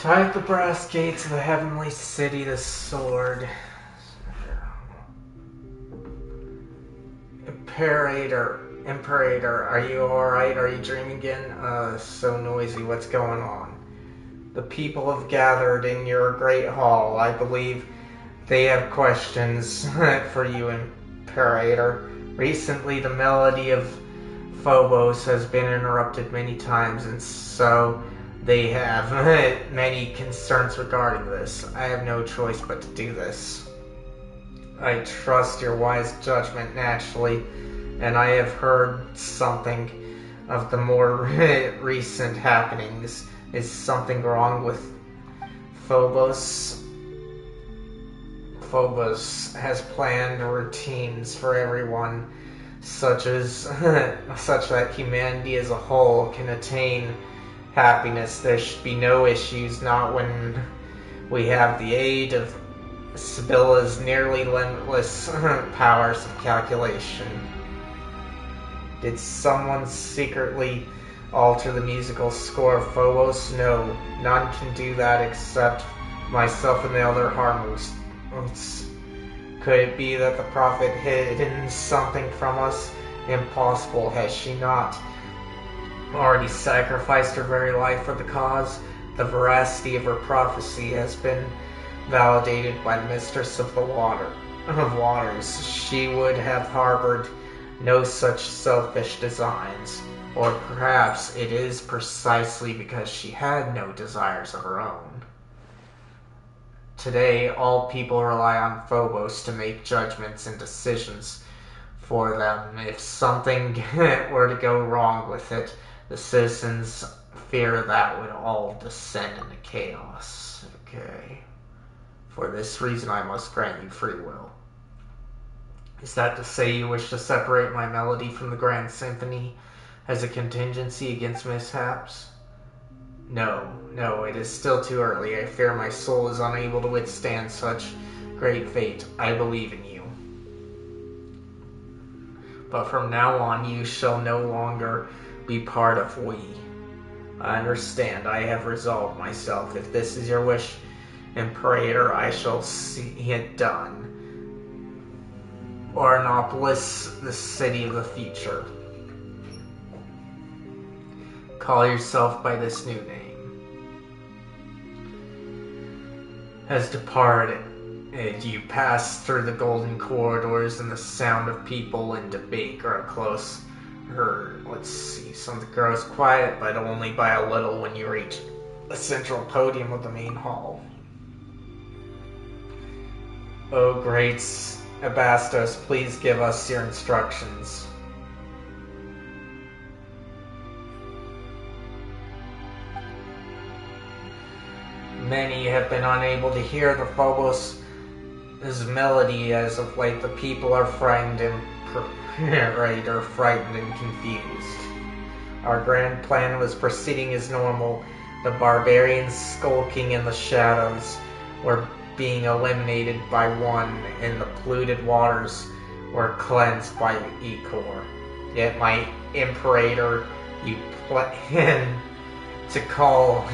Tie up the brass gates of the heavenly city, the sword. Imperator, are you alright? Are you dreaming again? So noisy, what's going on? The people have gathered in your great hall. I believe they have questions for you, Imperator. Recently, the melody of Phobos has been interrupted many times, and so they have many concerns regarding this. I have no choice but to do this. I trust your wise judgment, naturally, and I have heard something of the more recent happenings. Is something wrong with Phobos? Phobos has planned routines for everyone, such that humanity as a whole can attain happiness. There should be no issues, not when we have the aid of Sibylla's nearly limitless powers of calculation. Did someone secretly alter the musical score of Phobos? No, none can do that except myself and the other Harmos. Could it be that the prophet hidden something from us? Impossible. Has she not already sacrificed her very life for the cause? The veracity of her prophecy has been validated by the mistress of the waters. She would have harbored no such selfish designs. Or perhaps it is precisely because she had no desires of her own. Today, all people rely on Phobos to make judgments and decisions for them. If something were to go wrong with it, the citizens fear that would all descend into chaos. Okay. For this reason, I must grant you free will. Is that to say you wish to separate my melody from the Grand Symphony as a contingency against mishaps? No, it is still too early. I fear my soul is unable to withstand such great fate. I believe in you. But from now on, you shall no longer be part of we. I understand. I have resolved myself. If this is your wish, Imperator, I shall see it done. Oranopolis, the city of the future. Call yourself by this new name. Has departed. You pass through the golden corridors, and the sound of people and debate grow close. Let's see, something grows quiet, but only by a little when you reach the central podium of the main hall. Oh, great Abastos, please give us your instructions. Many have been unable to hear the Phobos' melody as of late. The people are frightened and confused. Our grand plan was proceeding as normal. The barbarians skulking in the shadows were being eliminated by one, and the polluted waters were cleansed by Ecor. Yet my Imperator, you plan to call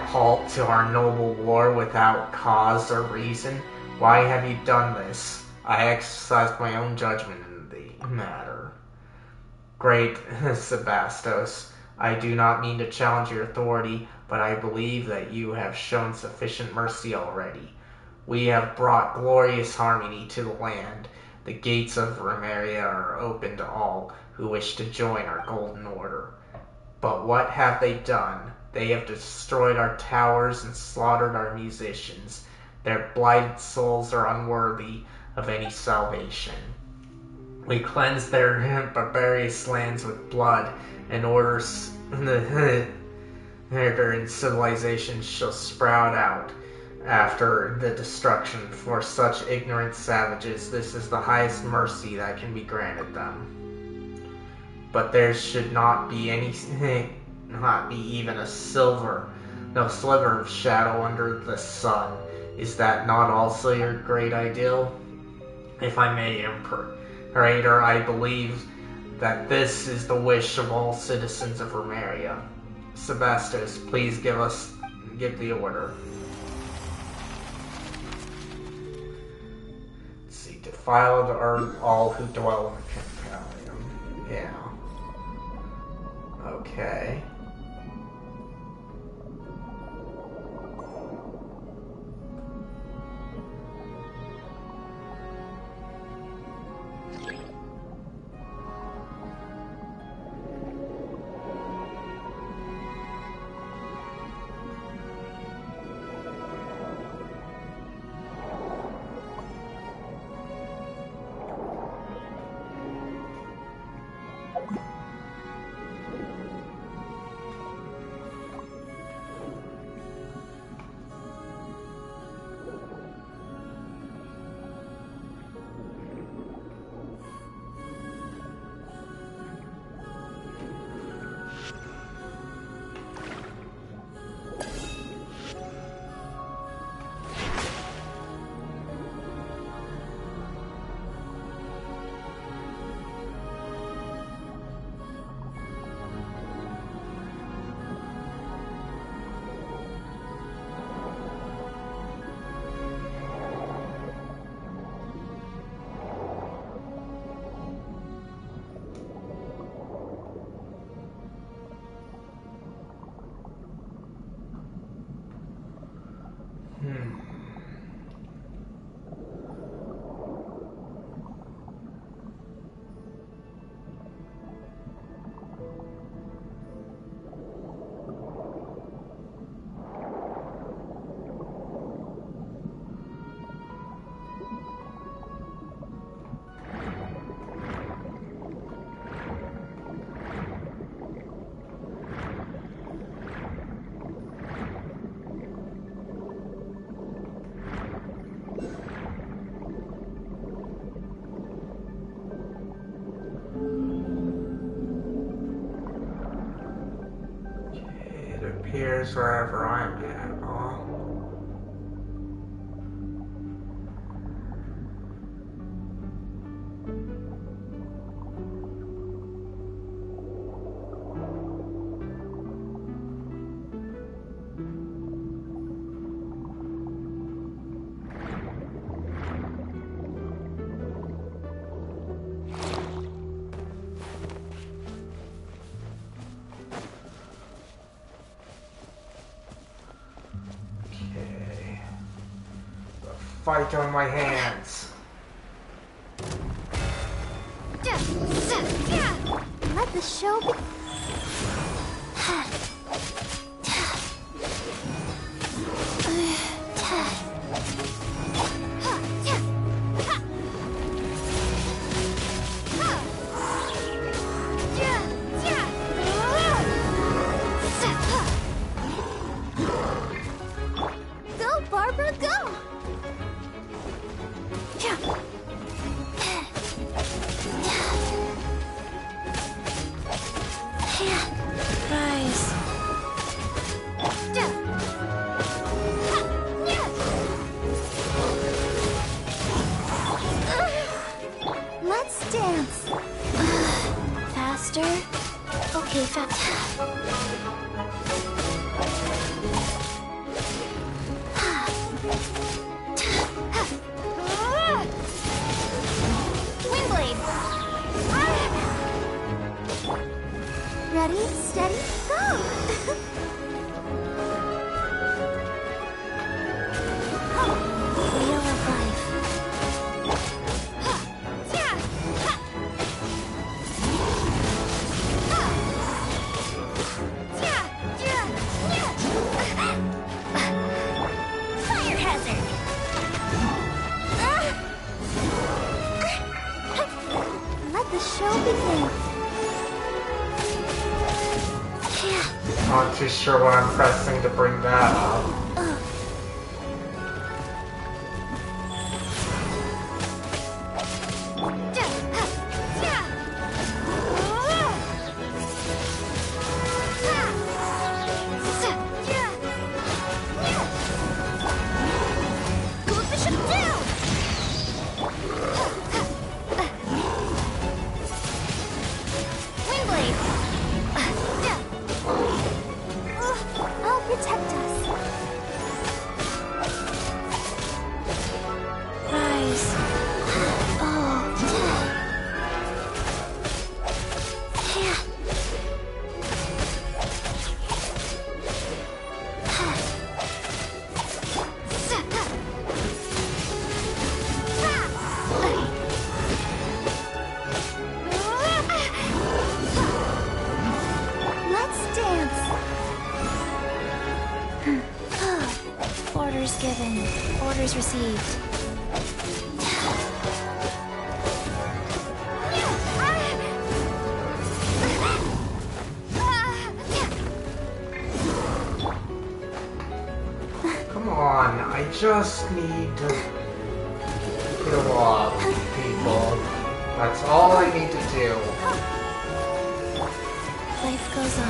halt to our noble war without cause or reason? Why have you done this? I exercised my own judgment in the matter. Great Sebastos, I do not mean to challenge your authority, but I believe that you have shown sufficient mercy already. We have brought glorious harmony to the land. The gates of Remeria are open to all who wish to join our golden order. But what have they done? They have destroyed our towers and slaughtered our musicians. Their blighted souls are unworthy of any salvation. We cleanse their barbarous lands with blood, and orders and civilization shall sprout out after the destruction. For such ignorant savages, this is the highest mercy that can be granted them. But there should not be even a sliver of shadow under the sun. Is that not also your great ideal? If I may, Imperator, I believe that this is the wish of all citizens of Remeria. Sebastos, please give the order. Let's see, defiled are all who dwell in the Campalium. Yeah. Okay. It appears wherever I'm at, huh? Okay. The fight on my hands. Let the show be. Go, Barbara, go! Rise. Let's dance. Faster. Okay, fast. Wingblade. Ready, steady, go! Wheel of life. Fire hazard! Let the show begin. Not too sure what I'm pressing to bring that up. I'll protect us. given. Orders received. Come on, I just need to kill off people. That's all I need to do. Life goes on.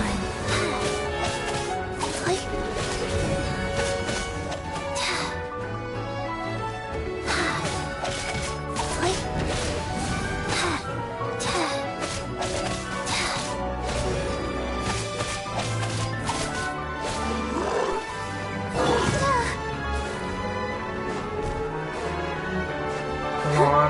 Come on.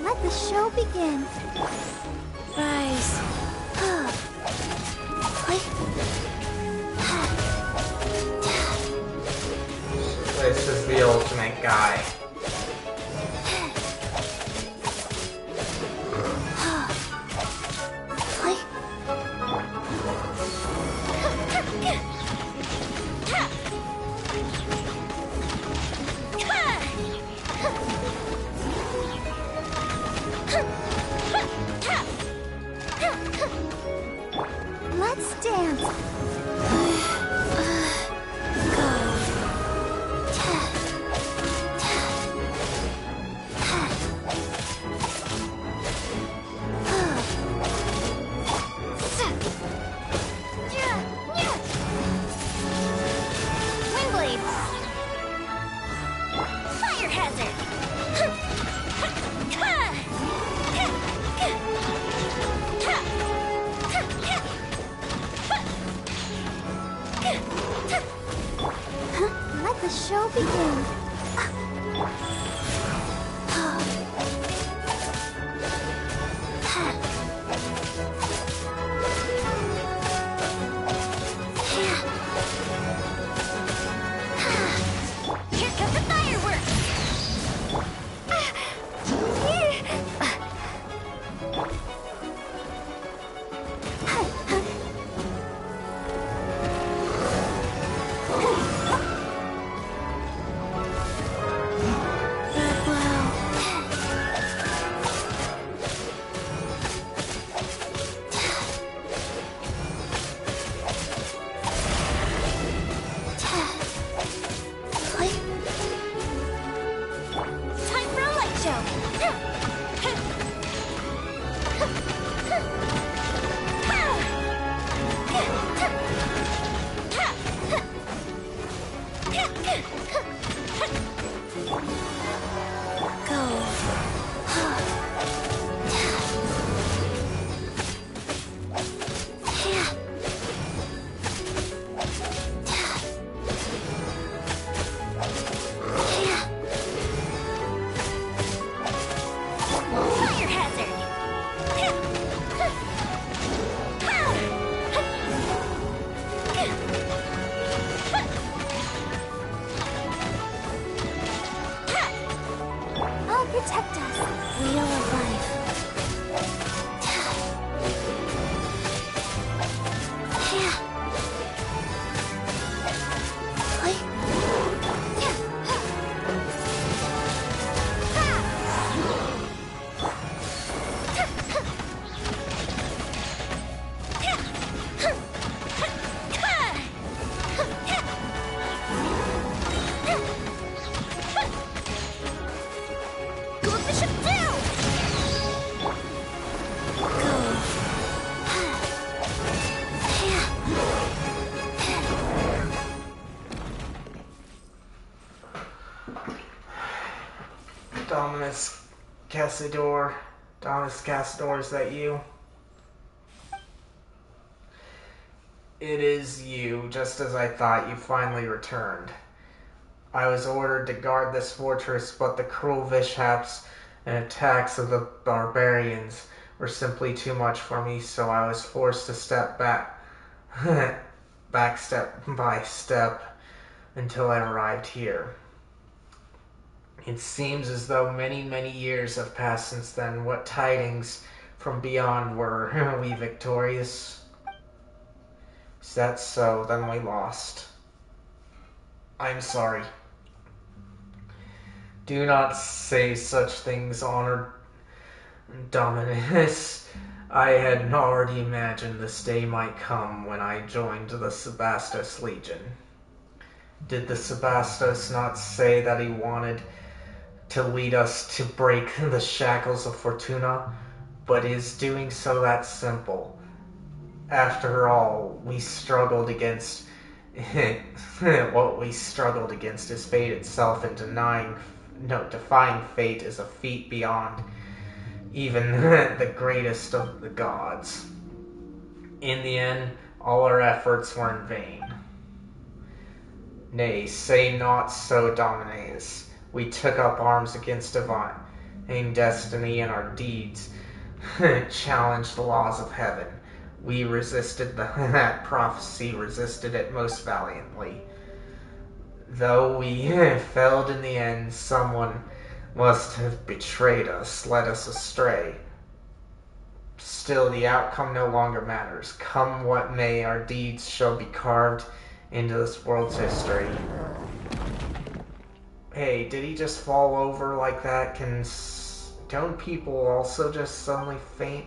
Let the show begin. Rise. This is the ultimate guy. Let's dance. Wingblade. Fire hazard. Let the show begin. Here comes the fireworks. Time for a light show. Fire hazard. I'll protect us. Wheel of life. Go the ship down. Dominus Cassador. Dominus Cassador, is that you? It is you, just as I thought. You finally returned. I was ordered to guard this fortress, but the cruel mishaps and attacks of the barbarians were simply too much for me, so I was forced to step back, back step by step, until I arrived here. It seems as though many, many years have passed since then. What tidings from beyond were we victorious? Is that so? Then we lost. I'm sorry. Do not say such things, honored Dominus. I had already imagined this day might come when I joined the Sebastos Legion. Did the Sebastos not say that he wanted to lead us to break the shackles of Fortuna? But is doing so that simple? After all, we struggled against what we struggled against is fate itself, and defying fate is a feat beyond even the greatest of the gods. In the end, all our efforts were in vain. Nay, say not so, Dominus. We took up arms against divine destiny, and our deeds challenged the laws of heaven. We resisted that prophecy, resisted it most valiantly. Though we failed in the end, someone must have betrayed us, led us astray. Still, the outcome no longer matters. Come what may, our deeds shall be carved into this world's history. Hey, did he just fall over like that? Don't people also just suddenly faint?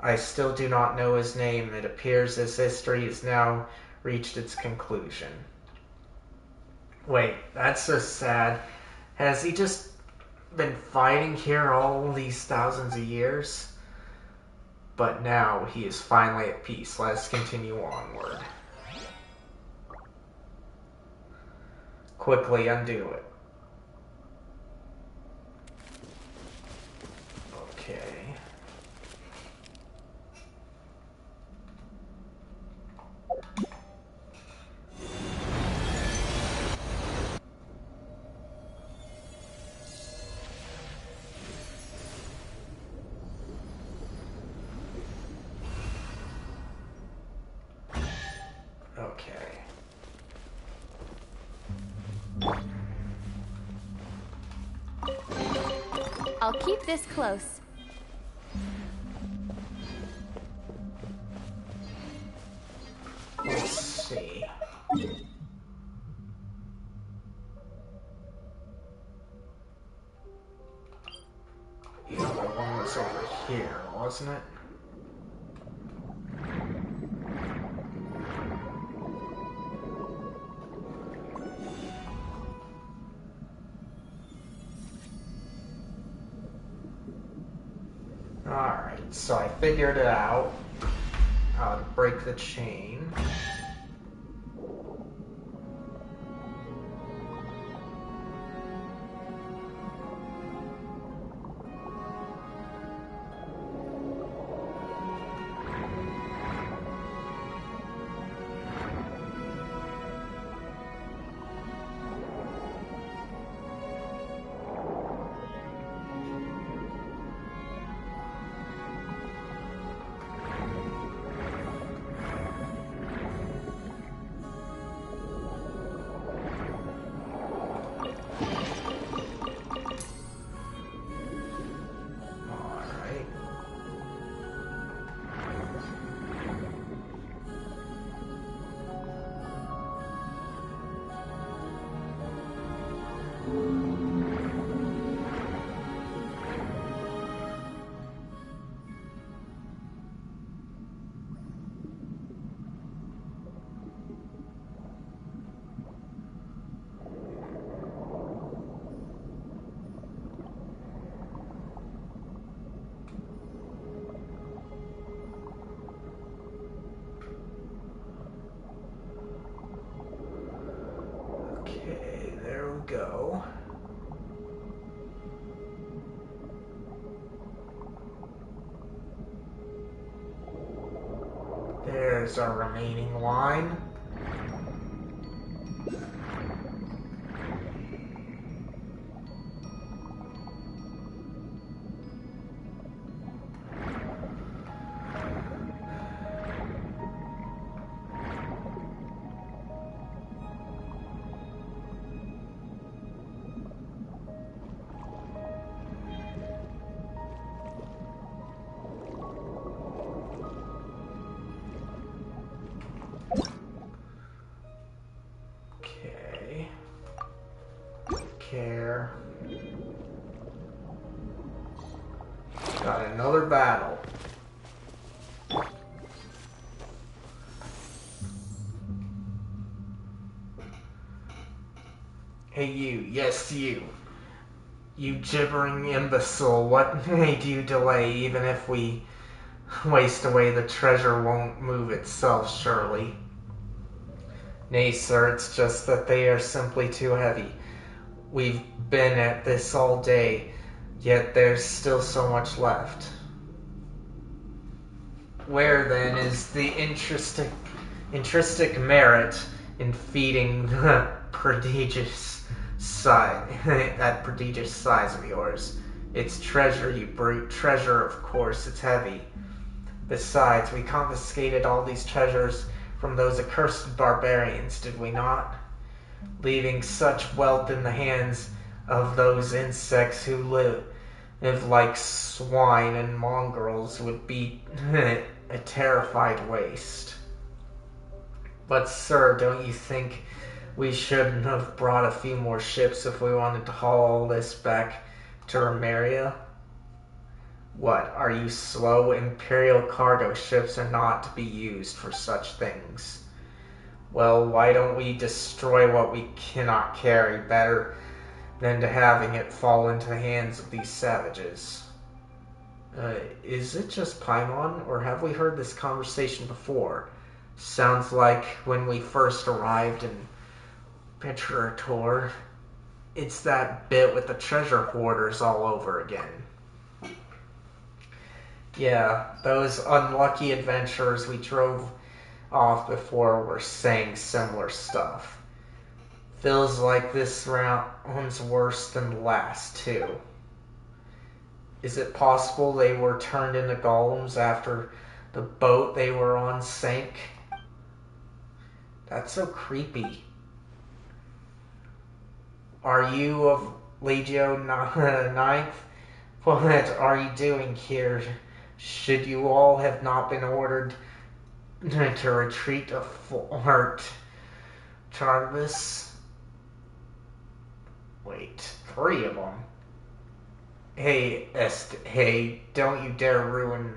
I still do not know his name. It appears his history has now reached its conclusion. Wait, that's so sad. Has he just been fighting here all these thousands of years? But now he is finally at peace. Let us continue onward. Quickly undo it. Okay. Okay. I'll keep this close. Let's see. The other one was over here, wasn't it? Alright, so I figured it out. How to break the chain. Okay, there we go. Where's our remaining line? Care. Got another battle. Hey you, yes you. You gibbering imbecile, what made you delay? Even if we waste away, the treasure won't move itself, surely. Nay, sir, it's just that they are simply too heavy. We've been at this all day, yet there's still so much left. Where, then, is the intrinsic merit in feeding the prodigious size, that prodigious size of yours? It's treasure, you brute. Treasure, of course, it's heavy. Besides, we confiscated all these treasures from those accursed barbarians, did we not? Leaving such wealth in the hands of those insects who live like swine and mongrels would be a terrified waste. But sir, don't you think we should have brought a few more ships if we wanted to haul all this back to Remeria? What, are you slow? Imperial cargo ships are not to be used for such things. Well, why don't we destroy what we cannot carry better than to having it fall into the hands of these savages? Is it just Paimon, or have we heard this conversation before? Sounds like when we first arrived in Petrator. It's that bit with the treasure hoarders all over again. Yeah, those unlucky adventurers we drove off before were saying similar stuff. Feels like this round's worse than the last, too. Is it possible they were turned into golems after the boat they were on sank? That's so creepy. Are you of Legio 9th? What are you doing here? Should you all have not been ordered to retreat to Fort Charvis? Wait, 3 of them. Hey, don't you dare ruin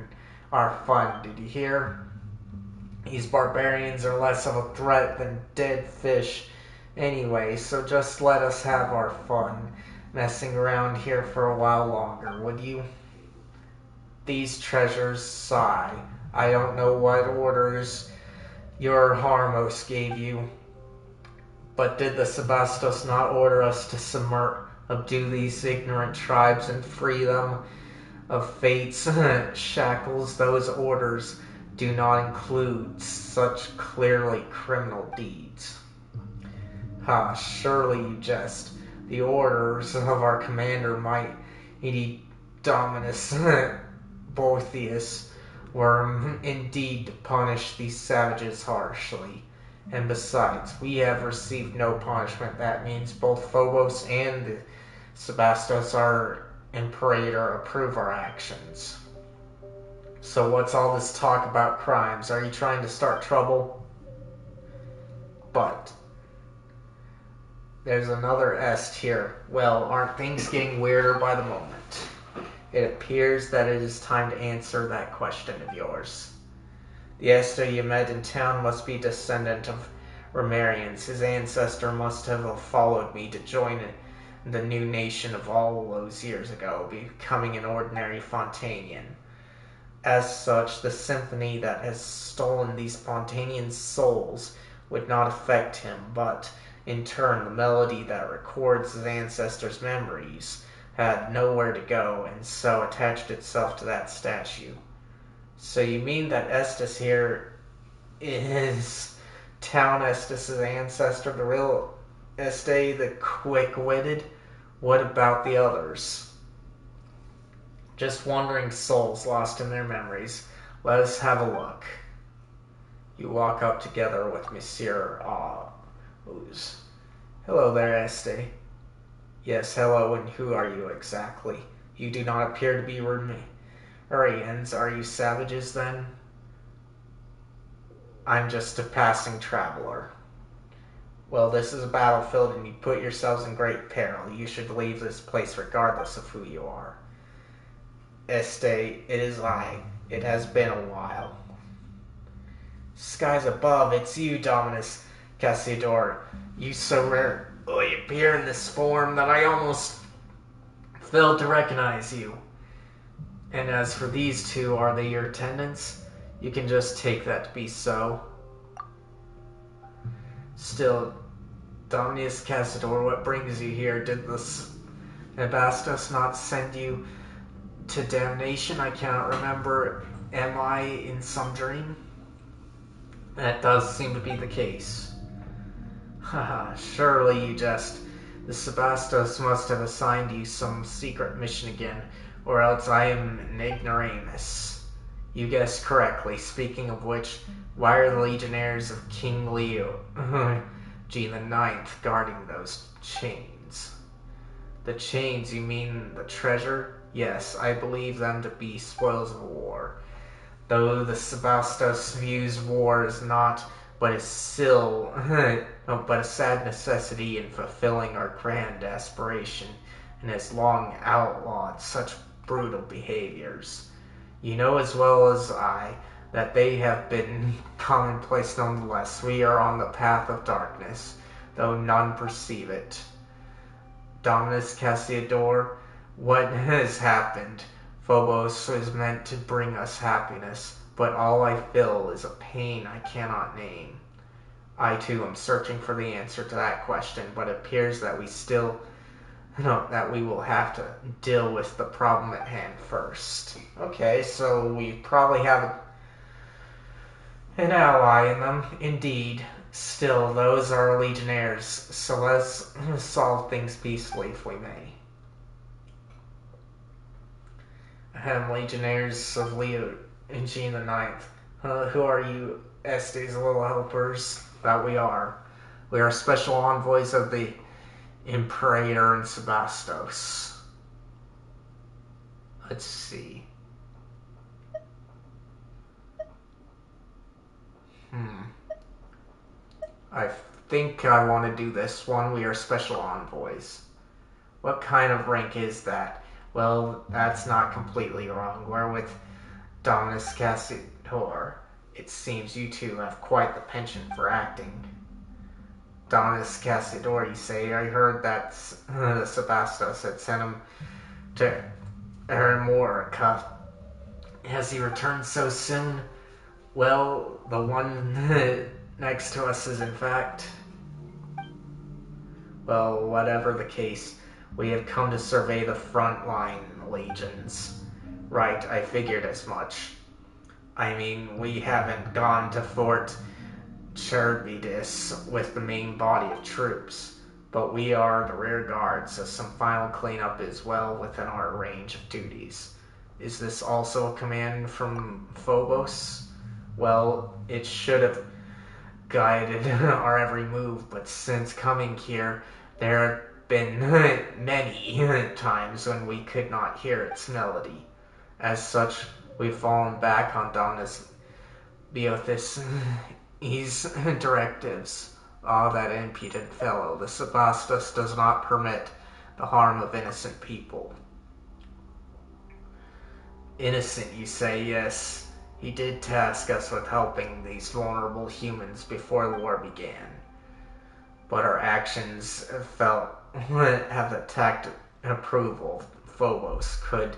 our fun, did you hear? These barbarians are less of a threat than dead fish anyway, so just let us have our fun messing around here for a while longer, would you? These treasures sigh. I don't know what orders your Harmos gave you, but did the Sebastos not order us to subdue these ignorant tribes and free them of fate's shackles? Those orders do not include such clearly criminal deeds. Ha, surely you jest. The orders of our commander, mighty Dominus Boethius, were indeed to punish these savages harshly. And besides, we have received no punishment. That means both Phobos and the Sebastos, our Imperator, approve our actions. So what's all this talk about crimes? Are you trying to start trouble? But there's another est here. Well, aren't things getting weirder by the moment? It appears that it is time to answer that question of yours. The Esther you met in town must be descendant of Romarians. His ancestor must have followed me to join the new nation of all those years ago, becoming an ordinary Fontanian. As such, the symphony that has stolen these Fontanian souls would not affect him, but in turn, the melody that records his ancestors' memories had nowhere to go, and so attached itself to that statue. So you mean that Estes here Is Town Estes' ancestor the real Este, the quick-witted? What about the others? Just wandering souls lost in their memories. Let us have a look. You walk up together with Monsieur Ooze. Hello there, Este. Yes, hello, and who are you exactly? You do not appear to be Rurians. Are you savages, then? I'm just a passing traveler. Well, this is a battlefield, and you put yourselves in great peril. You should leave this place regardless of who you are. Este, it is I. It has been a while. Skies above, it's you, Dominus Cassiodor. You so rarely appear in this form that I almost failed to recognize you. And as for these two, are they your attendants? You can just take that to be so. Still, Dominus Cassiodor, what brings you here? Did the Sebastos not send you to damnation? I cannot remember. Am I in some dream? That does seem to be the case. Haha, surely you jest. The Sebastos must have assigned you some secret mission again, or else I am an ignoramus. You guessed correctly. Speaking of which, why are the legionnaires of King Leo G the Ninth guarding those chains? The chains, you mean the treasure? Yes, I believe them to be spoils of war. Though the Sebastos views war as not, but is still but a sad necessity in fulfilling our grand aspiration, and has long outlawed such brutal behaviors. You know as well as I that they have been commonplace nonetheless. We are on the path of darkness, though none perceive it. Dominus Cassiodor, what has happened? Phobos is meant to bring us happiness, but all I feel is a pain I cannot name. I too am searching for the answer to that question, but it appears that that we will have to deal with the problem at hand first. Okay, so we probably have an ally in them, indeed. Still, those are legionnaires, so let's solve things peacefully if we may. Legionnaires of Leo and Gene the Ninth. Who are you, Estes, little helpers? That we are. We are special envoys of the Imperator and Sebastos. Let's see. I think I want to do this one. We are special envoys. What kind of rank is that? Well, that's not completely wrong. We're with Dominus Cassiodor. It seems you two have quite the penchant for acting. Dominus Cassiodor, you say? I heard that the Sebastos had sent him to Erimorica. Has he returned so soon? Well, the one next to us is in fact... Well, whatever the case, we have come to survey the frontline legions. Right, I figured as much. I mean, we haven't gone to Fort Chervidis with the main body of troops, but we are the rear guard, so some final cleanup is well within our range of duties. Is this also a command from Phobos? Well, it should have guided our every move, but since coming here, there have been many times when we could not hear its melody. As such, we've fallen back on Dominus Beothis' directives. Ah, that impudent fellow. The Sebastos does not permit the harm of innocent people. Innocent, you say? Yes. He did task us with helping these vulnerable humans before the war began. But our actions have attacked approval. Phobos, could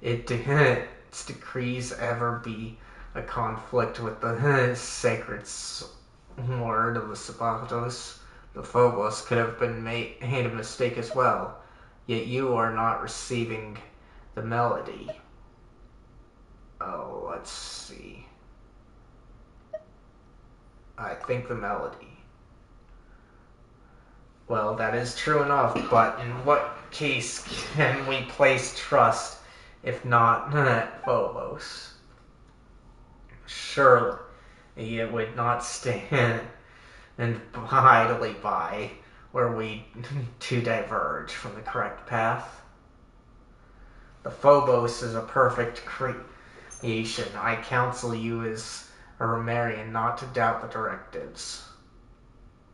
its decrees ever be a conflict with the sacred word of the Sebastos? The Phobos could have been made a mistake as well, yet you are not receiving the melody. Oh, let's see. I think the melody. Well, that is true enough, but in what case can we place trust if not at Phobos? Surely it would not stand and idly by were we to diverge from the correct path. The Phobos is a perfect creation. I counsel you as a Romarian not to doubt the directives.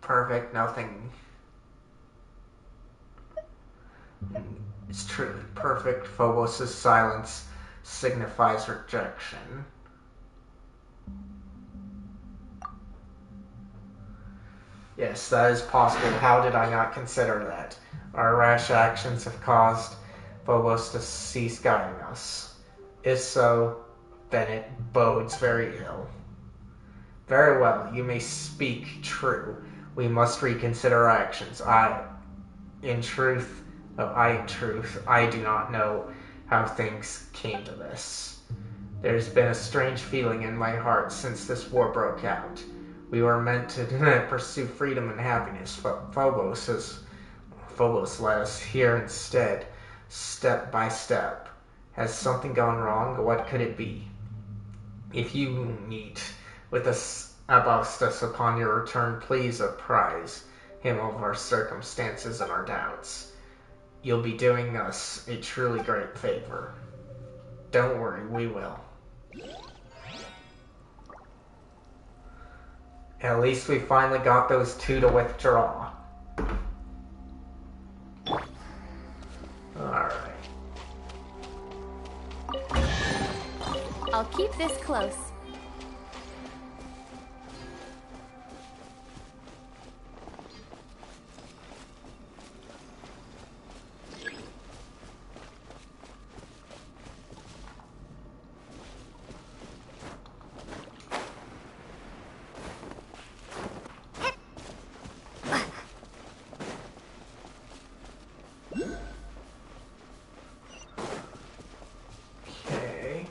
Perfect, nothing is truly perfect. Phobos' silence signifies rejection. Yes, that is possible. How did I not consider that? Our rash actions have caused Phobos to cease guiding us. If so, then it bodes very ill. Very well, you may speak true. We must reconsider our actions. In truth, I do not know how things came to this. There's been a strange feeling in my heart since this war broke out. We were meant to pursue freedom and happiness, but Phobos led us here instead, step by step. Has something gone wrong? What could it be? If you meet with Augustus upon your return, please apprise him of our circumstances and our doubts. You'll be doing us a truly great favor. Don't worry, we will. At least we finally got those two to withdraw. Alright. I'll keep this close. Okay.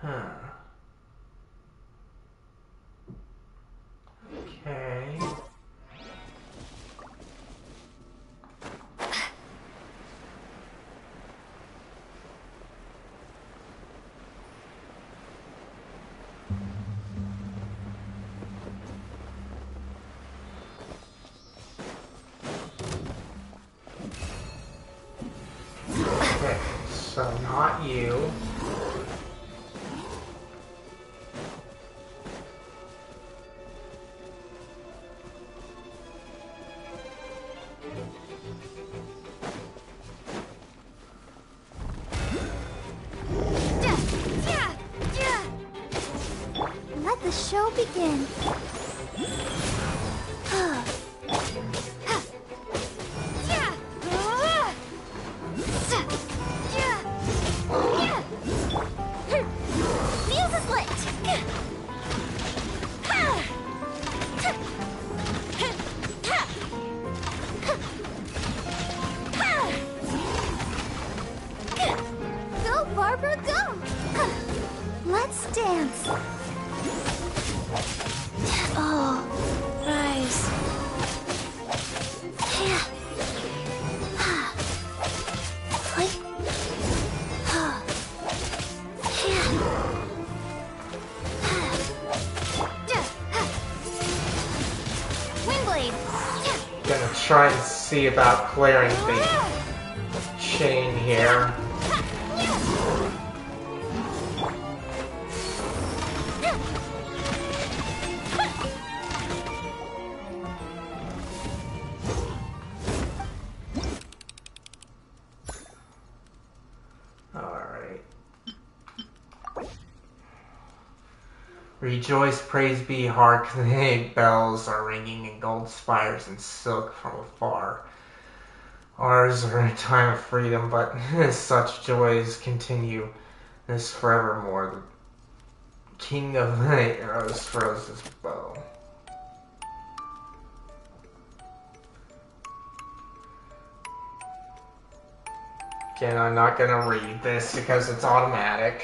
Huh. Okay. Okay, so not you. Let the show begin. Fuse is lit! Go, Barbara, go! Let's dance. Oh, rise. Yeah. Click. Windblade! Gonna try and see about clearing the chain here. Alright. Rejoice, praise be, hark, the bells are ringing and gold spires and silk from afar. Ours are a time of freedom, but such joys continue this forevermore. The king of the arrows throws his bow. Again, I'm not gonna read this because it's automatic.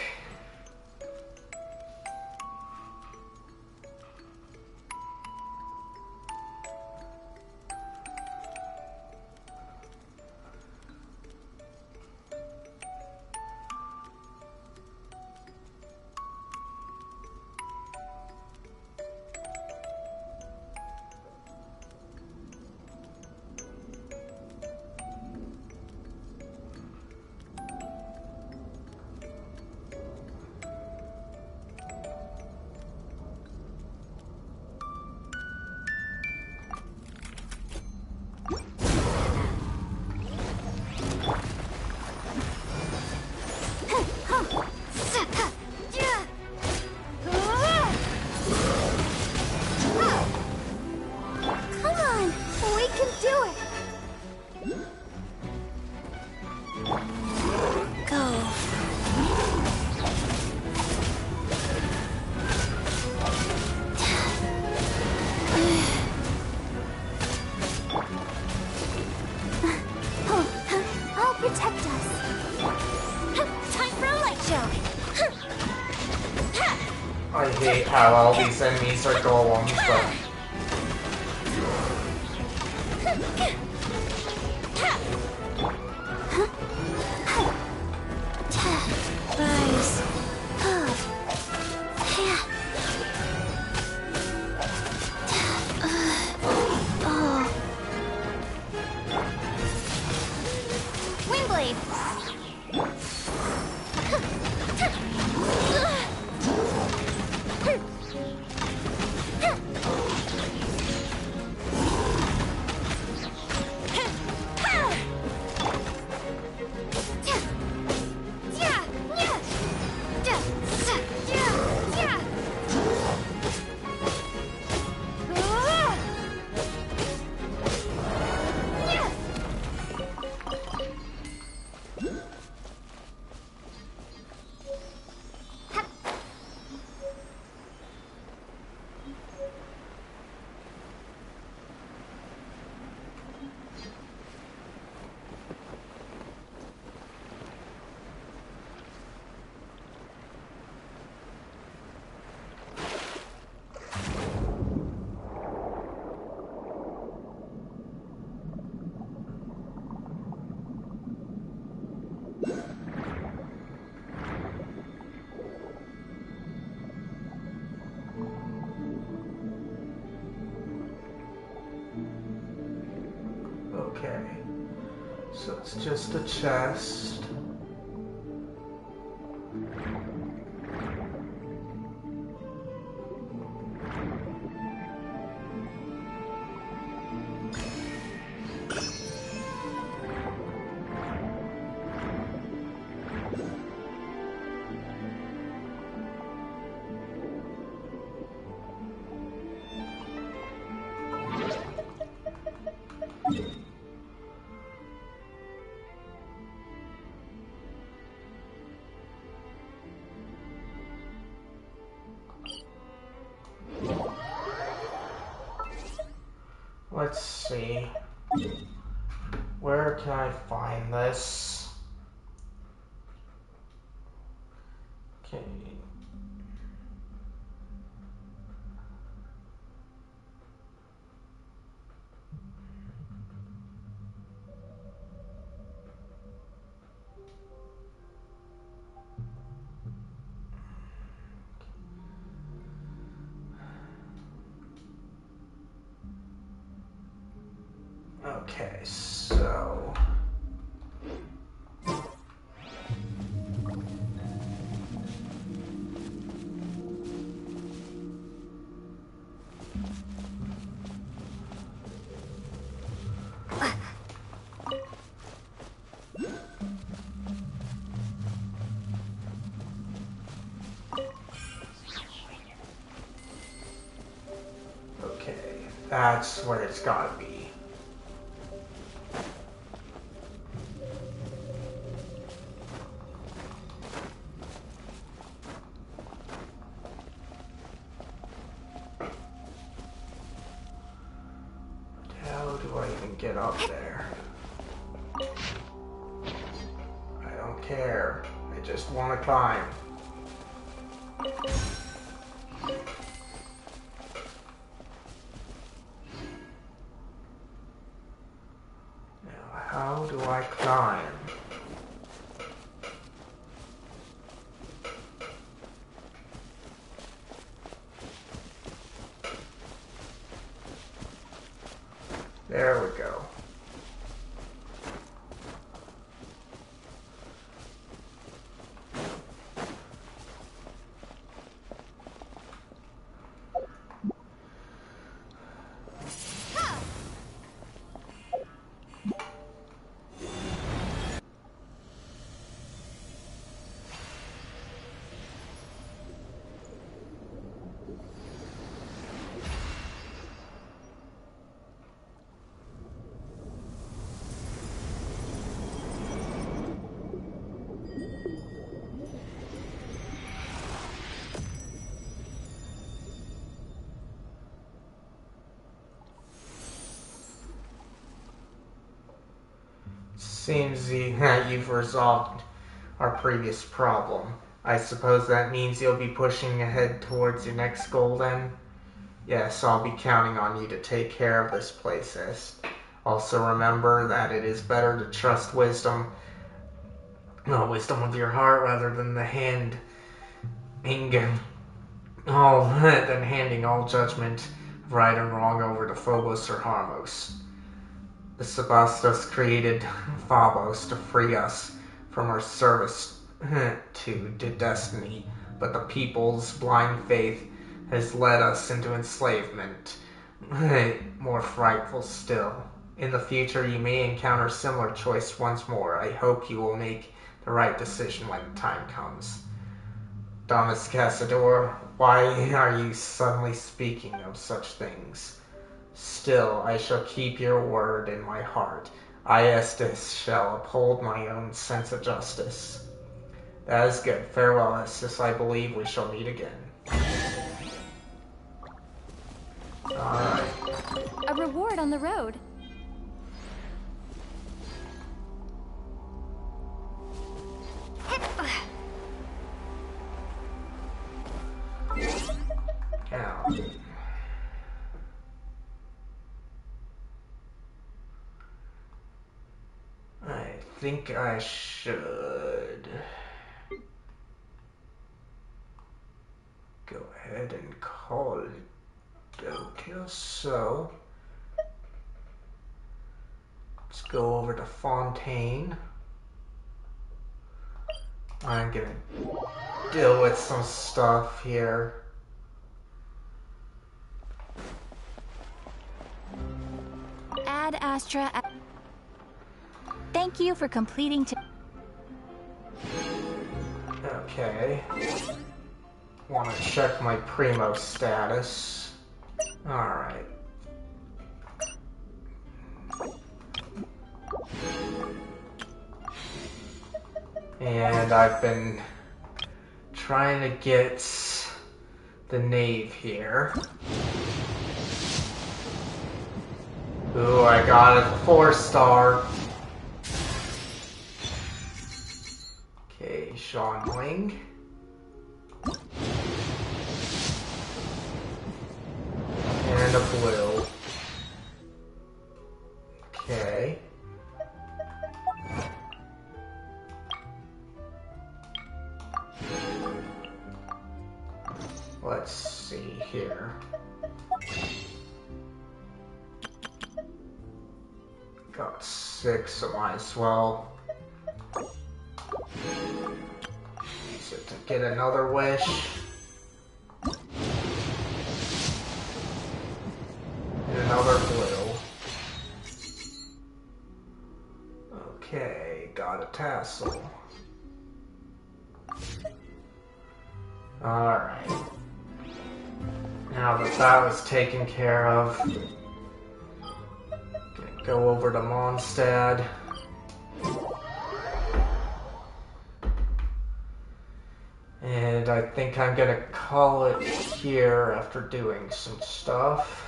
I hate how all these enemies are golems, but... Rise. Windblade. Okay. So it's just a chest. Let's see. Where can I find this? Okay. Okay, so... Okay, that's where it's gotta be. get up there. I don't care. I just want to climb. Now, how do I climb? There we go. Seems you've resolved our previous problem. I suppose that means you'll be pushing ahead towards your next goal then? Yes, I'll be counting on you to take care of this place. Also remember that it is better to trust wisdom of your heart rather than handing all judgment of right and wrong over to Phobos or Harmos. The Sebastos created Phobos to free us from our service to destiny, but the people's blind faith has led us into enslavement. More frightful still. In the future, you may encounter similar choice once more. I hope you will make the right decision when the time comes. Damas Casador, why are you suddenly speaking of such things? Still, I shall keep your word in my heart. I, Estes, shall uphold my own sense of justice. That is good. Farewell, Estes. I believe we shall meet again. Alright. A reward on the road. Now. I think I should go ahead and call it okay. So let's go over to Fontaine. I'm gonna deal with some stuff here. Ad Astra. Thank you for completing. Okay. Want to check my Primo status. Alright. And I've been trying to get the Knave here. Ooh, I got a 4-star. Okay, Sean Wing. And a blue. Okay. Let's see here. Got 6, so might as well use it to get another wish. And another blue. Okay, got a tassel. Alright. Now that that was taken care of, go over to Mondstadt. And I think I'm gonna call it here after doing some stuff.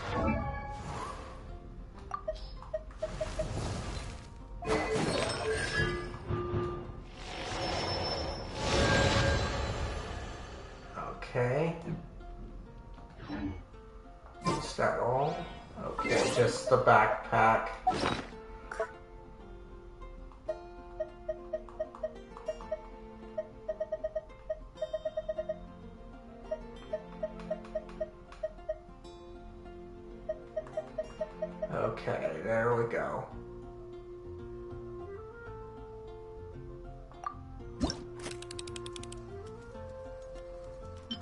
Okay. Is that all? Okay, just the backpack. Okay, there we go.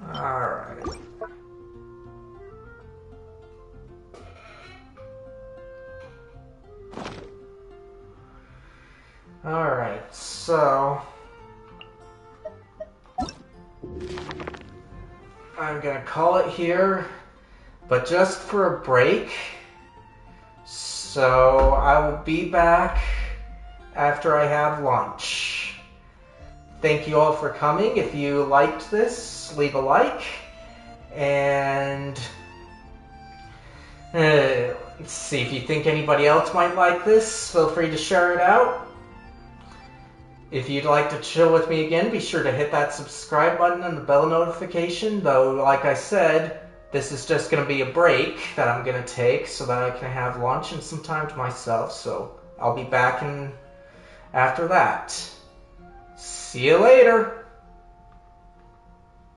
Alright. Alright, so I'm gonna call it here, but just for a break. So I will be back after I have lunch. Thank you all for coming. If you liked this, leave a like. And let's see, if you think anybody else might like this, feel free to share it out. If you'd like to chill with me again, be sure to hit that subscribe button and the bell notification. Though, like I said, this is just going to be a break that I'm going to take so that I can have lunch and some time to myself. So I'll be back after that. See you later.